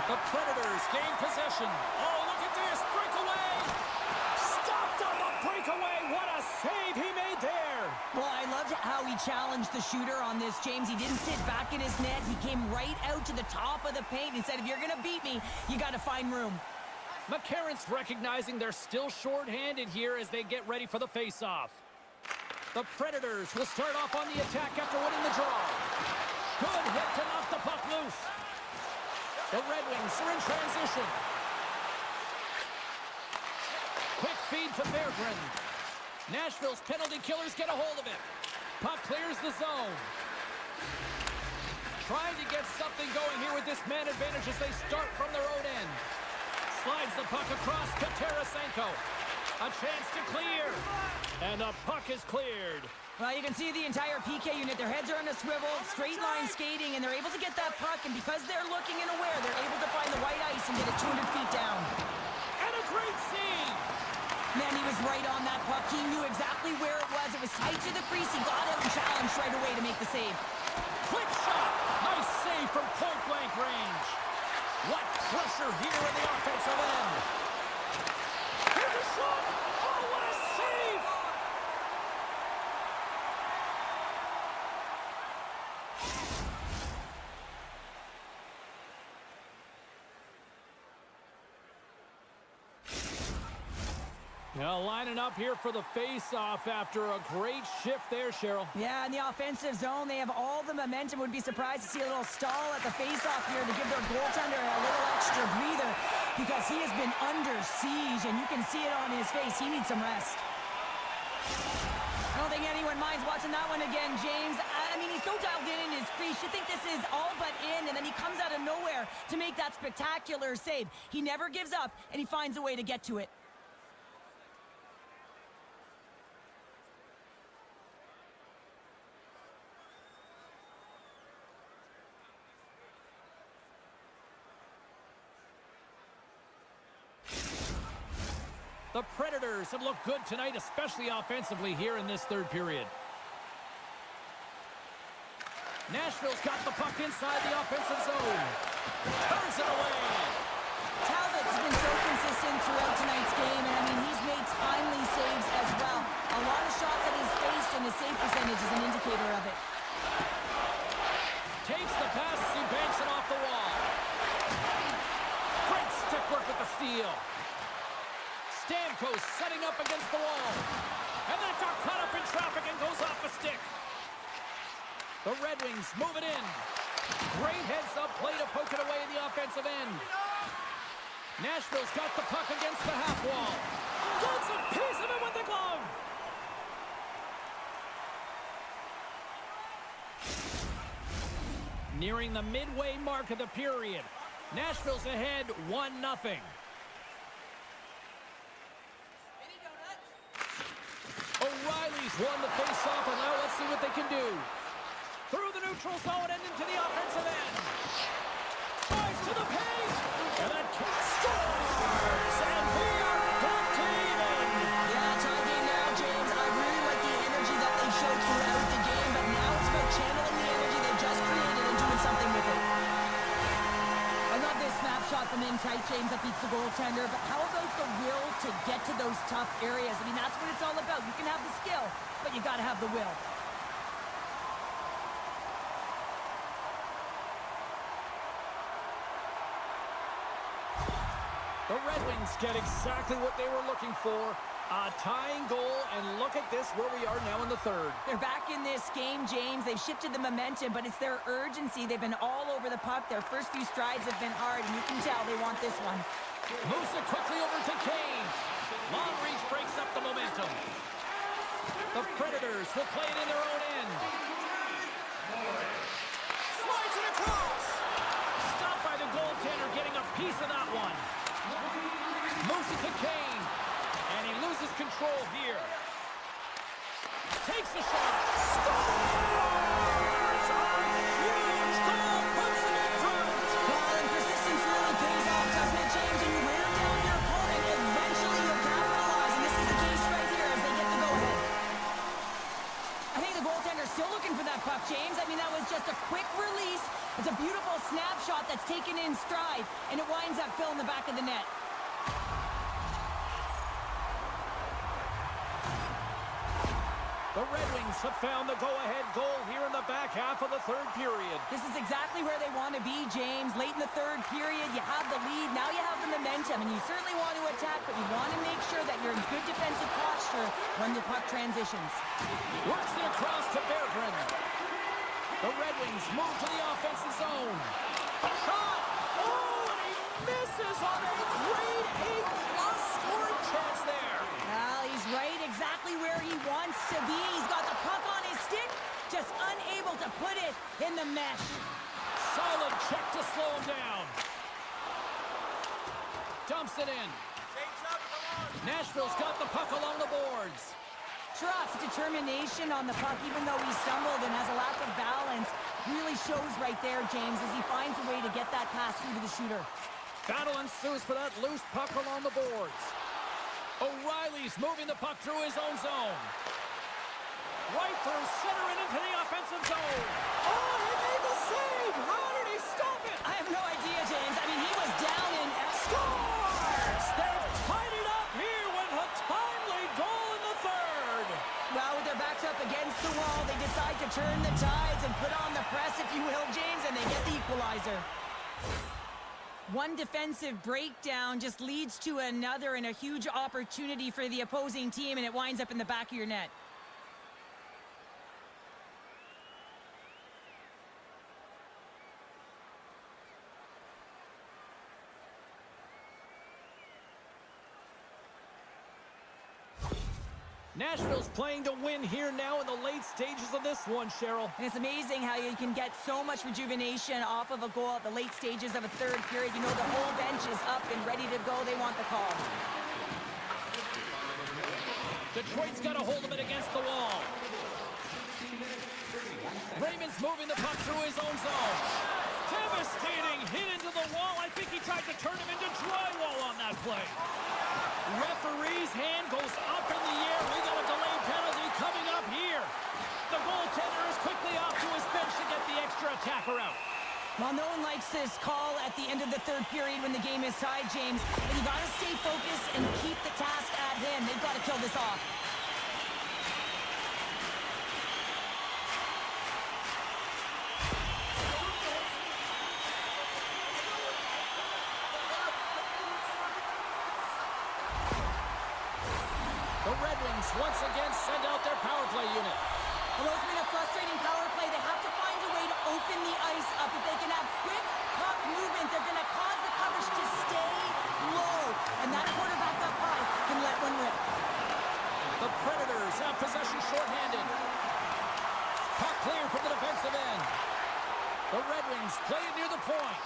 The Predators gain possession. Oh, look at this. Breakaway. Stopped on the breakaway. What a save he made there. Well, I loved how he challenged the shooter on this, James. He didn't sit back in his net. He came right out to the top of the paint and said, if you're going to beat me, you got to find room. McCarron's recognizing they're still short-handed here as they get ready for the face-off. The Predators will start off on the attack after winning the draw. Good hit to knock the puck loose. The Red Wings are in transition. Quick feed to Berggren. Nashville's penalty killers get a hold of it. Puck clears the zone. Trying to get something going here with this man advantage as they start from their own end. Slides the puck across to Tarasenko. A chance to clear. And the puck is cleared. Well, you can see the entire PK unit. Their heads are on a swivel, straight line skating, and they're able to get that puck. And because they're looking and aware, they're able to find the white ice and get it 200 feet down. And a great save. Man, he was right on that puck. He knew exactly where it was. It was tight to the crease. He got out and challenged right away to make the save. Quick shot. Nice save from point-blank range. What pressure here in the offensive end. Here's a shot. Oh, what a save. Now lining up here for the face-off after a great shift there, Cheryl. Yeah, in the offensive zone, they have all the momentum. Would be surprised to see a little stall at the face-off here to give their goaltender a little extra breather because he has been under siege, and you can see it on his face. He needs some rest. I don't think anyone minds watching that one again, James. I mean, he's so dialed in his crease. You think this is all but in, and then he comes out of nowhere to make that spectacular save. He never gives up, and he finds a way to get to it. The Predators have looked good tonight, especially offensively here in this third period. Nashville's got the puck inside the offensive zone. Turns it away. Talbot's been so consistent throughout tonight's game, and I mean, he's made timely saves as well. A lot of shots that he's faced, and his save percentage is an indicator of it. Takes the pass as he banks it off the wall. Great stick work with the steal. Stamkos setting up against the wall. And that got caught up in traffic and goes off the stick. The Red Wings move it in. Great heads-up play to poke it away in the offensive end. Nashville's got the puck against the half wall. Gets a piece of it with the glove. Nearing the midway mark of the period. Nashville's ahead 1-0. O'Reilly's won the face-off, and now let's see what they can do. Through the neutral zone and into the offensive end. Drives to the paint, and that scores! And we are back to even. Yeah, tie game now, James. I really like the energy that they showed throughout the game, but now it's about channeling the energy they've just created and doing something with it. I love this snapshot from in tight, James, that beats the goaltender, but how about the will to get to those tough areas? I mean, that's what it's all about. You can have the skill, but you got to have the will. The Red Wings get exactly what they were looking for. A tying goal, and look at this, where we are now in the third. They're back in this game, James. They've shifted the momentum, but it's their urgency. They've been all over the puck. Their first few strides have been hard, and you can tell they want this one. Moves it quickly over to Kane. Long reach breaks up the momentum. The Predators will play it in their own end. Slides it across. Stopped by the goaltender, getting a piece of that one. Moves it to Kane. And he loses control here. Takes the shot. Scores! A huge goal puts them in front. Well, and persistence really pays off, doesn't it, James? And you wear down your opponent, eventually you'll capitalize. And this is the case right here as they get the go-ahead. I think the goaltender's still looking for that puck, James. I mean, that was just a quick release. It's a beautiful snapshot that's taken in stride, and it winds up filling the back of the net. The Red Wings have found the go-ahead goal here in the back half of the third period. This is exactly where they want to be, James. Late in the third period, you have the lead. Now you have the momentum, and you certainly want to attack, but you want to make sure that you're in good defensive posture when the puck transitions. Works it across to Berggren. The Red Wings move to the offensive zone. Shot! Oh, and he misses on a grade A+ scoring chance there. Well, he's right exactly where he wants to be. He's got the puck on his stick, just unable to put it in the mesh. Solid check to slow him down. Dumps it in. Nashville's got the puck along the boards. trust, determination on the puck, even though he stumbled and has a lack of balance, really shows right there, James, as he finds a way to get that pass through to the shooter. Battle ensues for that loose puck along the boards. O'Reilly's moving the puck through his own zone. Right through center and into the offensive zone. Oh, he made the save! How did he stop it? I have no idea, James. I mean, he was down and... Scores! They've tied it up here with a timely goal in the third. Well, with their backs up against the wall, they decide to turn the tides and put on the press, if you will, James, and they get the equalizer. One defensive breakdown just leads to another and a huge opportunity for the opposing team, and it winds up in the back of your net. Nashville's playing to win here now in the late stages of this one, Cheryl. And it's amazing how you can get so much rejuvenation off of a goal at the late stages of a third period. You know, the whole bench is up and ready to go. They want the call. Detroit's got a hold of it against the wall. Raymond's moving the puck through his own zone. Devastating hit into the wall. I think he tried to turn him into drywall on that play. Referee's hand goes up in the air. We got a delayed penalty coming up here. The goaltender is quickly off to his bench to get the extra attacker out. Well, no one likes this call at the end of the third period when the game is tied, James. But you got to stay focused and keep the task at hand. They've got to kill this off. The Red Wings once again send out their power play unit. Well, it's been a frustrating power play. They have to find a way to open the ice up. If they can have quick puck movement, they're going to cause the coverage to stay low. And that quarterback up high can let one rip. The Predators have possession shorthanded. Puck clear from the defensive end. The Red Wings play it near the point.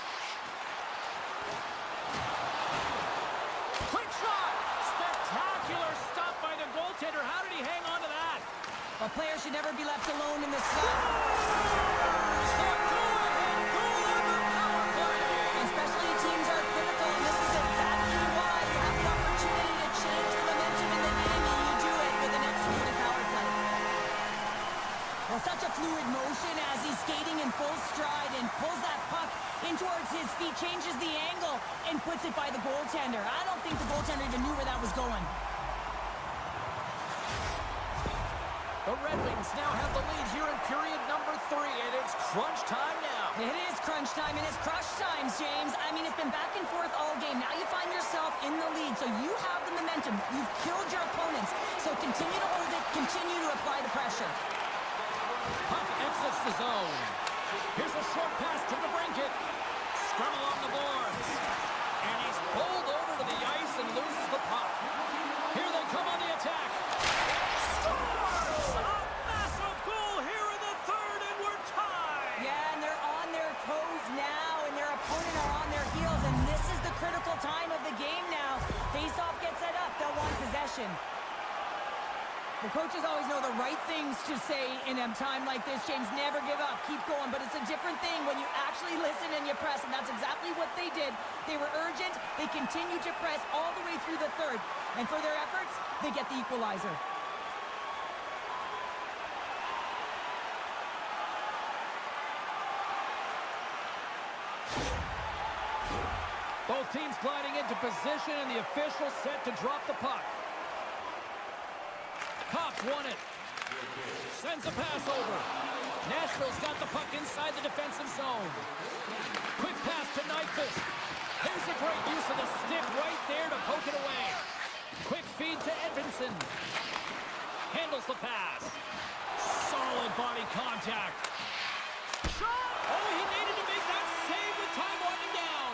Quick shot! Spectacular stop by the goaltender. How did he hang on to that? A player should never be left alone in the sun. Especially teams are critical, and this is exactly why you have the opportunity to change the momentum in the game, and you do it with an executed power play. Well, such a fluid motion as he's skating in full stride and pulls that puck in towards his feet, changes the angle, and puts it by the goaltender. I don't think the goaltender even knew where that was going. The Red Wings now have the lead here in period number 3, and it's crunch time now. It is crunch time, and it's crush times, James. I mean, it's been back and forth all game. Now you find yourself in the lead, so you have the momentum. You've killed your opponents, so continue to hold it, continue to apply the pressure. Puck exits the zone. Here's a short pass to the Brinket. Scrum along the boards. And he's pulled over to the ice and loses the puck. Here they come on the attack. Scores! A massive goal here in the third, and we're tied! Yeah, and they're on their toes now, and their opponent are on their heels, and this is the critical time of the game now. Face-off gets set up. They'll want possession. The coaches always know the right things to say in a time like this, James. Never give up. Keep going. But it's a different thing when you actually listen and you press, and that's exactly what they did. They were urgent. They continued to press all the way through the third. And for their efforts, they get the equalizer. Both teams gliding into position, and the official set to drop the puck. Cops won it. Sends a pass over. Nashville's got the puck inside the defensive zone. Quick pass to Nyquist. There's a great use of the stick right there to poke it away. Quick feed to Edmondson. Handles the pass. Solid body contact. Shot! Oh, he needed to make that save with time winding down.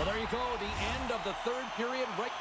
Well, there you go. The end of the third period right...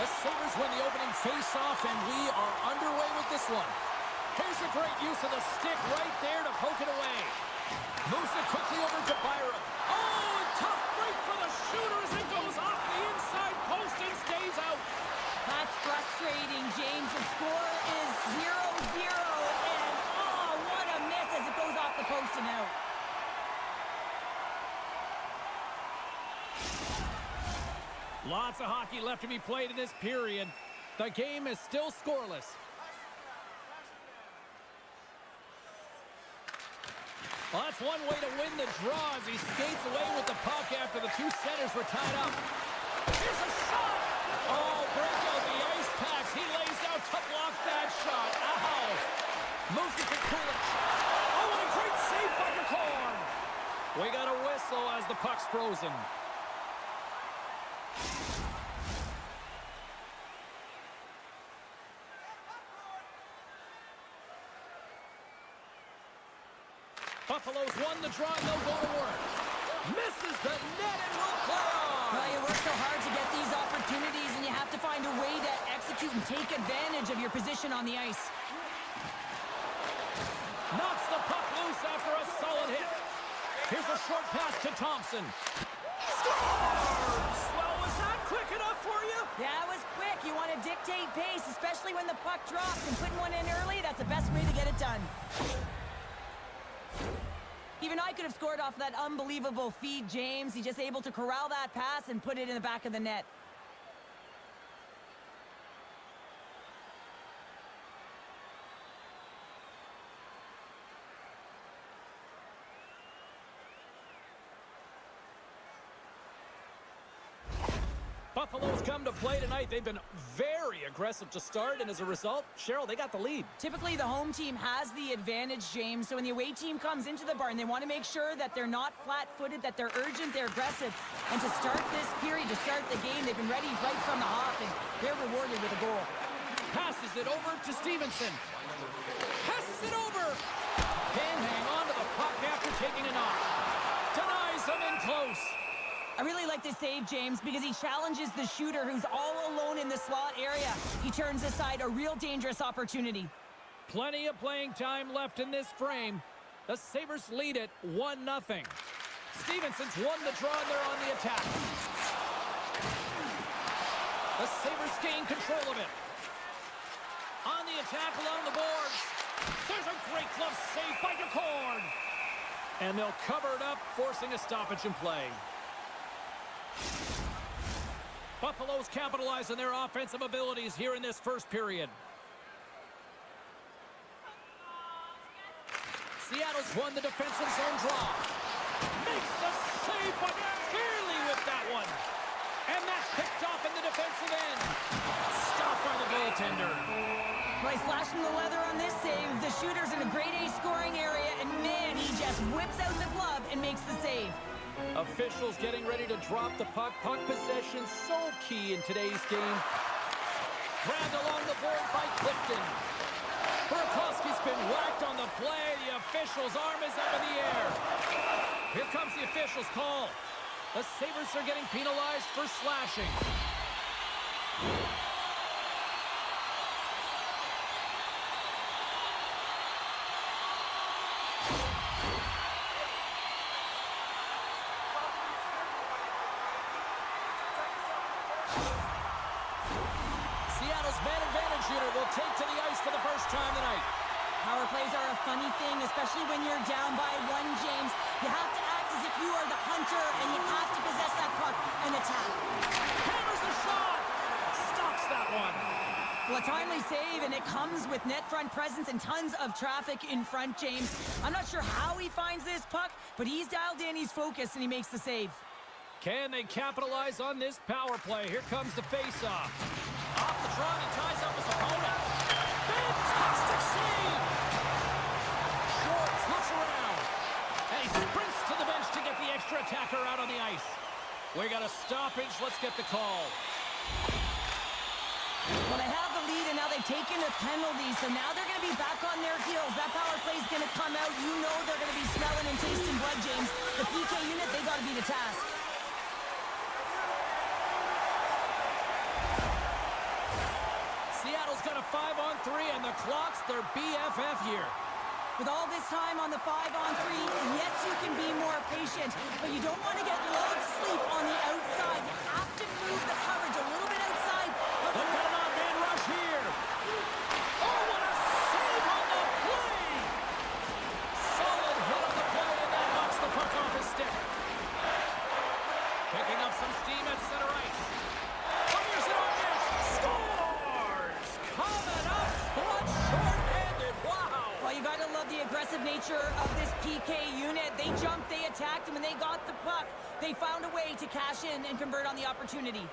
The Sabres win the opening face-off, and we are underway with this one. Here's a great use of the stick right there to poke it away. Moves it quickly over to Byram. Oh, a tough break for the shooter as it goes off the inside post and stays out. That's frustrating, James. The score is 0-0, and oh, what a miss as it goes off the post and out. Lots of hockey left to be played in this period. The game is still scoreless. Well, that's one way to win the draw as he skates away with the puck after the two centers were tied up. Here's a shot! Oh, break out the ice packs. He lays out to block that shot. Ow! Moves it to Kulich. Oh, what a great save by Kraken! We got a whistle as the puck's frozen. Buffalo's won the draw and they'll go to work. Misses the net and will play on. Well, you work so hard to get these opportunities, and you have to find a way to execute and take advantage of your position on the ice. Knocks the puck loose after a solid hit. Here's a short pass to Thompson. Scores! Well, was that quick enough for you? Yeah, it was quick. You want to dictate pace, especially when the puck drops, and putting one in early, that's the best way to get it done. Even I could have scored off that unbelievable feed, James. He's just able to corral that pass and put it in the back of the net. Buffalo's come to play tonight. They've been very aggressive to start, and as a result, Cheryl, they got the lead. Typically, the home team has the advantage, James. So when the away team comes into the barn, they want to make sure that they're not flat-footed, that they're urgent, they're aggressive. And to start this period, to start the game, they've been ready right from the hop, and they're rewarded with a goal. Passes it over to Stevenson. Passes it over. Can hang on to the puck after taking a knock. Denies him in close. I really like this save, James, because he challenges the shooter who's all alone in the slot area. He turns aside a real dangerous opportunity. Plenty of playing time left in this frame. The Sabres lead it 1-0. Stevenson's won the draw and they're on the attack. The Sabres gain control of it. On the attack along the boards. There's a great glove save by Kraken. And they'll cover it up, forcing a stoppage in play. Buffalo's capitalize on their offensive abilities here in this first period. Seattle's won the defensive zone draw. Makes the save, but barely with that one. And that's picked off in the defensive end. Stopped by the goaltender. Well, he's flashing the leather on this save. The shooter's in a grade A scoring area, and man, he just whips out the glove and makes the save. Officials getting ready to drop the puck. Puck possession so key in today's game. Grabbed along the board by Clifton. Burakovsky's been whacked on the play. The official's arm is up in the air. Here comes the official's call. The Sabres are getting penalized for slashing. Will take to the ice for the first time tonight. Power plays are a funny thing, especially when you're down by one, James. You have to act as if you are the hunter, and you have to possess that puck and attack. Hammers the shot! Stops that one. Well, a timely save, and it comes with net front presence and tons of traffic in front, James. I'm not sure how he finds this puck, but he's dialed in, he's focused, and he makes the save. Can they capitalize on this power play? Here comes the face-off. Off the draw, he ties up his opponent. Fantastic save! Shorts looks around. And he sprints to the bench to get the extra attacker out on the ice. We got a stoppage. Let's get the call. Well, they have the lead, and now they've taken a penalty, so now they're going to be back on their heels. That power play is going to come out. You know they're going to be smelling and tasting blood, James. The PK unit, they got to be the task. a 5-on-3, and the clock's their BFF here. With all this time on the 5-on-3, yes, you can be more patient, but you don't want to get lulled to sleep on the outside. You have to move the coverage a little bit outside. Look at an odd-man rush here. Oh, what a save on the play! Solid hit on the play, and that knocks the puck off his stick. Picking up some steam at center ice. Fires it on net. Scores! Coming up, clutch, short-handed. Wow! Well, you got to love the aggressive nature of this PK unit. They jumped, they attacked, and when they got the puck, they found a way to cash in and convert on the opportunity.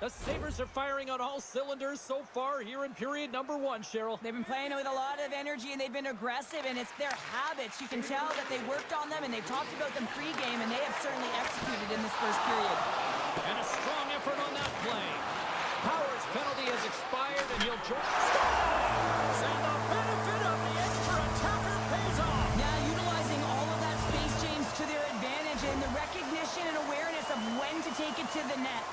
The Sabres are firing on all cylinders so far here in period number 1, Cheryl. They've been playing with a lot of energy, and they've been aggressive, and it's their habits. You can tell that they worked on them, and they've talked about them pre-game, and they have certainly executed in this first period. And a strong effort on that play. Power's penalty has expired, and he'll join. Scores! And the benefit of the extra attacker pays off. Now, utilizing all of that space, James, to their advantage, and the recognition and awareness of when to take it to the net.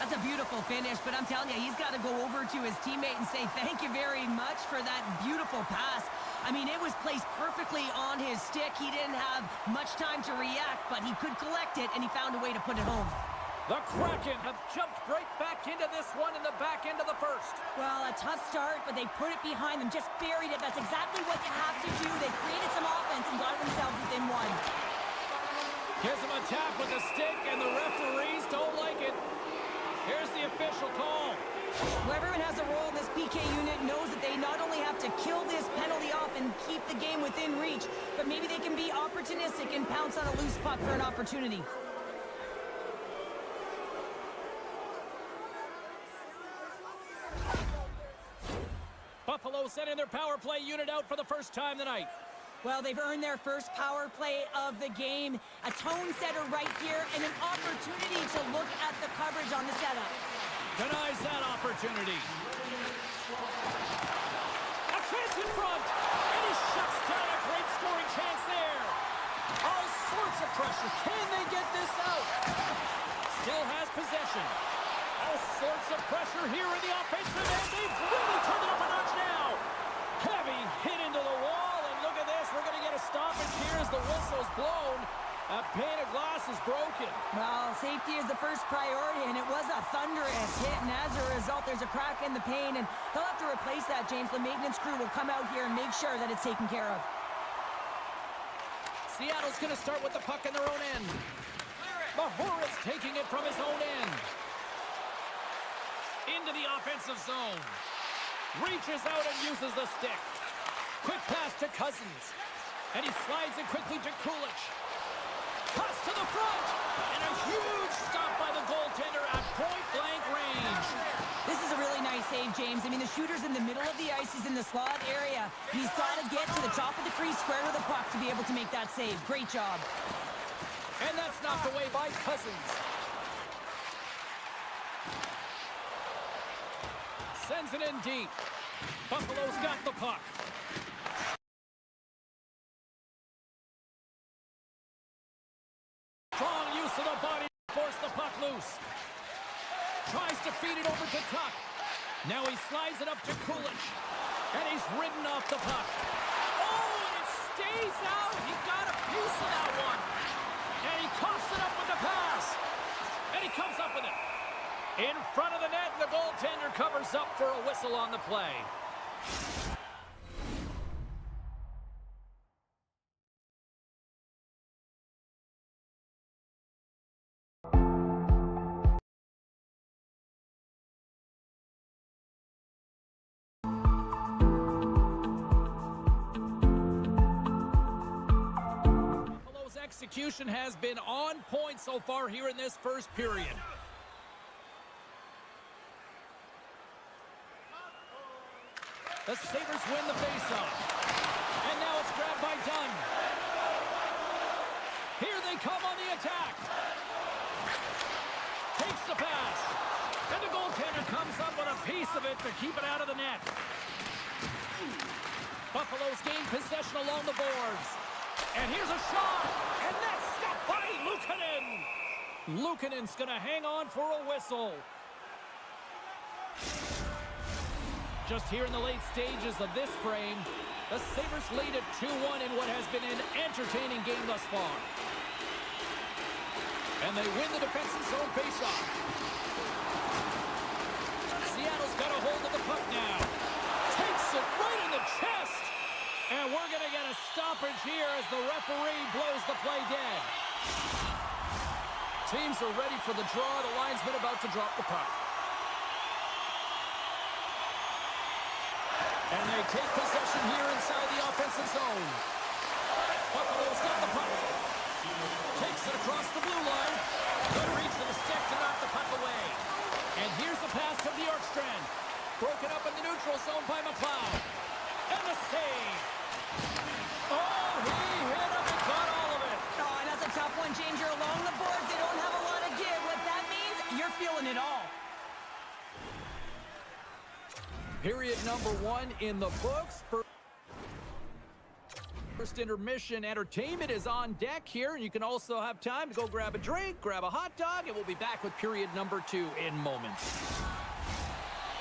That's a beautiful finish, but I'm telling you, he's got to go over to his teammate and say thank you very much for that beautiful pass. I mean, it was placed perfectly on his stick. He didn't have much time to react, but he could collect it, and he found a way to put it home. The Kraken have jumped right back into this one in the back end of the first. Well, a tough start, but they put it behind them, just buried it. That's exactly what you have to do. They created some offense and got themselves within one. Here's him a tap with the stick, and the referees don't like it. Here's the official call. Well, everyone has a role in this PK unit, knows that they not only have to kill this penalty off and keep the game within reach, but maybe they can be opportunistic and pounce on a loose puck for an opportunity. Buffalo sending their power play unit out for the first time tonight. Well, they've earned their first power play of the game. A tone setter right here and an opportunity to look at the coverage on the setup. Denies that opportunity. A chance in front, and he shuts down a great scoring chance there. All sorts of pressure. Can they get this out? Still has possession. All sorts of pressure here in the offensive end. They've really turned it up a notch now. Heavy hit into the wall, and look at this. We're going to get a stoppage here as the whistle's blown. A pane of glass is broken. Well, safety is the first priority, and it was a thunderous hit, and as a result, there's a crack in the pane, and they'll have to replace that, James. The maintenance crew will come out here and make sure that it's taken care of. Seattle's going to start with the puck in their own end. Mahora's taking it from his own end. Into the offensive zone. Reaches out and uses the stick. Quick pass to Cousins. And he slides it quickly to Kulich. Pass to the front. And a huge stop by the goaltender at point-blank range. This is a really nice save, James. I mean, the shooter's in the middle of the ice. He's in the slot area. And he's got to get to the top of the crease square with the puck to be able to make that save. Great job. And that's knocked away by Cousins. Sends it in deep. Buffalo's got the puck. Strong use of the body to force the puck loose. Tries to feed it over to Tuck. Now he slides it up to Kulich. And he's ridden off the puck. Oh, and it stays out. He got a piece of that one. And he coughs it up with the pass. And he comes up with it. In front of the net, the goaltender covers up for a whistle on the play. Buffalo's execution has been on point so far here in this first period. The Sabres win the faceoff. And now it's grabbed by Dunn. Here they come on the attack. Takes the pass. And the goaltender comes up with a piece of it to keep it out of the net. Buffalo's gained possession along the boards. And here's a shot. And that's stopped by Luukkonen. Luukkonen's going to hang on for a whistle. Just here in the late stages of this frame, the Sabres lead at 2-1 in what has been an entertaining game thus far. And they win the defensive zone faceoff. Seattle's got a hold of the puck now. Takes it right in the chest. And we're going to get a stoppage here as the referee blows the play dead. Teams are ready for the draw. The linesman about to drop the puck. And they take possession here inside the offensive zone. Buffalo's got the puck. Takes it across the blue line. Good reach for the stick to knock the puck away. And here's the pass to Bjorkstrand. Broken up in the neutral zone by McLeod. And the save. Oh, he hit him and got all of it. Oh, and that's a tough one, James. You're along the boards. They don't have a lot of give. What that means, you're feeling it all. Period number 1 in the books. First intermission entertainment is on deck here, and you can also have time to go grab a drink, grab a hot dog, and we'll be back with period number 2 in moments.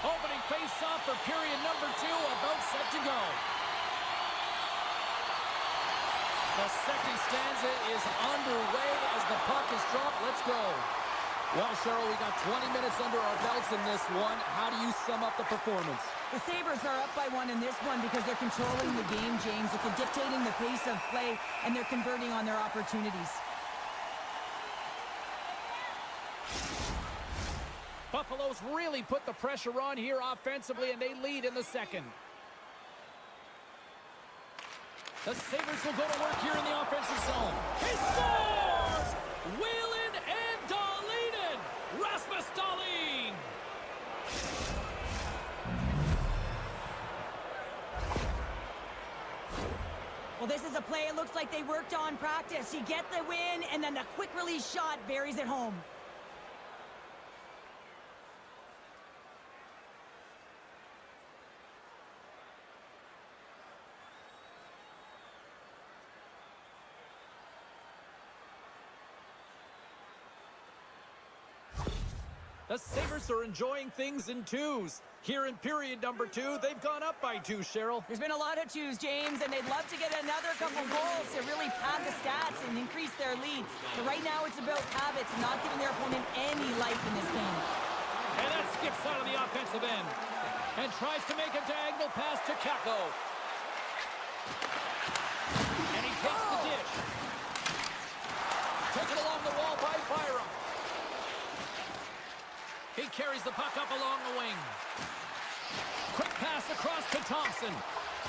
Opening face-off for period number 2, about set to go. The second stanza is underway as the puck is dropped. Let's go. Well, Cheryl, we got 20 minutes under our belts in this one. How do you sum up the performance? The Sabres are up by 1 in this one because they're controlling the game, James. They're dictating the pace of play, and they're converting on their opportunities. Buffalo's really put the pressure on here offensively, and they lead in the second. The Sabres will go to work here in the offensive zone. He scores! Wheeling and Dahlin! Rasmus Dahlin! Well, this is a play it looks like they worked on practice. You get the win, and then the quick release shot buries it home. The Sabres are enjoying things in twos. Here in period number 2, they've gone up by 2, Cheryl. There's been a lot of twos, James, and they'd love to get another couple goals to really pad the stats and increase their lead. But right now it's about habits, not giving their opponent any life in this game. And that skips out of the offensive end. And tries to make a diagonal pass to Kakko. And he takes the dish. Taken along the wall by Byram. He carries the puck up along the wing. Quick pass across to Thompson.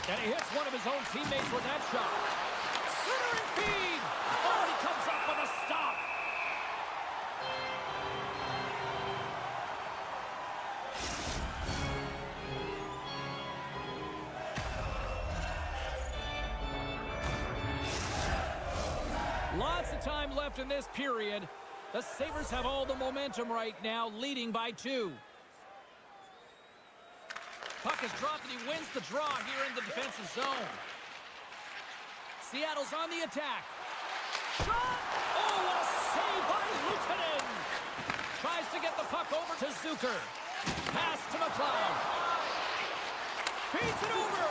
And he hits one of his own teammates with that shot. Centering feed! Oh, he comes up with a stop. Lots of time left in this period. The Sabres have all the momentum right now, leading by 2. Puck is dropped and he wins the draw here in the defensive zone. Seattle's on the attack. Shot! Oh, what a save by Luukkonen! Tries to get the puck over to Zucker. Pass to McLeod. Feeds it over!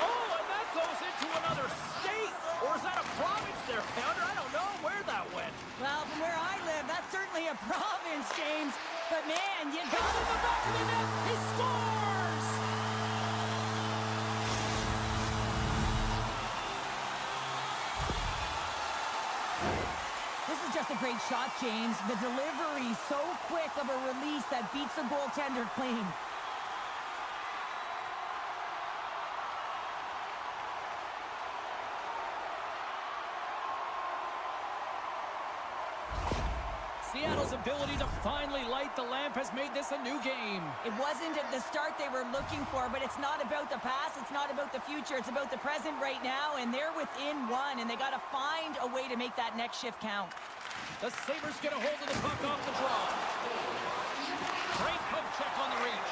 Oh, and that goes into another state! Or is that a province there, Pounder? I don't know where that went. Well, from where I live, that's certainly a province, James. But man, you got in the back of the net. He scores! This is just a great shot, James. The delivery so quick of a release that beats the goaltender clean. Seattle's ability to finally light the lamp has made this a new game. It wasn't at the start they were looking for, but it's not about the past, it's not about the future, it's about the present right now, and they're within 1, and they got to find a way to make that next shift count. The Sabres get a hold of the puck off the draw. Great poke check on the reach.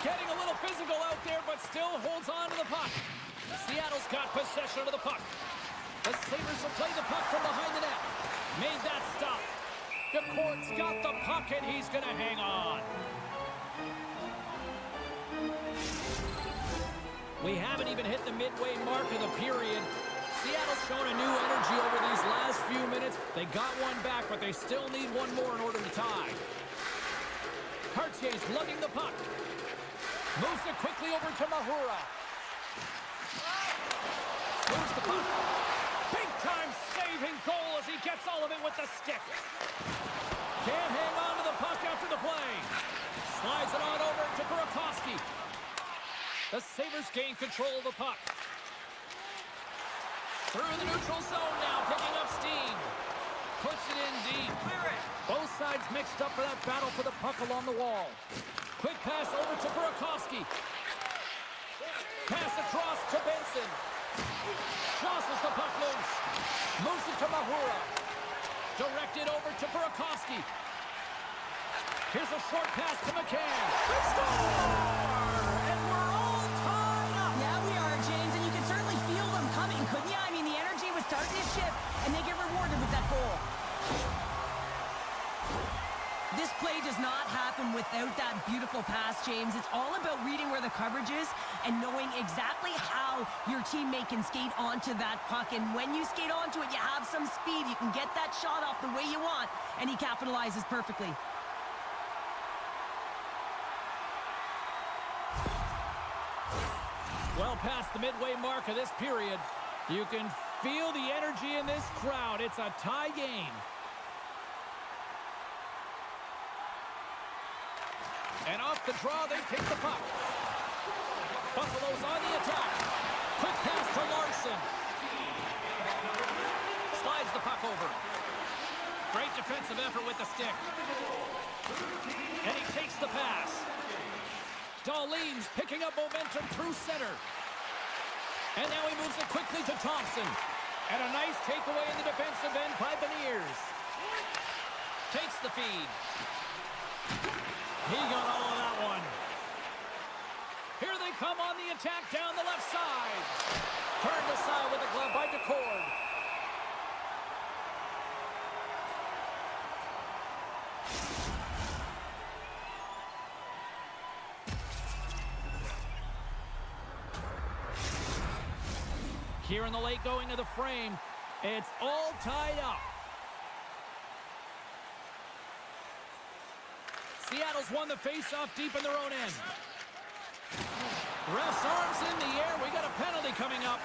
Getting a little physical out there, but still holds on to the puck. Seattle's got possession of the puck. The Sabres will play the puck from behind the net. Made that stop. DeCourt's got the puck, and he's going to hang on. We haven't even hit the midway mark of the period. Seattle's shown a new energy over these last few minutes. They got one back, but they still need one more in order to tie. Cartier's lugging the puck. Moves it quickly over to Mahura. Moves the puck. Big-time saving goal as he gets all of it with the stick. Can't hang on to the puck after the play. Slides it on over to Burakovsky. The Sabres gain control of the puck. Through the neutral zone now, picking up steam. Puts it in deep. Both sides mixed up for that battle for the puck along the wall. Quick pass over to Burakovsky. Pass across to Benson. Jostles the puck loose. Moves it to Mahura. Directed over to Burakovsky. Here's a short pass to McCann. They score! And we're all tied up. Yeah, we are, James, and you can certainly feel them coming, couldn't you? I mean, the energy was starting to shift, and they get rewarded with that goal. This play does not happen without that beautiful pass, James. It's all about reading where the coverage is and knowing exactly how your teammate can skate onto that puck. And when you skate onto it, you have some speed. You can get that shot off the way you want, and he capitalizes perfectly. Well past the midway mark of this period. You can feel the energy in this crowd. It's a tie game. And off the draw, they pick the puck. Buffalo's on the attack. Quick pass to Larson. Slides the puck over. Great defensive effort with the stick. And he takes the pass. Dahlin's picking up momentum through center. And now he moves it quickly to Thompson. And a nice takeaway in the defensive end by Beniers. Takes the feed. He got all of that one. Here they come on the attack down the left side. Turned aside with a glove by DeCourt. Here in the late going to the frame. It's all tied up. Seattle's won the face-off deep in their own end. Ref's arms in the air. We got a penalty coming up.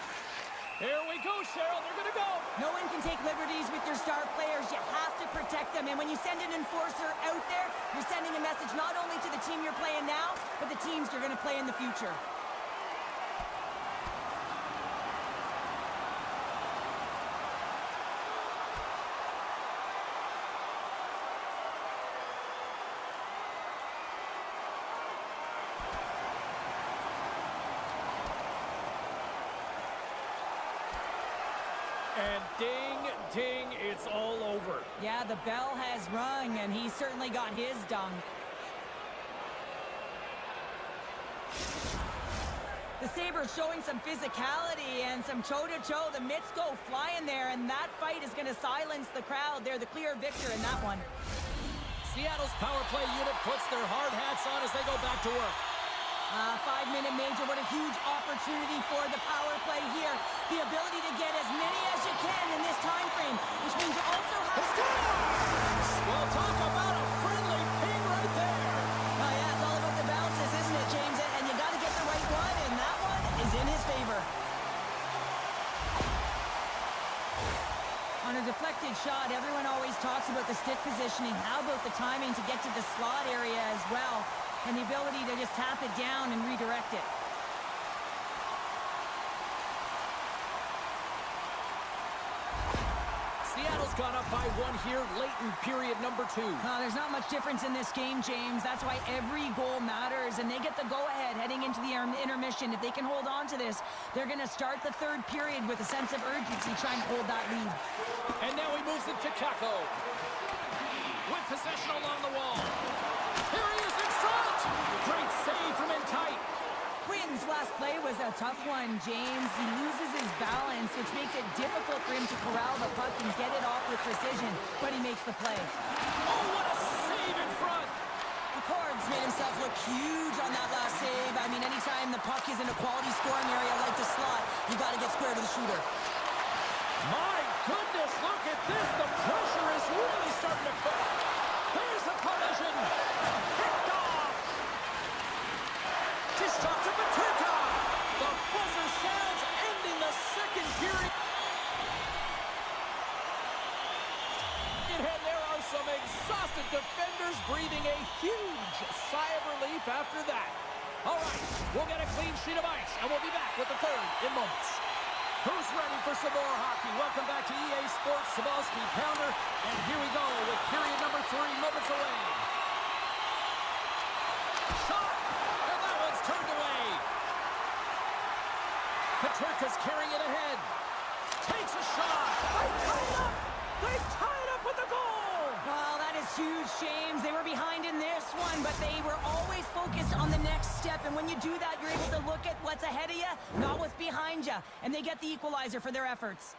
Here we go, Cheryl. They're going to go. No one can take liberties with your star players. You have to protect them. And when you send an enforcer out there, you're sending a message not only to the team you're playing now, but the teams you're going to play in the future. And ding, ding, it's all over. Yeah, the bell has rung, and he certainly got his dunk. The Sabres showing some physicality and some toe-to-toe. The mitts go flying there, and that fight is going to silence the crowd. They're the clear victor in that one. Seattle's power play unit puts their hard hats on as they go back to work. 5-minute major, what a huge opportunity for the power play here. The ability to get as many as you can in this time frame, which means you also have... Well, talk about a friendly ping right there. Oh, yeah, it's all about the bounces, isn't it, James? And you got to get the right one, and that one is in his favor. On a deflected shot, everyone always talks about the stick positioning. How about the timing to get to the slot area as well? And the ability to just tap it down and redirect it. Seattle's gone up by one here late in period number 2. There's not much difference in this game, James. That's why every goal matters, and they get the go-ahead heading into the intermission. If they can hold on to this, they're going to start the third period with a sense of urgency, trying to hold that lead. And now he moves it to Kako. With possession along the wall. Here he is in front! Great save from Intel. tough one, James. He loses his balance, which makes it difficult for him to corral the puck and get it off with precision, but he makes the play. Oh, what a save in front! McCord's made himself look huge on that last save. I mean, anytime the puck is in a quality scoring area like the slot, you got to get square to the shooter. My goodness, look at this. The pressure is really starting to cook. There's a collision. Picked off. Just shot to Paterka. The buzzer sounds, ending the second period. And there are some exhausted defenders breathing a huge sigh of relief after that. All right, we'll get a clean sheet of ice, and we'll be back with the third in moments. Who's ready for some more hockey? Welcome back to EA Sports Sabalski Pounder. And here we go with period number 3, moments away. Shot! And that one's turned away. Paterka's carrying it ahead. Takes a shot. They tie it up! They tie it up with the goal! Well, that is huge, James. They were behind in this one, but they were always focused on the next step. And when you do that, you're able to look at what's ahead of you, not what's behind you. And they get the equalizer for their efforts.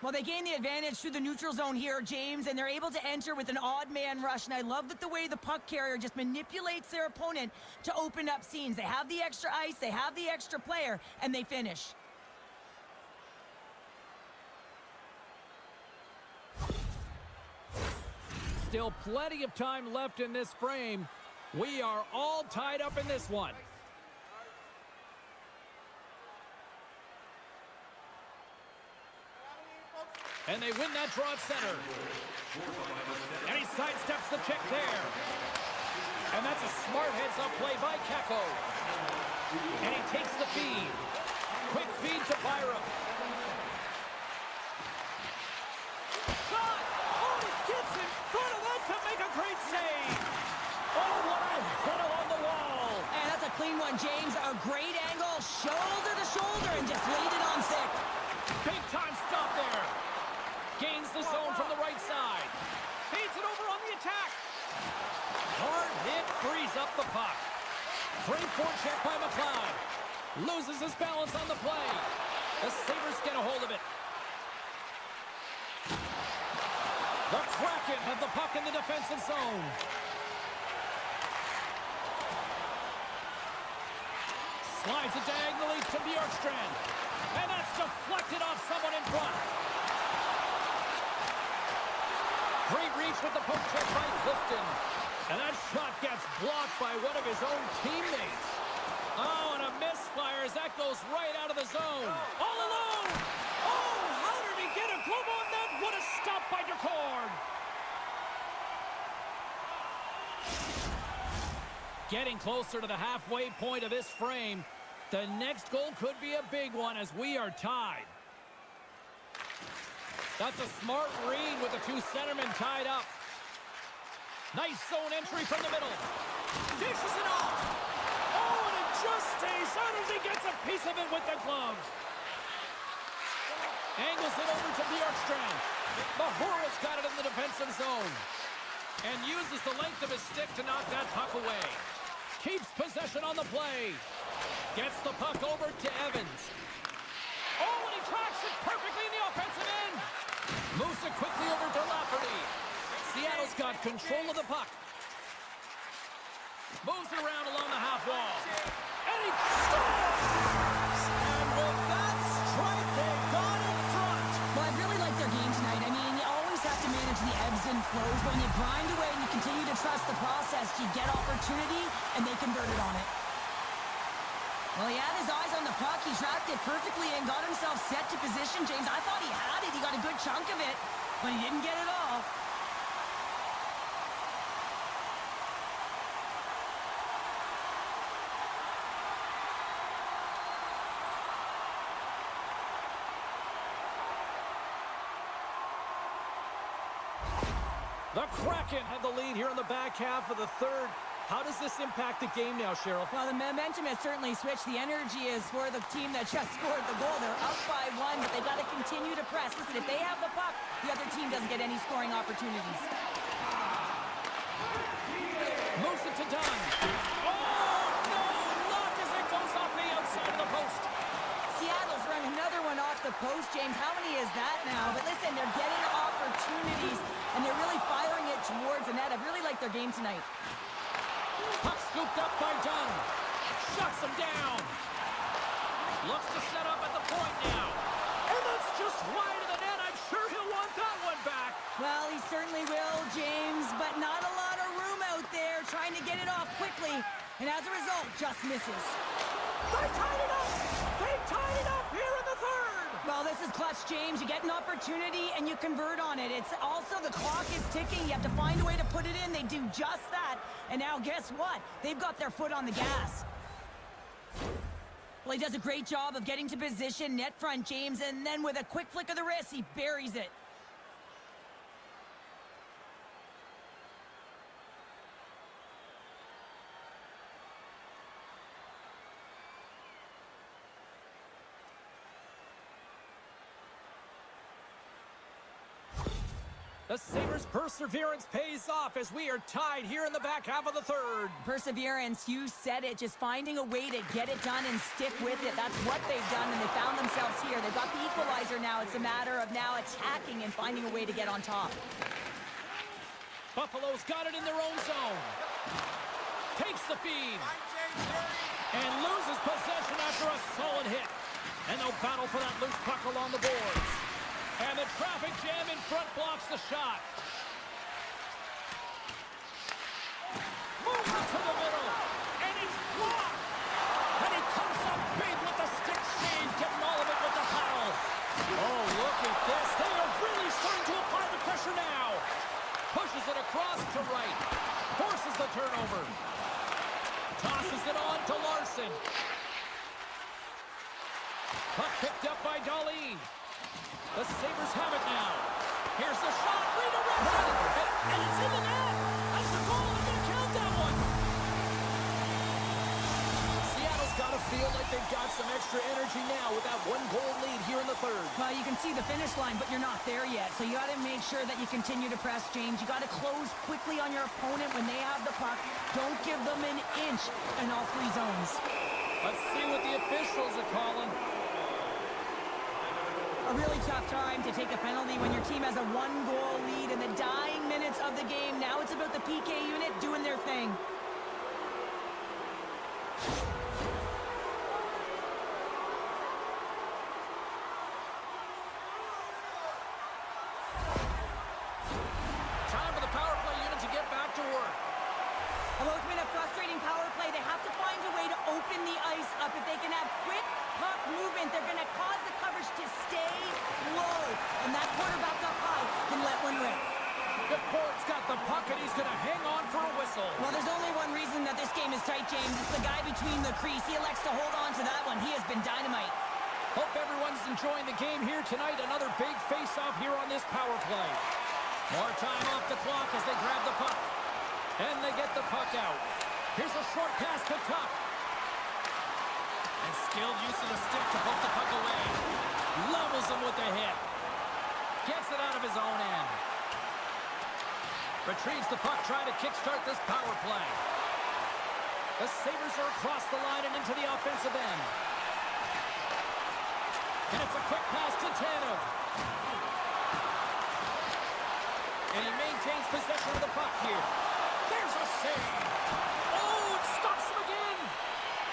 Well, they gain the advantage through the neutral zone here, James, and they're able to enter with an odd man rush. And I love that the way the puck carrier just manipulates their opponent to open up scenes. They have the extra ice, they have the extra player, and they finish. Still plenty of time left in this frame. We are all tied up in this one. And they win that draw at center. And he sidesteps the check there. And that's a smart heads-up play by Kako. And he takes the feed. Quick feed to Byram. Shot! Oh, he gets in front of that to make a great save. Oh, what a hit along the wall. And that's a clean one, James. A great angle, shoulder to shoulder, and just laid it on thick. Big time stop there. Gains the zone from the right side. Feeds it over on the attack. Hard hit frees up the puck. Great forecheck by McLeod. Loses his balance on the play. The Sabres get a hold of it. The Kraken have the puck in the defensive zone. Slides it diagonally to Bjorkstrand. And that's deflected off someone in front. Great reach with the poke check by Clifton. And that shot gets blocked by one of his own teammates. Oh, and a misfire as that goes right out of the zone. All alone! Oh, how did he get a glove on that? What a stop by Decord! Getting closer to the halfway point of this frame. The next goal could be a big one as we are tied. That's a smart read with the two centermen tied up. Nice zone entry from the middle. Dishes it off. Oh, and it just stays out as he gets a piece of it with the gloves. Angles it over to Bjorkstrand. Mahura's got it in the defensive zone. And uses the length of his stick to knock that puck away. Keeps possession on the play. Gets the puck over to Evans. Oh, and he tracks it perfectly in the offensive end. Moves it quickly over to Lafferty. Seattle's got control of the puck. Moves it around along the half wall. And he scores! And with that strike, they got in front. Well, I really like their game tonight. I mean, you always have to manage the ebbs and flows. But when you grind away and you continue to trust the process, you get opportunity, and they converted on it. Well, he had his eyes on the puck. He tracked it perfectly and got himself set to position, James. I thought he had it. He got a good chunk of it, but he didn't get it all. The Kraken have the lead here in the back half of the third. How does this impact the game now, Cheryl? Well, the momentum has certainly switched. The energy is for the team that just scored the goal. They're up by 1, but they got to continue to press. Listen, if they have the puck, the other team doesn't get any scoring opportunities. Moves it to Dunn. Oh, no! Luck as it goes off the outside tonight. Puck scooped up by Dunn. Shuts him down. Looks to set up at the point now. And that's just wide of the net. I'm sure he'll want that one back. Well, he certainly will, James, but not a lot of room out there trying to get it off quickly. And as a result, just misses. They tied it up! They tied it up here in the third! Well, this is clutch, James. You get an opportunity and you convert on it. It's also the clock is ticking. You have to find a way to put it in. They do just that. And now guess what? They've got their foot on the gas. Well, he does a great job of getting to position, net front, James, and then with a quick flick of the wrist, he buries it. The Sabres' perseverance pays off as we are tied here in the back half of the third. Perseverance, you said it. Just finding a way to get it done and stick with it. That's what they've done, and they found themselves here. They've got the equalizer now. It's a matter of now attacking and finding a way to get on top. Buffalo's got it in their own zone. Takes the feed. And loses possession after a solid hit. And they'll battle for that loose puck along the boards. And the traffic jam in front blocks the shot. Moves it to the middle. And he's blocked. And he comes up big with the stick shave, getting all of it with the paddle. Oh, look at this. They are really starting to apply the pressure now. Pushes it across to right. Forces the turnover. Tosses it on to Larson. Puck picked up by Darlene. The Sabres have it now. Here's the shot. Redirected. And it's in the net. That's a goal. I'm going to count that one. Seattle's got to feel like they've got some extra energy now with that one-goal lead here in the third. Well, you can see the finish line, but you're not there yet. So you got to make sure that you continue to press, James. You got to close quickly on your opponent when they have the puck. Don't give them an inch in all three zones. Let's see what the officials are calling. A really tough time to take a penalty when your team has a one-goal lead in the dying minutes of the game. Now it's about the PK unit doing their thing. Time for the power play unit to get back to work. Although it's been a frustrating power play, they have to find a way to open the ice up. If they can have quick puck movement, they're going to cause the coverage to stay low. And that quarterback up high can let one rip. McCord's got the puck, and he's going to hang on for a whistle. Well, there's only one reason that this game is tight, James. It's the guy between the crease. He elects to hold on to that one. He has been dynamite. Hope everyone's enjoying the game here tonight. Another big face-off here on this power play. More time off the clock as they grab the puck. And they get the puck out. Here's a short pass to Tuck. And skilled use of the stick to poke the puck away. Levels him with the hit. Gets it out of his own end. Retrieves the puck, trying to kickstart this power play. The Sabres are across the line and into the offensive end. And it's a quick pass to Tanev. And he maintains possession of the puck here. There's a save. Oh, it stops him again.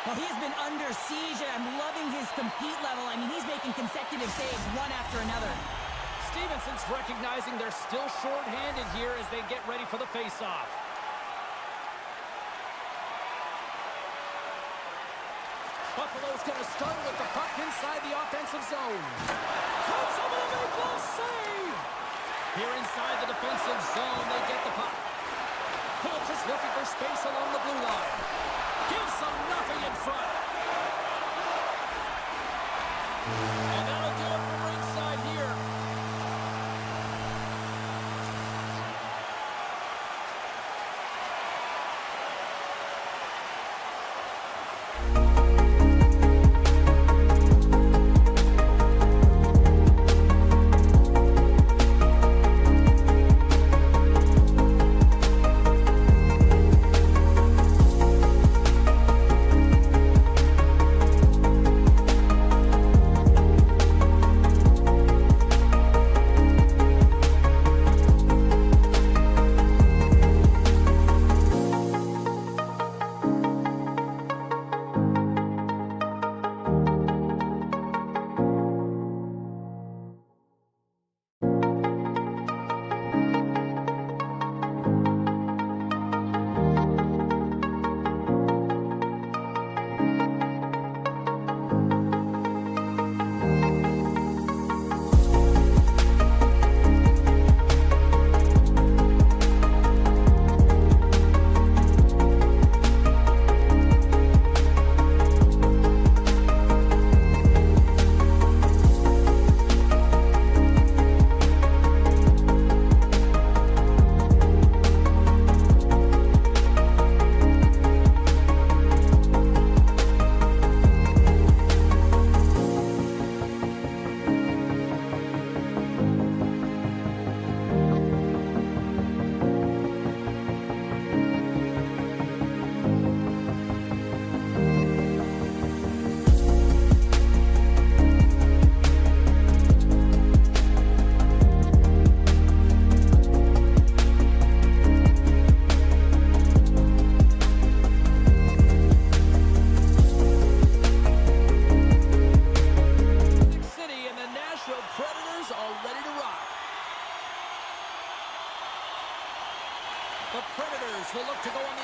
Well, he has been under siege, and I'm loving his compete level. I mean, he's making consecutive saves one after another. Stevenson's recognizing they're still short-handed here as they get ready for the face-off. Buffalo's going to start with the puck inside the offensive zone. Comes up with a big goal save. Here inside the defensive zone, they get the puck. Coach is looking for space along the blue line. Gives them nothing in front. And that'll do it for ringside here.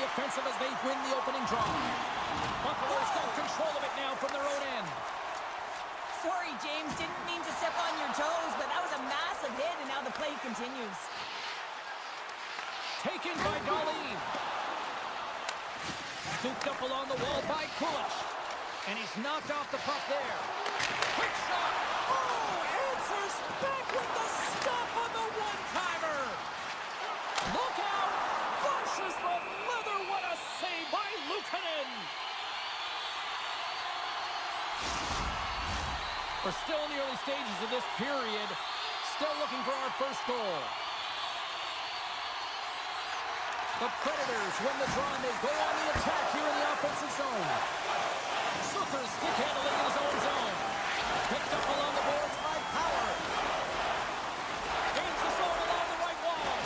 offensive as they win the opening draw. Buffalo's got control of it now from their own end. Sorry, James, didn't mean to step on your toes, but that was a massive hit, and now the play continues. Taken by Darlene. Scooped up along the wall by Kulich. And he's knocked off the puck there. Quick shot. Oh, answers back with the stop on the one-timer. Look out. Flushes the leather. What a save by Luukkonen. We're still in the early stages of this period. Still looking for our first goal. The Predators win the draw and they go on the attack here in the offensive zone. Zucker stick handling in his own zone. Picked up along the boards by Power. Gains the zone along the right wall.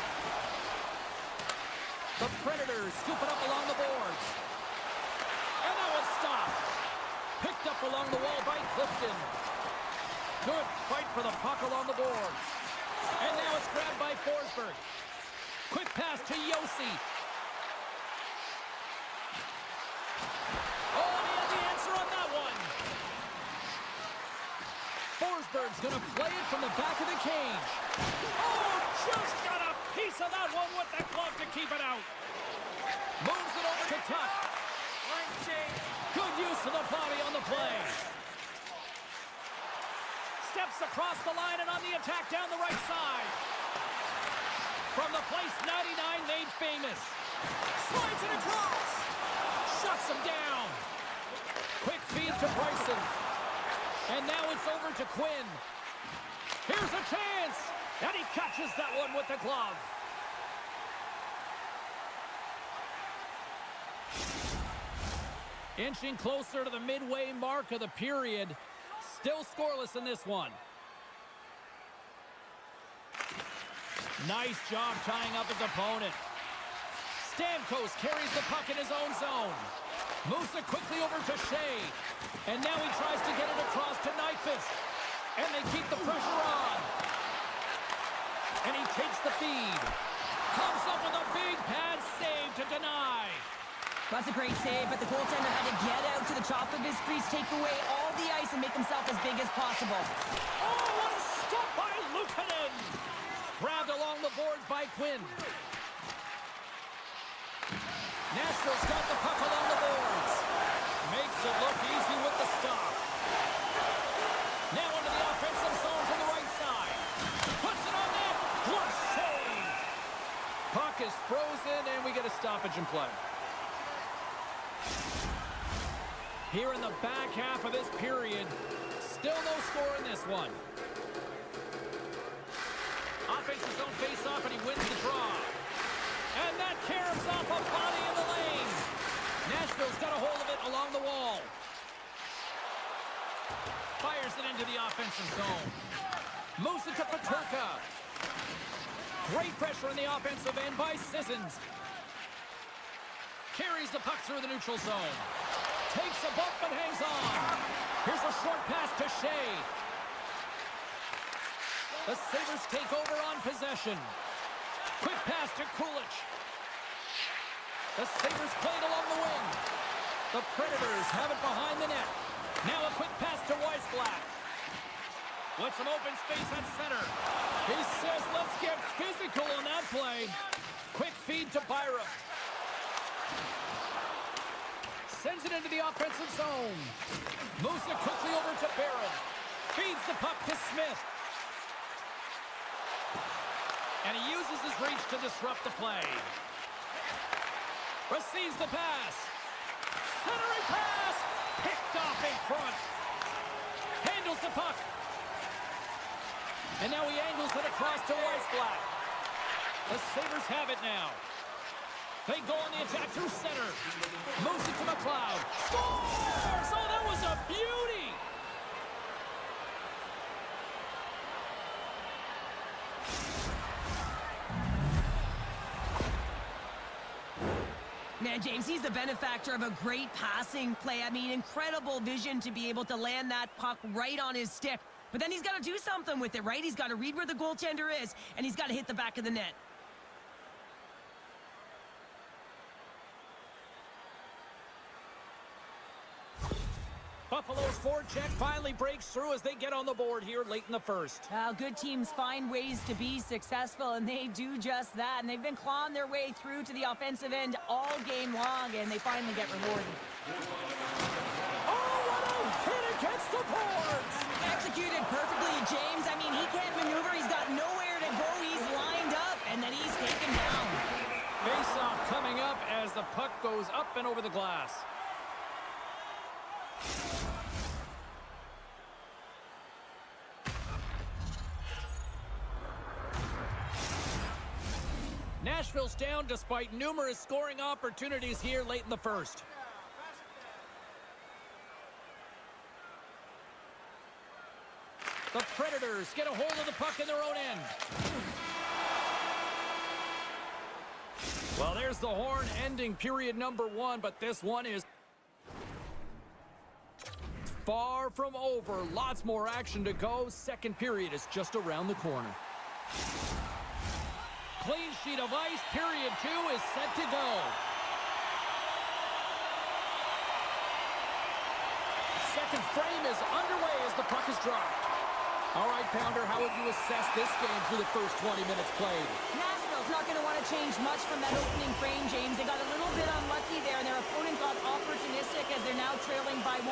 The Predators scoop it up along the boards. And that one's stopped. Picked up along the wall by Clifton. Good fight for the puck along the boards. And now it's grabbed by Forsberg. Quick pass to Yossi. Oh, and he had the answer on that one. Forsberg's going to play it from the back of the cage. Oh, just got a piece of that one with the glove to keep it out. Moves it over to Tuck. Good use of the body on the play. Steps across the line and on the attack down the right side. From the place 99 made famous. Slides it across. Shuts him down. Quick feed to Bryson. And now it's over to Quinn. Here's a chance. And he catches that one with the glove. Inching closer to the midway mark of the period. Still scoreless in this one. Nice job tying up his opponent. Stamkos carries the puck in his own zone. Moves it quickly over to Shea. And now he tries to get it across to Nyquist. And they keep the pressure on. And he takes the feed. Comes up with a big pad save to deny. That's a great save, but the goaltender had to get out to the top of his crease, take away all the ice, and make himself as big as possible. Oh, what a stop by Luukkonen! Grabbed along the boards by Quinn. Nashville's got the puck along the boards. Makes it look easy with the stop. Now into the offensive zone from the right side. Puts it on net. Glove save. Puck is frozen, and we get a stoppage in play. Here in the back half of this period, still no score in this one. Offensive zone face-off, and he wins the draw. And that caroms off a body in the lane. Nashville's got a hold of it along the wall. Fires it into the offensive zone. Moves it to Peterka. Great pressure in the offensive end by Sissons. Carries the puck through the neutral zone. Takes a bump but hangs on. Here's a short pass to Shea. The Sabres take over on possession. Quick pass to Kulich. The Sabres played along the wing. The Predators have it behind the net. Now a quick pass to Weissblatt. With some open space at center. He says, let's get physical on that play. Quick feed to Byram. Sends it into the offensive zone. Moves it quickly over to Barron. Feeds the puck to Smith. And he uses his reach to disrupt the play. Receives the pass. Centering pass. Picked off in front. Handles the puck. And now he angles it across to Weissblatt. The Sabres have it now. They go on the attack through center. Moves it to McLeod. Scores! Oh, that was a beauty! Man, James, he's the benefactor of a great passing play. I mean, incredible vision to be able to land that puck right on his stick. But then he's got to do something with it, right? He's got to read where the goaltender is, and he's got to hit the back of the net. Buffalo's forecheck finally breaks through as they get on the board here late in the first. Good teams find ways to be successful, and they do just that. And they've been clawing their way through to the offensive end all game long, and they finally get rewarded. Oh, what a hit against the boards! Executed perfectly, James. I mean, he can't maneuver. He's got nowhere to go. He's lined up, and then he's taken down. Face-off coming up as the puck goes up and over the glass. Nashville's down despite numerous scoring opportunities here late in the first. The Predators get a hold of the puck in their own end. Well, there's the horn ending period number 1, but this one is far from over. Lots more action to go. Second period is just around the corner. Clean sheet of ice. Period 2 is set to go. Second frame is underway as the puck is dropped. All right, Pounder, how would you assess this game through the first 20 minutes played? Nashville's not going to want to change much from that opening frame, James. They got a little bit unlucky there, and their opponent got opportunistic as they're now trailing by 1.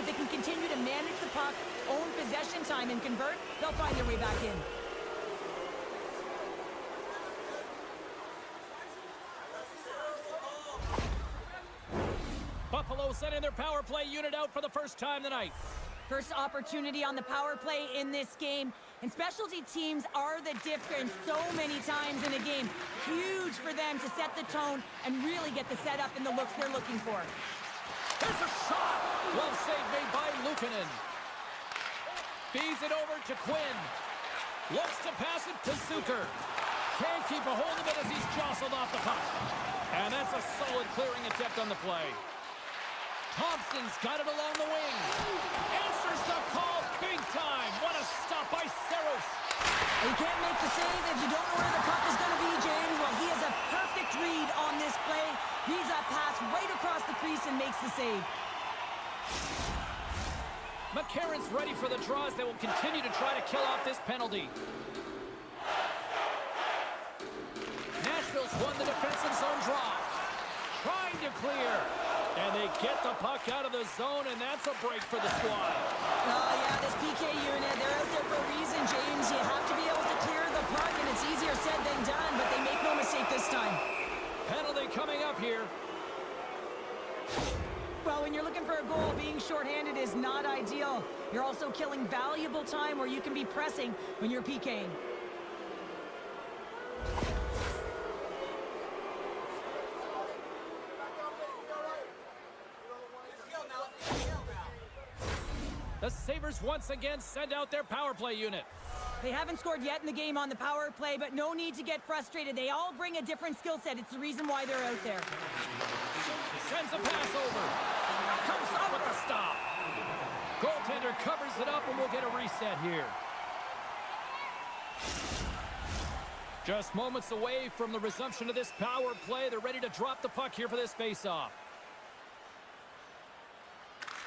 If they can continue to manage the puck, own possession time, and convert, they'll find their way back in. Buffalo sending their power play unit out for the first time tonight. First opportunity on the power play in this game. And specialty teams are the difference so many times in a game. Huge for them to set the tone and really get the setup and the looks they're looking for. There's a shot! Well saved made by Luukkonen. Feeds it over to Quinn. Looks to pass it to Zucker. Can't keep a hold of it as he's jostled off the puck. And that's a solid clearing attempt on the play. Thompson's got it along the wing. Answers the call big time. What a stop by Saros. You can't make the save if you don't know where the puck is going to be, James. Well, he has a perfect read on this play. Reads that pass right across the crease and makes the save. McCarron's ready for the draws. They will continue to try to kill off this penalty. Nashville's won the defensive zone draw. Trying to clear. And they get the puck out of the zone, and that's a break for the squad. Oh, yeah, this PK unit, they're out there for a reason, James. You have to be able to clear the puck, and it's easier said than done, but they make no mistake this time. Penalty coming up here. Well, when you're looking for a goal, being shorthanded is not ideal. You're also killing valuable time where you can be pressing when you're PKing. The Sabres once again send out their power play unit. They haven't scored yet in the game on the power play, but no need to get frustrated. They all bring a different skill set. It's the reason why they're out there. Sends a pass over. Comes up with the stop. Goaltender covers it up, and we'll get a reset here. Just moments away from the resumption of this power play. They're ready to drop the puck here for this face-off.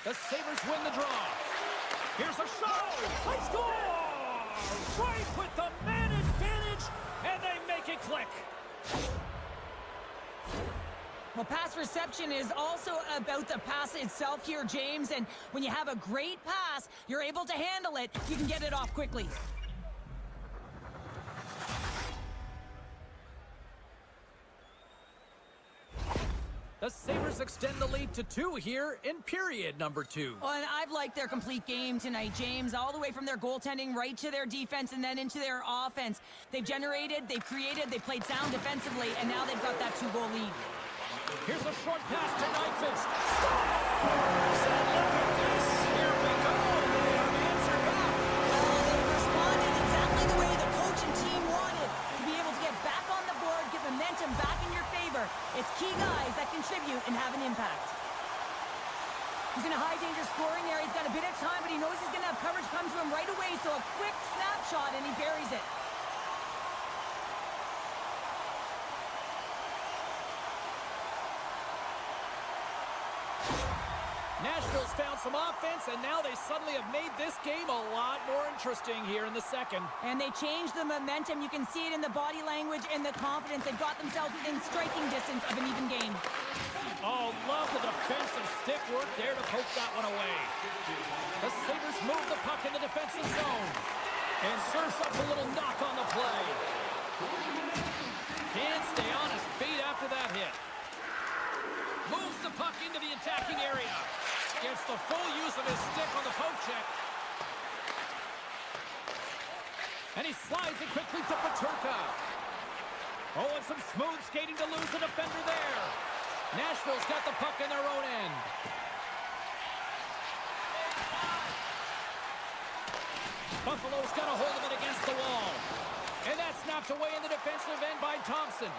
The Sabres win the draw. Here's a shot. They score! Right with the man advantage, and they make it click. Well, pass reception is also about the pass itself here, James. And when you have a great pass, you're able to handle it. You can get it off quickly. The Sabres extend the lead to 2 here in period number 2. Well, and I've liked their complete game tonight, James, all the way from their goaltending right to their defense and then into their offense. They've generated, they've created, they've played sound defensively, and now they've got that 2-goal lead. Here's a short pass to Nyquist. Scores! And look at this. Here we go. They have answered back. Well, they responded exactly the way the coach and team wanted. To be able to get back on the board, get momentum back in your favor. It's key guys that contribute and have an impact. He's in a high-danger scoring area. He's got a bit of time, but he knows he's going to have coverage come to him right away, so a quick snapshot, and he buries it. Nashville's found some offense, and now they suddenly have made this game a lot more interesting here in the second. And they changed the momentum. You can see it in the body language and the confidence. They've got themselves within striking distance of an even game. Oh, love the defensive stick work there to poke that one away. The Sabres move the puck in the defensive zone. And serves up a little knock on the play. Can't stay on his feet after that hit. Moves the puck into the attacking area. Gets the full use of his stick on the poke check. And he slides it quickly to Peterka. Oh, and some smooth skating to lose the defender there. Nashville's got the puck in their own end. Buffalo's got a hold of it against the wall. And that's knocked away in the defensive end by Thompson.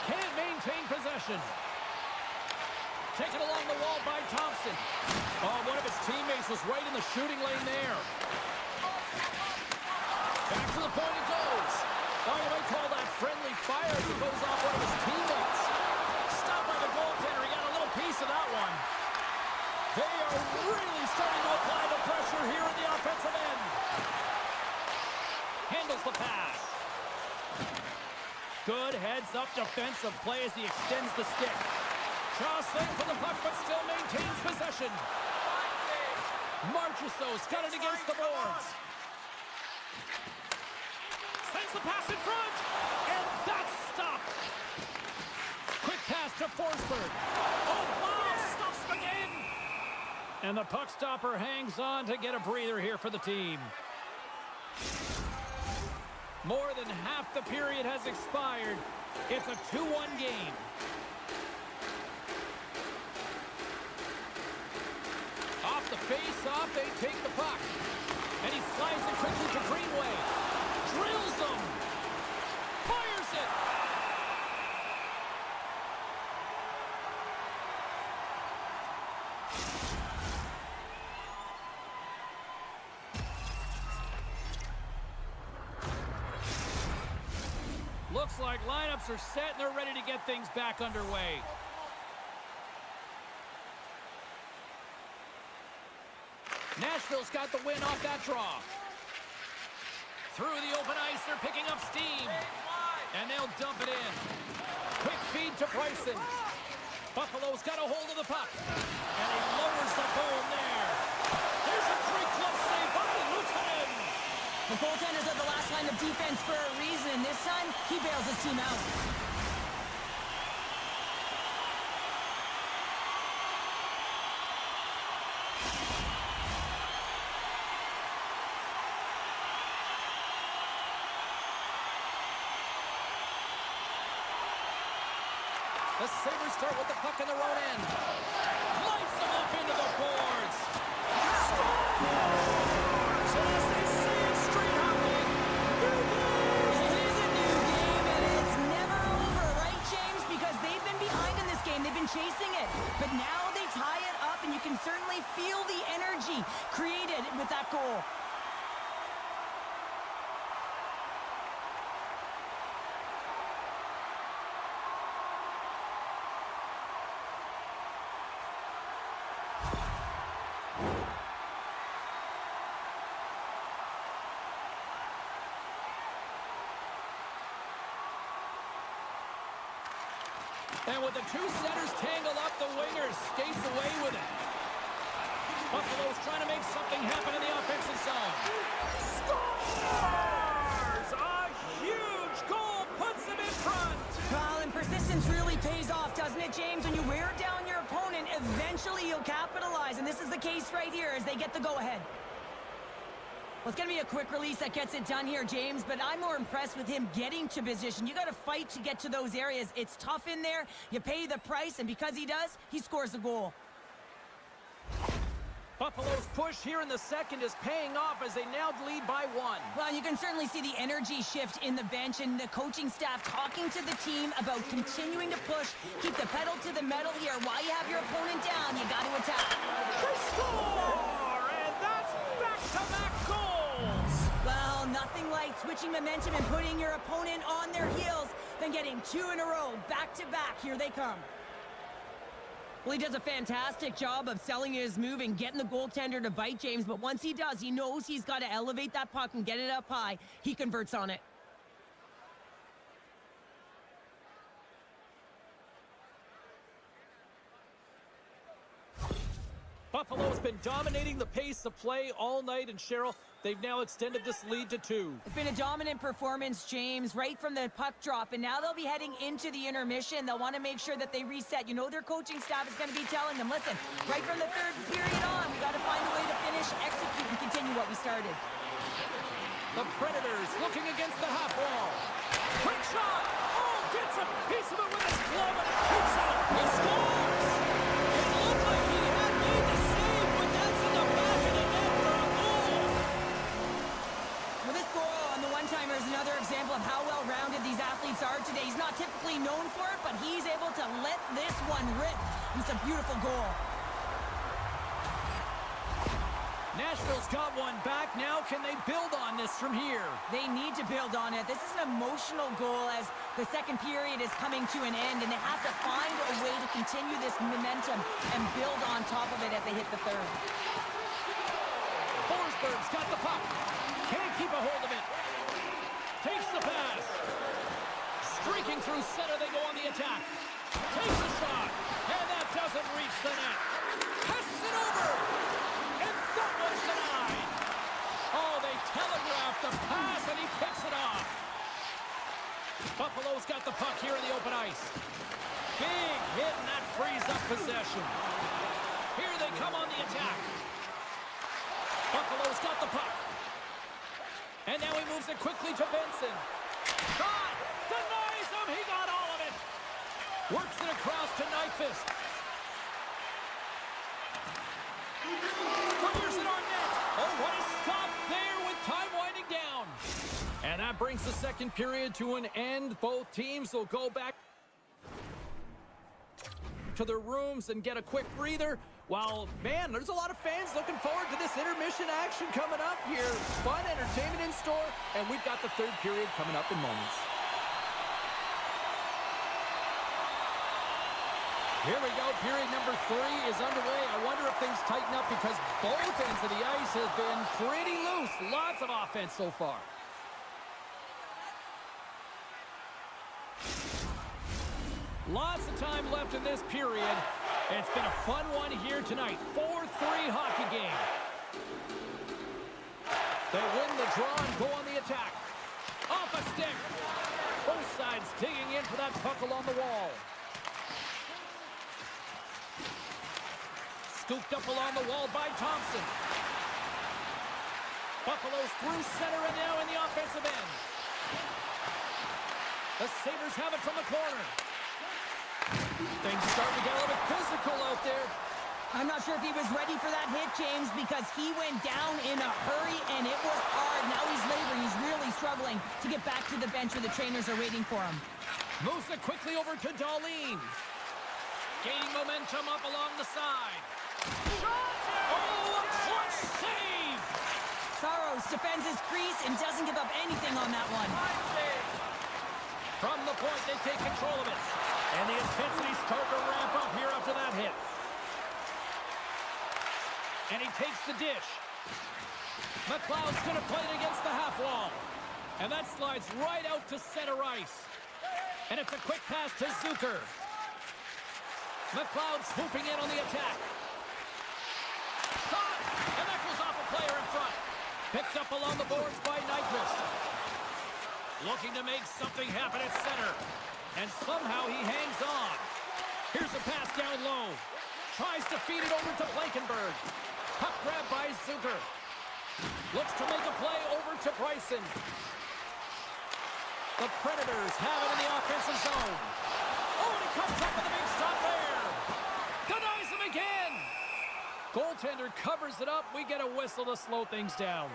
Can't maintain possession. Taken along the wall by Thompson. Oh, one of his teammates was right in the shooting lane there. Back to the point it goes. Oh, you might call that friendly fire as it goes off one of his teammates. Stopped by the goaltender. He got a little piece of that one. They are really starting to apply the pressure here in the offensive end. Handles the pass. Good heads-up defensive play as he extends the stick. Jostling for the puck, but still maintains possession. Marchessault's got it against the boards. Sends the pass in front, and that's stopped. Quick pass to Forsberg. Oh, wow, stops him again. And the puck stopper hangs on to get a breather here for the team. More than half the period has expired. It's a 2-1 game. Off the face-off, they take the puck. And he slides it quickly to Greenway. Drills them. Fires it. Looks like lineups are set and they're ready to get things back underway. Nashville's got the win off that draw. Through the open ice, they're picking up steam. And they'll dump it in. Quick feed to Bryson. Buffalo's got a hold of the puck. And he lowers the bone there. There's a great glove save by Luukkonen. The goaltenders are the last line of defense for a reason. This time, he bails his team out. The Sabres start with the puck in their own end. Lights them up into the boards. Scores! As they say in street hockey, new game! It is a new game, and it's never over, right, James? Because they've been behind in this game. They've been chasing it. But now they tie it up, and you can certainly feel the energy created with that goal. And with the two centers tangled up, the winger skates away with it. Buffalo's trying to make something happen in the offensive zone. Scores! A huge goal puts him in front. Well, and persistence really pays off, doesn't it, James? When you wear down your opponent, eventually you'll capitalize. And this is the case right here as they get the go-ahead. Well, it's going to be a quick release that gets it done here, James, but I'm more impressed with him getting to position. You got to fight to get to those areas. It's tough in there. You pay the price, and because he does, he scores a goal. Buffalo's push here in the second is paying off as they now lead by 1. Well, you can certainly see the energy shift in the bench and the coaching staff talking to the team about continuing to push, keep the pedal to the metal here. While you have your opponent down, you got to attack. They score! And that's back-to-back goals! Well, nothing like switching momentum and putting your opponent on their heels than getting 2 in a row, back-to-back. Here they come. Well, he does a fantastic job of selling his move and getting the goaltender to bite, James. But once he does, he knows he's got to elevate that puck and get it up high. He converts on it. Buffalo's been dominating the pace of play all night, and Cheryl, they've now extended this lead to 2. It's been a dominant performance, James, right from the puck drop, and now they'll be heading into the intermission. They'll want to make sure that they reset. You know their coaching staff is going to be telling them, listen, right from the third period on, we got to find a way to finish, execute, and continue what we started. The Predators looking against the half wall. Quick shot! Oh, gets a piece of it with his glove and kicks out. He scores! It looked like he had made the save, but that's in the back of the net for a goal. Well, this goal on the one-timer is another example of how well-rounded these athletes are today. He's not typically known for it, but he's able to let this one rip. It's a beautiful goal. Nashville's got one back. Now can they build on this from here? They need to build on it. This is an emotional goal as the second period is coming to an end, and they have to find a way to continue this momentum and build on top of it as they hit the third. Forsberg's got the puck. Can't keep a hold of it. Takes the pass. Streaking through center, they go on the attack. Takes a shot, and that doesn't reach the net. Passes it over. That one's denied. Oh, they telegraphed the pass, and he picks it off. Buffalo's got the puck here in the open ice. Big hit, and that frees up possession. Here they come on the attack. Buffalo's got the puck. And now he moves it quickly to Benson. Shot! Denies him! He got all of it! Works it across to Nyquist. Fires it on net. Oh, what a stop there with time winding down. And that brings the second period to an end. Both teams will go back to their rooms and get a quick breather. While, man, there's a lot of fans looking forward to this intermission action coming up here. Fun entertainment in store, and we've got the third period coming up in moments. Here we go, period number 3 is underway. I wonder if things tighten up because both ends of the ice have been pretty loose. Lots of offense so far. Lots of time left in this period. It's been a fun one here tonight. 4-3 hockey game. They win the draw and go on the attack. Off a stick. Both sides digging in for that puck along the wall. Scooped up along the wall by Thompson. Buffalo's through center and now in the offensive end. The Sabres have it from the corner. Things starting to get a little bit physical out there. I'm not sure if he was ready for that hit, James, because he went down in a hurry, and it was hard. Now he's laboring. He's really struggling to get back to the bench where the trainers are waiting for him. Moves it quickly over to Dahlin. Gaining momentum up along the side. Shot! Oh, a clutch save! Saros defends his crease and doesn't give up anything on that one. From the point, they take control of it. And the intensity starting to ramp up here after that hit. And he takes the dish. McLeod's going to play it against the half wall. And that slides right out to center ice. And it's a quick pass to Zucker. McLeod swooping in on the attack. Shot! And that goes off a player in front. Picked up along the boards by Nyquist. Looking to make something happen at center. And somehow he hangs on. Here's a pass down low. Tries to feed it over to Blankenberg. Puck grab by Zucker. Looks to make a play over to Bryson. The Predators have it in the offensive zone. Oh, and he comes up with a big stop there. Denies him again. Goaltender covers it up. We get a whistle to slow things down.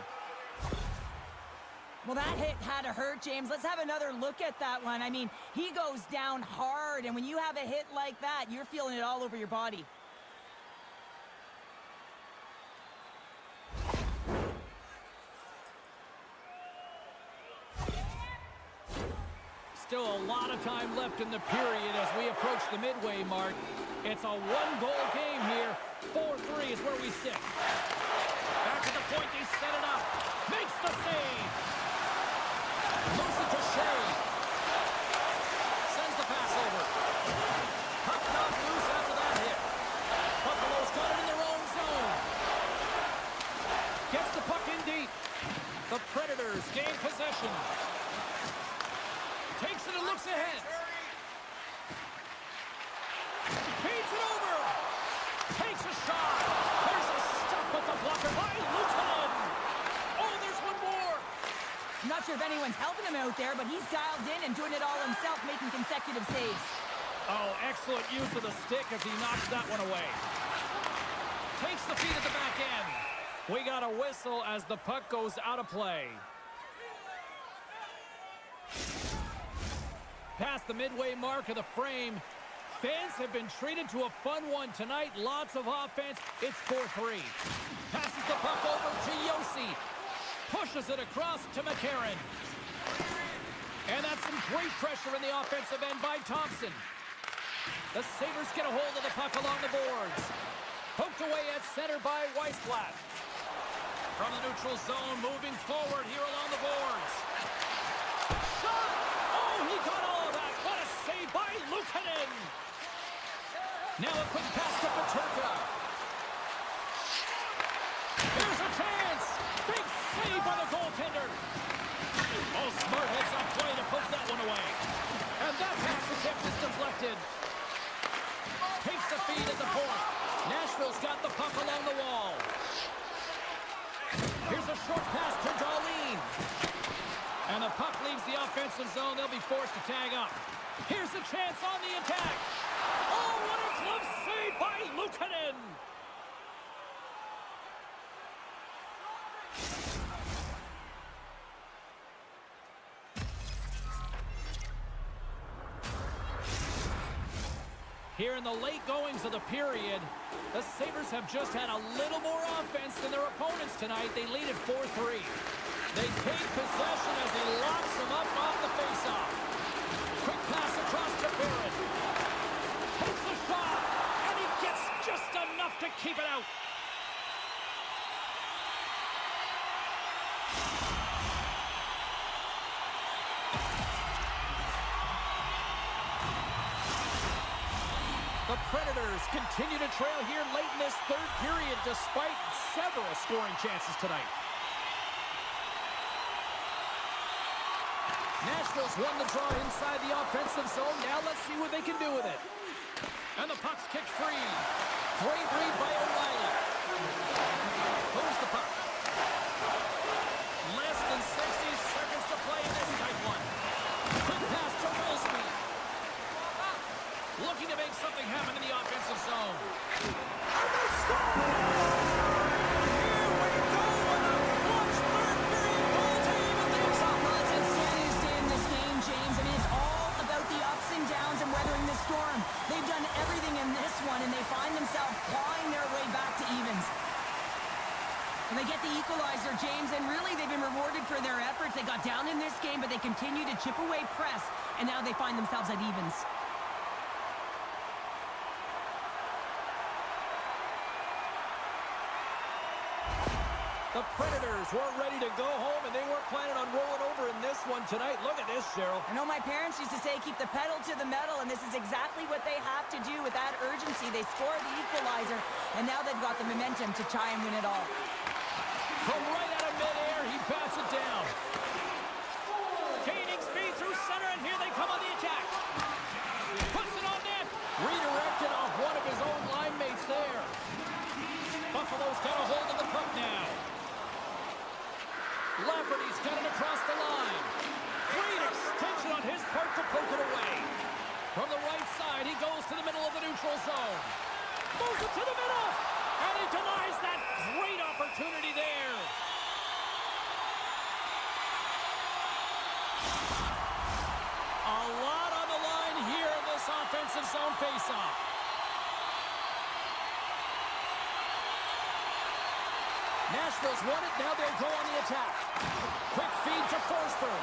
Well, that hit had to hurt, James. Let's have another look at that one. I mean, he goes down hard, and when you have a hit like that, you're feeling it all over your body. still a lot of time left in the period as we approach the midway mark. It's a one-goal game here. 4-3 is where we sit. Back to the point, they set it up. Makes the save. Moves it to Shea. Sends the pass over. Puck knocked loose after that hit. Buffalo's got it in their own zone. Gets the puck in deep. The Predators gain possession. Takes it and looks ahead. Feeds it over. Takes a shot. There's a stop with the blocker by Luukkonen. Oh, there's one more. I'm not sure if anyone's helping him out there, but he's dialed in and doing it all himself, making consecutive saves. Oh, excellent use of the stick as he knocks that one away. Takes the feed at the back end. We got a whistle as the puck goes out of play. Past the midway mark of the frame. Fans have been treated to a fun one tonight. Lots of offense. It's 4-3. Passes the puck over to Yossi. Pushes it across to McCarron. And that's some great pressure in the offensive end by Thompson. The Sabres get a hold of the puck along the boards. Poked away at center by Weissblatt. From the neutral zone, moving forward here along the boards. Shot! Oh, he got all of that. What a save by Luukkonen. Now a quick pass to Peterka. Here's a chance. Big save by the goaltender. Oh, smart heads up play to poke that one away. And that pass attempt is deflected. Takes the feed at the point. Nashville's got the puck along the wall. Here's a short pass to Darlene. And the puck leaves the offensive zone. They'll be forced to tag up. Here's a chance on the attack. Oh, what a glove save by Luukkonen. Here in the late goings of the period, the Sabres have just had a little more offense than their opponents tonight. They lead at 4-3. They take possession as he locks them up off the faceoff. Quick pass across to Barrett. Takes a shot, and he gets just enough to keep it out. The Predators continue to trail here late in this third period despite several scoring chances tonight. Nashville's won the draw inside the offensive zone. Now let's see what they can do with it. And the puck's kicked free. Great read by O'Reilly. Moves the puck. Less than 60 seconds to play in this tight one. Quick pass to Wilsby. Looking to make something happen in the offensive zone. And they score! Here we go with a clutch third-period goal to even things up. Well, it's insanity to stay in this game, James. I mean, it's all about the ups and downs and weathering the storm. They've done everything in this one, and they find themselves clawing their way back to evens. And they get the equalizer, James, and really they've been rewarded for their efforts. They got down in this game, but they continue to chip away press, and now they find themselves at evens. The Predators were ready to go home, and they weren't planning on rolling over in this one tonight. Look at this, Cheryl. I know my parents used to say keep the pedal to the metal, and this is exactly what they have to do with that urgency. They score the equalizer, and now they've got the momentum to try and win it all. From right out of midair, he bats it down. Gaining speed through center, and here they come on the attack. Puts it on net. Redirected off one of his own line mates there. Buffalo's got a hold of the puck now. Lafferty's got it across the line. Great extension on his part to poke it away. From the right side, he goes to the middle of the neutral zone. Moves it to the middle. And he denies that great opportunity there. A lot on the line here in this offensive zone faceoff. Nashville's won it. Now they'll go on the attack. Quick feed to Forsberg.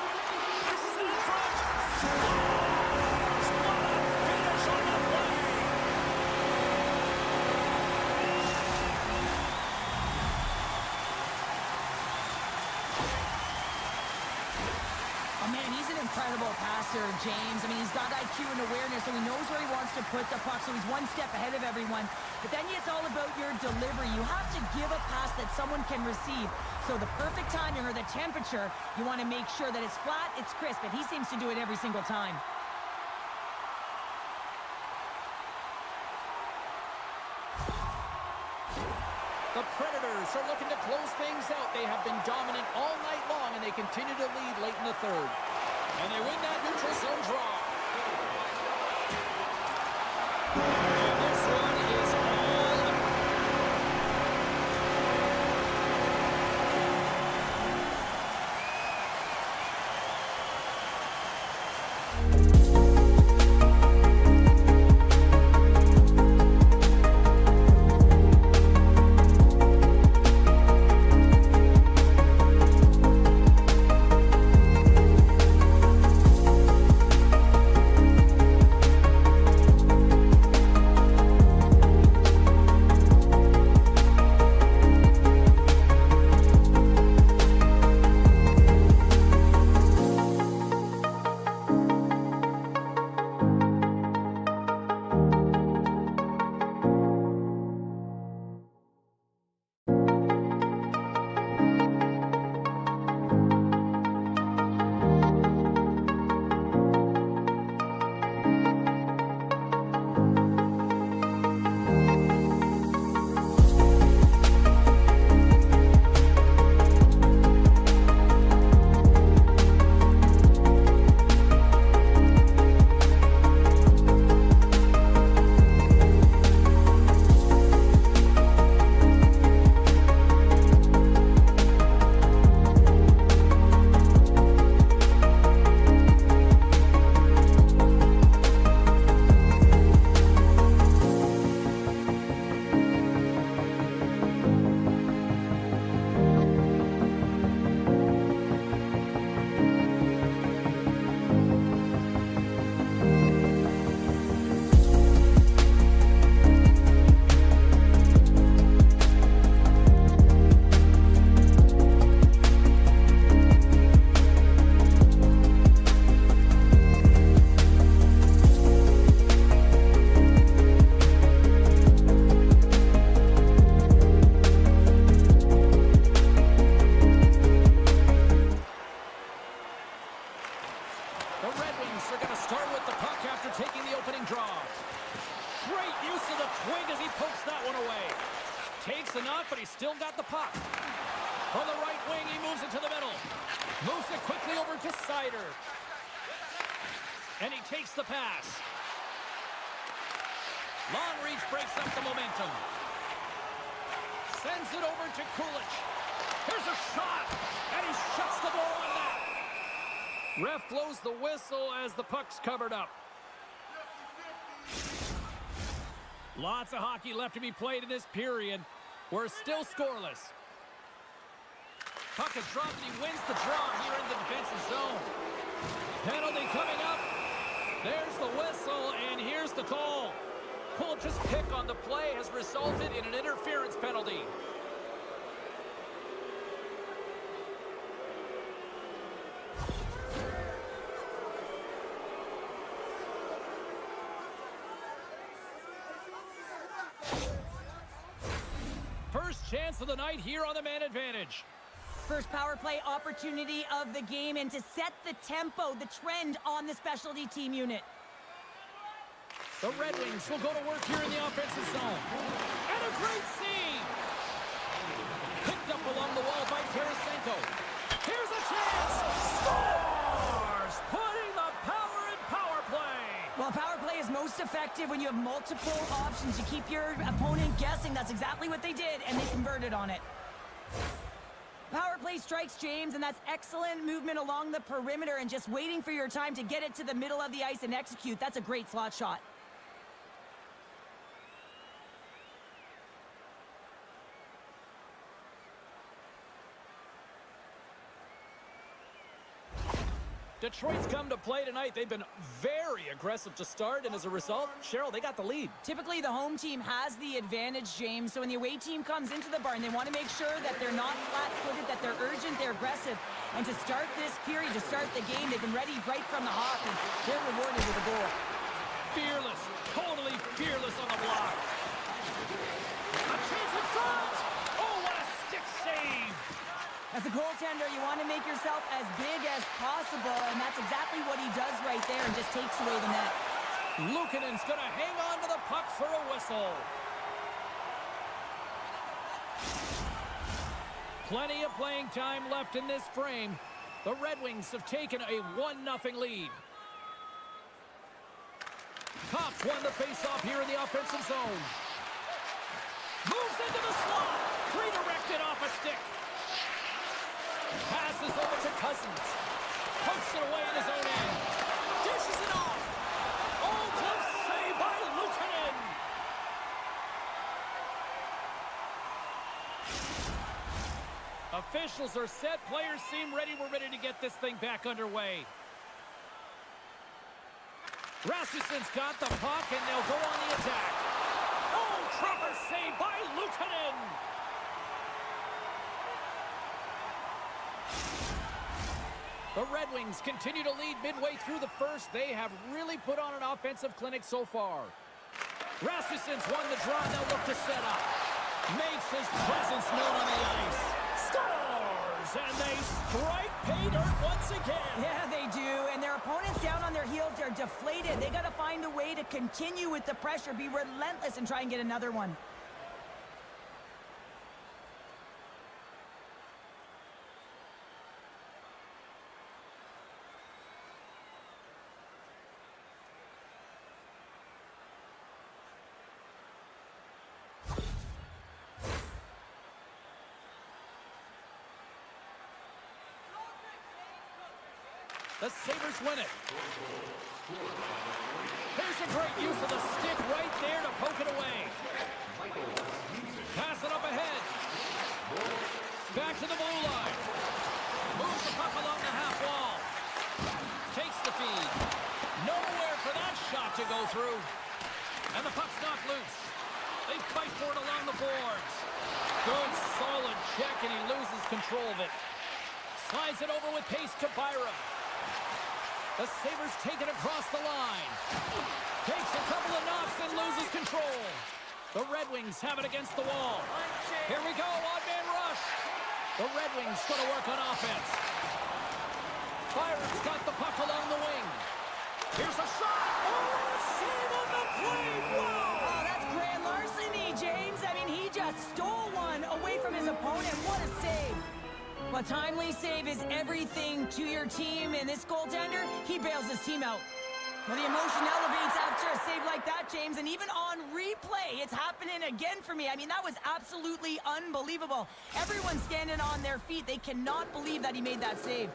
Passes it in front. Scores! What a finish on the play! Oh, man, he's an incredible passer, James. I mean, he's got IQ and awareness, so he knows where he wants to put the puck, so he's one step ahead of everyone. But then it's all about your delivery. You have to give a pass that someone can receive. So the perfect timing or the temperature, you want to make sure that it's flat, it's crisp, and he seems to do it every single time. The Predators are looking to close things out. They have been dominant all night long, and they continue to lead late in the third. And they win that neutral zone draw. And this one is all Takes the knock, but he's still got the puck. From the right wing, he moves it to the middle. Moves it quickly over to Sider. And he takes the pass. Long reach breaks up the momentum. Sends it over to Kulich. Here's a shot, and he shuts the door on that. Ref blows the whistle as the puck's covered up. Lots of hockey left to be played in this period. We're still scoreless. Puck is dropped, and he wins the draw here in the defensive zone. Penalty coming up. There's the whistle, and here's the call. Kulch's pick on the play has resulted in an interference penalty. First chance of the night here on the man advantage. First power play opportunity of the game, and to set the tempo, the trend on the specialty team unit. The Red Wings will go to work here in the offensive zone. And a great save! Picked up along the wall by Tarasenko. Here's a chance! Scores! Putting the power in power play! Well, power play is most effective when you have multiple options. You keep your opponent guessing. That's exactly what they did, and they converted on it. Power play strikes, James, and that's excellent movement along the perimeter and just waiting for your time to get it to the middle of the ice and execute. That's a great slot shot. Detroit's come to play tonight. They've been very aggressive to start, and as a result, Cheryl, they got the lead. Typically, the home team has the advantage, James. So when the away team comes into the barn, they want to make sure that they're not flat-footed, that they're urgent, they're aggressive. And to start this period, to start the game, they've been ready right from the hop, and they're rewarded with a goal. Fearless, totally fearless on the block. A chance in front! Oh, what a stick save! As a goaltender, you want to make yourself as big as possible, and that's exactly what he does right there and just takes away the net. Luukkonen's going to hang on to the puck for a whistle. Plenty of playing time left in this frame. The Red Wings have taken a 1-0 lead. Cops won the face-off here in the offensive zone. Moves into the slot. Redirected off a stick. Passes over to Cousins. Pokes it away in his own end. Dishes it off. Oh, close save by Luukkonen. Officials are set. Players seem ready. We're ready to get this thing back underway. Rasmussen's got the puck, and they'll go on the attack. Oh, proper save by Luukkonen. The Red Wings continue to lead midway through the first. They have really put on an offensive clinic so far. Rasmussen's won the draw. They'll look to set up. Makes his presence known on the ice. Scores! And they strike pay dirt once again. Yeah, they do. And their opponents down on their heels are deflated. They got to find a way to continue with the pressure, be relentless, and try and get another one. The Sabres win it. There's a great use of the stick right there to poke it away. Pass it up ahead. Back to the blue line. Moves the puck along the half wall. Takes the feed. Nowhere for that shot to go through. And the puck's knocked loose. They fight for it along the boards. Good, solid check, and he loses control of it. Slides it over with pace to Byram. The Sabres take it across the line. Takes a couple of knocks and loses control. The Red Wings have it against the wall. Here we go, odd-man rush. The Red Wings going to work on offense. Byron's got the puck along the wing. Here's a shot. Oh, save on the play. Wow. Oh, that's grand larceny, James. I mean, he just stole one away from his opponent. What a save. Well, timely save is everything to your team, and this goaltender, he bails his team out. Well, the emotion elevates after a save like that, James, and even on replay, it's happening again for me. I mean, that was absolutely unbelievable. Everyone's standing on their feet. They cannot believe that he made that save.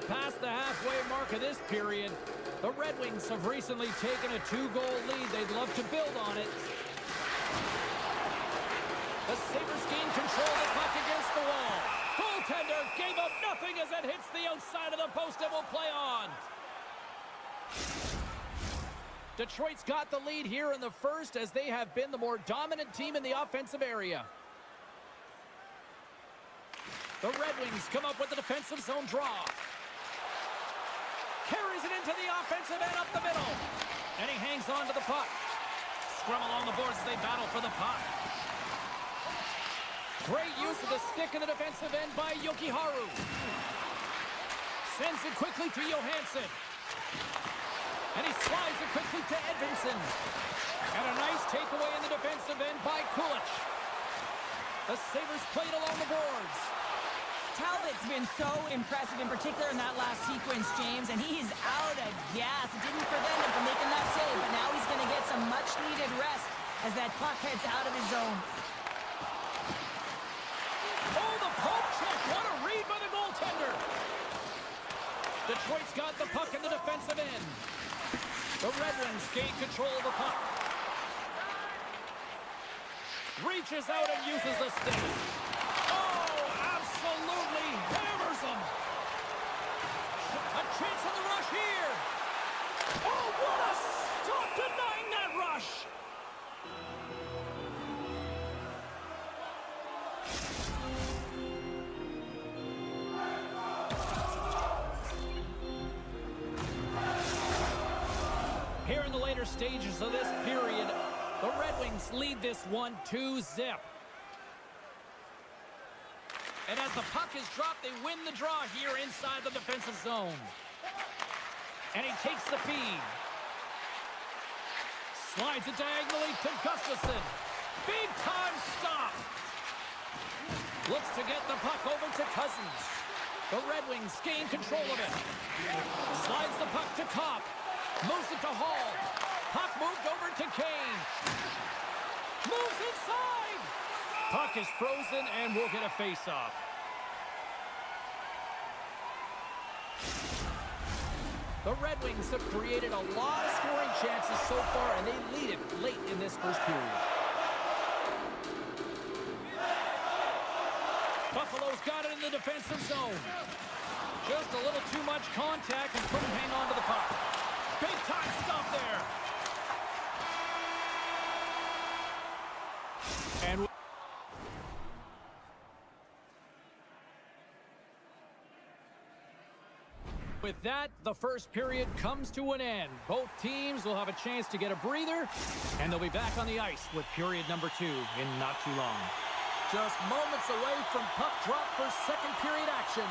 Past the halfway mark of this period, the Red Wings have recently taken a 2-goal lead. They'd love to build on it. The Sabres gain control of the puck against the wall. Goaltender gave up nothing as it hits the outside of the post and will play on. Detroit's got the lead here in the first as they have been the more dominant team in the offensive area. The Red Wings come up with the defensive zone draw. Carries it into the offensive end up the middle. And he hangs on to the puck. Scrum along the boards as they battle for the puck. Great use of the stick in the defensive end by Jokiharju. Sends it quickly to Johansson. And he slides it quickly to Edvinsson. And a nice takeaway in the defensive end by Kulich. The Sabres played along the boards. Talbot's been so impressive, in particular in that last sequence, James, and he's out of gas. It didn't prevent him from making that save, but now he's going to get some much-needed rest as that puck heads out of his zone. Oh, the poke check. What a read by the goaltender. Detroit's got the puck in the defensive end. The Red Wings gain control of the puck. Reaches out and uses the stick. Oh, absolutely hammers him. A chance on the rush here. Oh, what a stop denying that rush. Here in the later stages of this period, the Red Wings lead this one 2-0. And as the puck is dropped, they win the draw here inside the defensive zone. And he takes the feed. Slides it diagonally to Gustafsson. Big time stop. Looks to get the puck over to Cousins. The Red Wings gain control of it. Slides the puck to Kopp. Moves it to Hall. Puck moved over to Kane. Moves inside. Puck is frozen and we'll get a face-off. The Red Wings have created a lot of scoring chances so far, and they lead it late in this first period. Buffalo's got it in the defensive zone. Just a little too much contact and couldn't hang on to the puck. Big time stop there. And with that, the first period comes to an end. Both teams will have a chance to get a breather, and they'll be back on the ice with period number 2 in not too long. Just moments away from puck drop for second period action.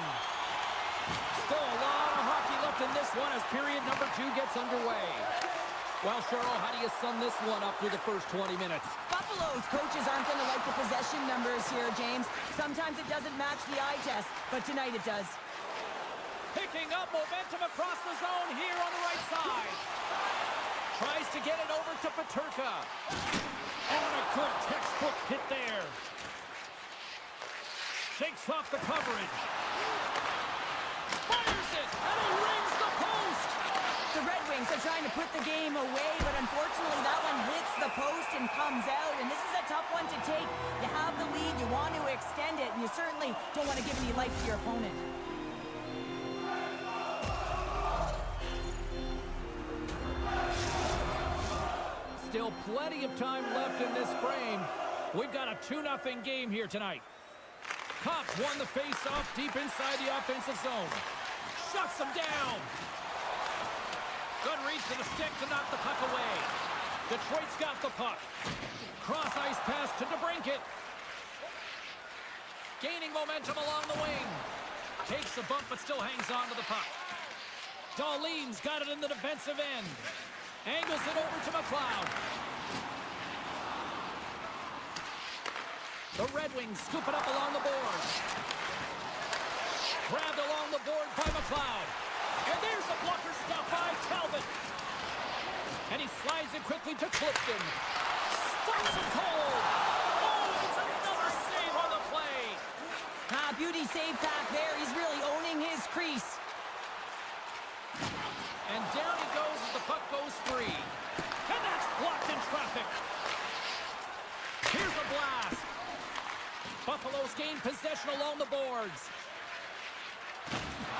Still a lot of hockey left in this one as period number 2 gets underway. Well, Cheryl, how do you sum this one up through the first 20 minutes? Buffalo's coaches aren't going to like the possession numbers here, James. Sometimes it doesn't match the eye test, but tonight it does. Picking up momentum across the zone here on the right side. Tries to get it over to Peterka. And a good textbook hit there. Shakes off the coverage. Fires it, and he rings the post. The Red Wings are trying to put the game away, but unfortunately that one hits the post and comes out, and this is a tough one to take. You have the lead, you want to extend it, and you certainly don't want to give any life to your opponent. Still plenty of time left in this frame. We've got a 2-0 game here tonight. Kopp won the face-off deep inside the offensive zone. Shuts him down. Good reach to the stick to knock the puck away. Detroit's got the puck. Cross-ice pass to DeBrincat. Gaining momentum along the wing. Takes a bump but still hangs on to the puck. Dahlin's got it in the defensive end. Angles it over to McLeod. The Red Wings scoop it up along the boards. Grabbed along the board by McLeod. And there's a blocker stop by Talbot. And he slides it quickly to Clifton. Stops him cold. Oh, it's another save on the play. Beauty save back there. He's really owning his crease. And down he goes as the puck goes free. And that's blocked in traffic. Here's a blast. Buffalo's gained possession along the boards.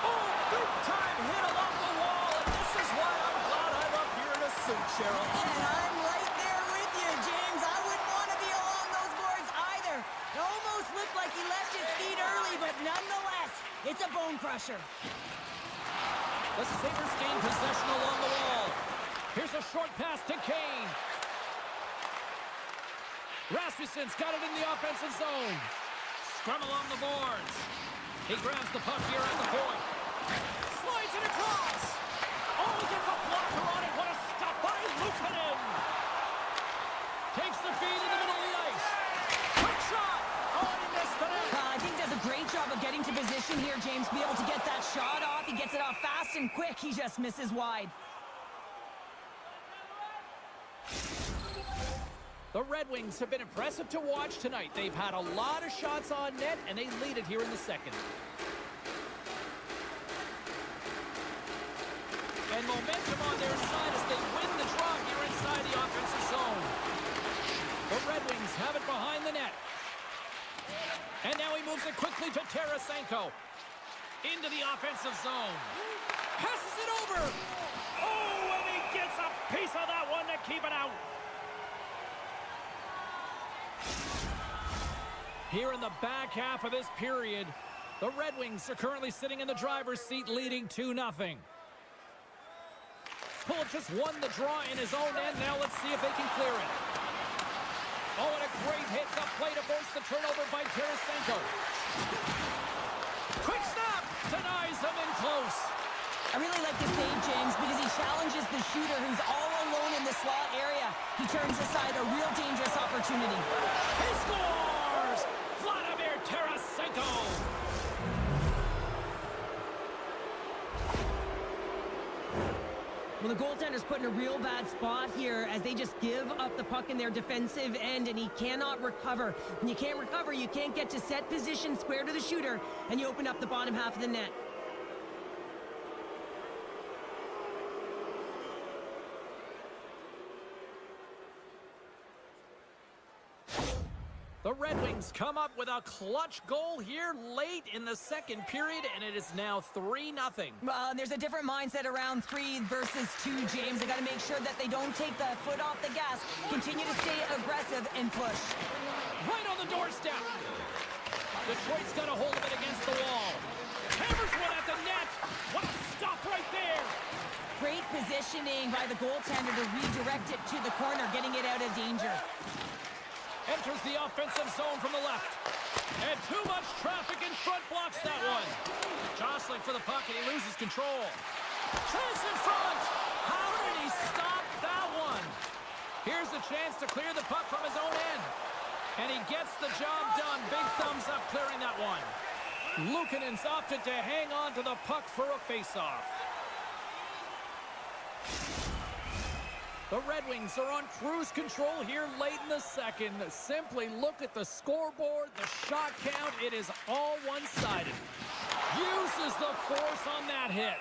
Oh, big time hit along the wall. And this is why I'm glad I'm up here in a suit, Cheryl. And I'm right there with you, James. I wouldn't want to be along those boards either. It almost looked like he left his feet early, but nonetheless, it's a bone crusher. The Sabres gain possession along the wall. Here's a short pass to Kane. Rasmussen's got it in the offensive zone. Scrum along the boards. He grabs the puck here at the point. Slides it across. Oh, he gets a blocker on it. What a stop by Luukkonen. Takes the feed in the middle of the ice. Quick shot. Oh, and he missed the net. I think he does a great job of getting to position here, James. Be able to get that shot off. He gets it off fast and quick. He just misses wide. The Red Wings have been impressive to watch tonight. They've had a lot of shots on net, and they lead it here in the second. And momentum on their side as they win the draw here inside the offensive zone. The Red Wings have it behind the net. And now he moves it quickly to Tarasenko. Into the offensive zone. Passes it over. Oh, and he gets a piece of that one to keep it out. Here in the back half of this period, the Red Wings are currently sitting in the driver's seat, leading 2-0. Pulic just won the draw in his own end. Now let's see if they can clear it. Oh, and a great hits up play to force the turnover by Tarasenko. Quick snap! Denies him in close. I really like the save, James, because he challenges the shooter who's all alone in the slot area. He turns aside a real dangerous opportunity. He scores! Vladimir Tarasenko! Well, the goaltender's put in a real bad spot here as they just give up the puck in their defensive end, and he cannot recover. When you can't recover, you can't get to set position square to the shooter, and you open up the bottom half of the net. The Red Wings come up with a clutch goal here late in the second period, and it is now 3-0. Well, there's a different mindset around 3 versus 2, James. They got to make sure that they don't take the foot off the gas, continue to stay aggressive and push. Right on the doorstep. Detroit's got a hold of it against the wall. Hammers one at the net. What a stop right there. Great positioning by the goaltender to redirect it to the corner, getting it out of danger. Enters the offensive zone from the left. And too much traffic in front blocks that one. Jostling for the puck, and he loses control. Chance in front. How did he stop that one? Here's the chance to clear the puck from his own end. And he gets the job done. Big thumbs up clearing that one. Luukkonen's opted to hang on to the puck for a faceoff. The Red Wings are on cruise control here late in the second. Simply look at the scoreboard, the shot count. It is all one-sided. Uses the force on that hit.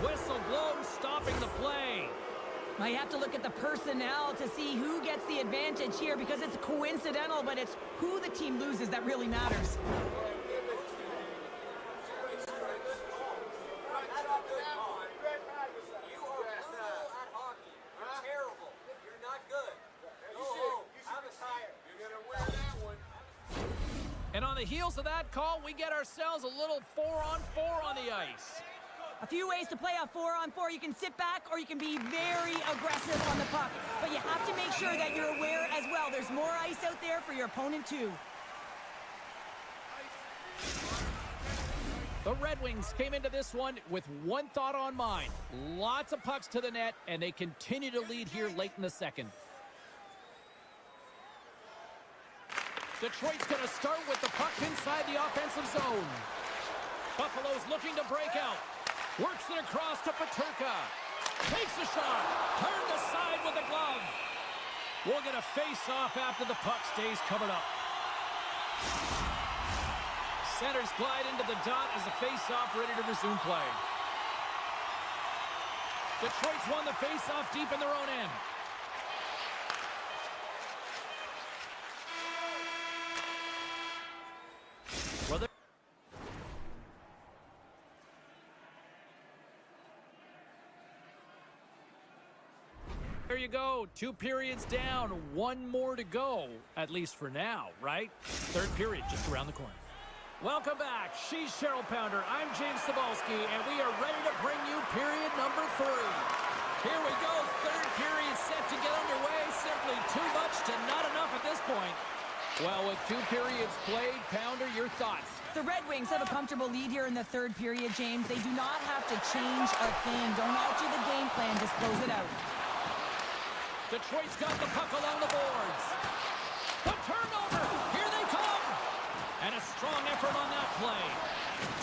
Whistle blows, stopping the play. Now you have to look at the personnel to see who gets the advantage here, because it's coincidental, but it's who the team loses that really matters. And on the heels of that call, we get ourselves a little 4-on-4 on the ice. A few ways to play a 4-on-4. You can sit back or you can be very aggressive on the puck. But you have to make sure that you're aware as well. There's more ice out there for your opponent too. The Red Wings came into this one with one thought on mind. Lots of pucks to the net, and they continue to lead here late in the second. Detroit's going to start with the puck inside the offensive zone. Buffalo's looking to break out. Works it across to Peterka. Takes a shot. Turned aside with a glove. We'll get a face-off after the puck stays covered up. Centers glide into the dot as the face-off ready to resume play. Detroit's won the face-off deep in their own end. Well, there you go. 2 periods down, 1 more to go, at least for now, right? Third period just around the corner. Welcome back. She's Cheryl Pounder. I'm James Cebulski, and we are ready to bring you period number 3. Here we go. Third period set to get underway. Simply too much to not enough at this point. Well, with 2 periods played, Pounder, your thoughts? The Red Wings have a comfortable lead here in the third period, James. They do not have to change a thing. Don't alter the game plan. Just close it out. Detroit's got the puck along the boards. The turnover. Here they come. And a strong effort on that play.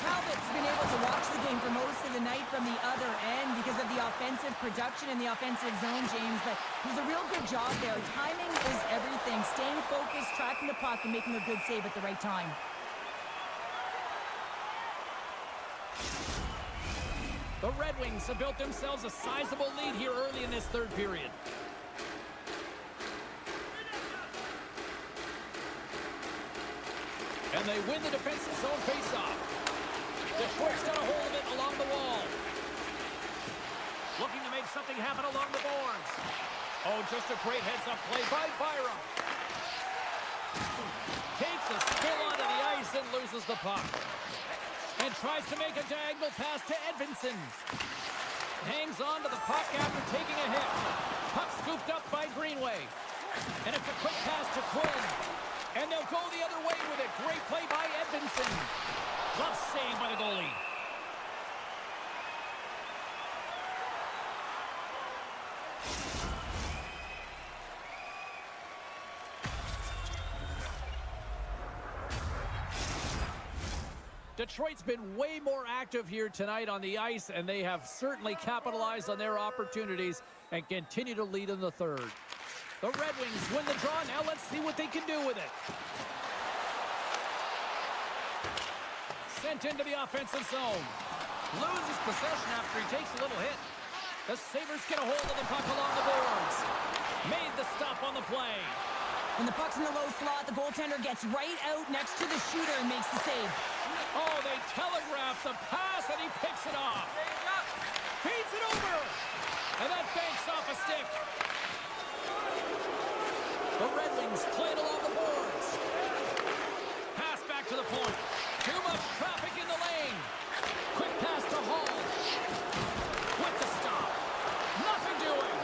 Talbot's been able to watch the game for most of the night from the other end because of the offensive production in the offensive zone, James. But he's a real good job there. Timing is everything. Staying focused, tracking the puck, and making a good save at the right time. The Red Wings have built themselves a sizable lead here early in this third period. And And they win the defensive zone faceoff. Detroit's got a hold of it along the wall. Looking to make something happen along the boards. Oh, just a great heads-up play by Byram. Takes a spill onto the ice and loses the puck. And tries to make a diagonal pass to Edvinsson. Hangs on to the puck after taking a hit. Puck scooped up by Greenway. And it's a quick pass to Quinn. And they'll go the other way with it. Great play by Edvinsson. Glove save by the goalie. Detroit's been way more active here tonight on the ice, and they have certainly capitalized on their opportunities and continue to lead in the third. The Red Wings win the draw. Now let's see what they can do with it. Sent into the offensive zone. Loses possession after he takes a little hit. The Sabres get a hold of the puck along the boards. Made the stop on the play. When the puck's in the low slot, the goaltender gets right out next to the shooter and makes the save. Oh, they telegraph the pass, and he picks it off. Feeds it over. And that banks off a stick. The Red Wings play it along the boards. Pass back to the point. Too much traffic in the lane. Quick pass to Hall. With the stop. Nothing doing.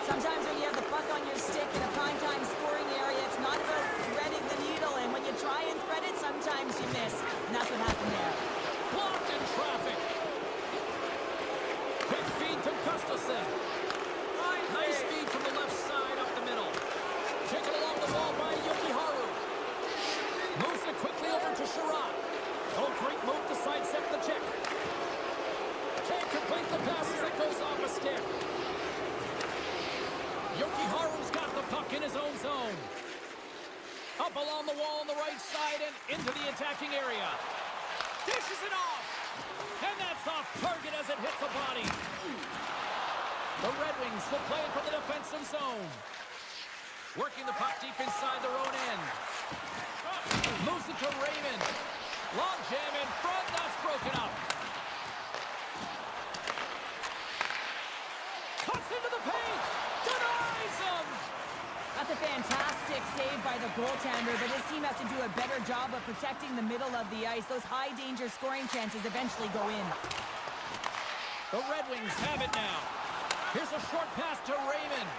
Sometimes when you have the puck on your stick in a primetime scoring area, it's not about threading the needle, and when you try and thread it, sometimes you miss. And that's what happened there. Blocked in traffic. Quick feed to Gustafsson. Nice feed from the left side up the middle. Taken along the wall by Yokiharu. Moves it quickly over to Sherrod. Oh, great move to sidestep the check. Can't complete the pass as it goes off a stick. Yokiharu's got the puck in his own zone. Up along the wall on the right side and into the attacking area. Dishes it off. And that's off target as it hits a body. The Red Wings will play it from the defensive zone. Working the puck deep inside their own end. Moves it to Raymond. Long jam in front. That's broken up. Cuts into the paint. Denies him. That's a fantastic save by the goaltender, but his team has to do a better job of protecting the middle of the ice. Those high-danger scoring chances eventually go in. The Red Wings have it now. Here's a short pass to Raymond.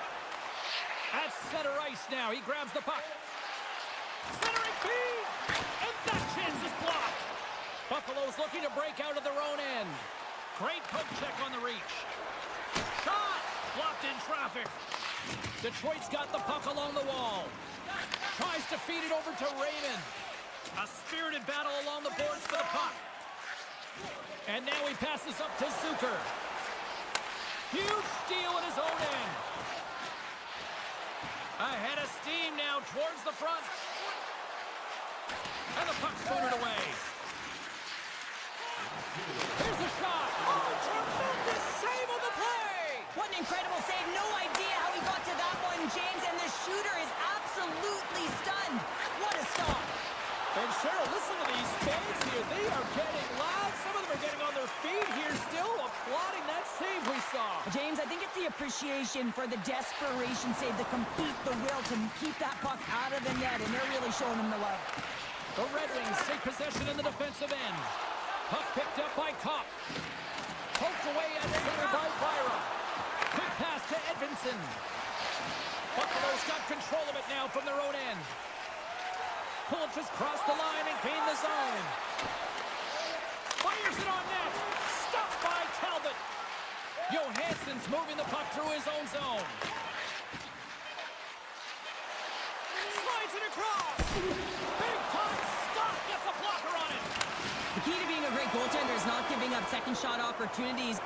At center ice now. He grabs the puck. Centering feed. And that chance is blocked. Buffalo's looking to break out of their own end. Great poke check on the reach. Shot. Blocked in traffic. Detroit's got the puck along the wall. Tries to feed it over to Raymond. A spirited battle along the boards for the puck. And now he passes up to Zucker. Huge steal in his own end. Ahead of steam now towards the front. And the puck's booted away. Here's the shot. Oh, tremendous save on the play! What an incredible save. No idea how he got to that one, James, and the shooter is absolutely stunned. What a stop. And Cheryl, listen to these fans here. They are getting loud. Some of them are getting on their feet here, still applauding that save we saw. James, I think it's the appreciation for the desperation save, the complete, the will to keep that puck out of the net, and they're really showing him the love. The Red Wings take possession in the defensive end. Puck picked up by Kopp. Poked away at center by Byram. Quick pass to Edvinsson. Buffalo's got control of it now from their own end. Pulled just crossed the line and gained the zone. Fires it on net. Stopped by Talbot. Johansson's moving the puck through his own zone. Slides it across! Big time stop. Gets a blocker on it. The key to being a great goaltender is not giving up second shot opportunities.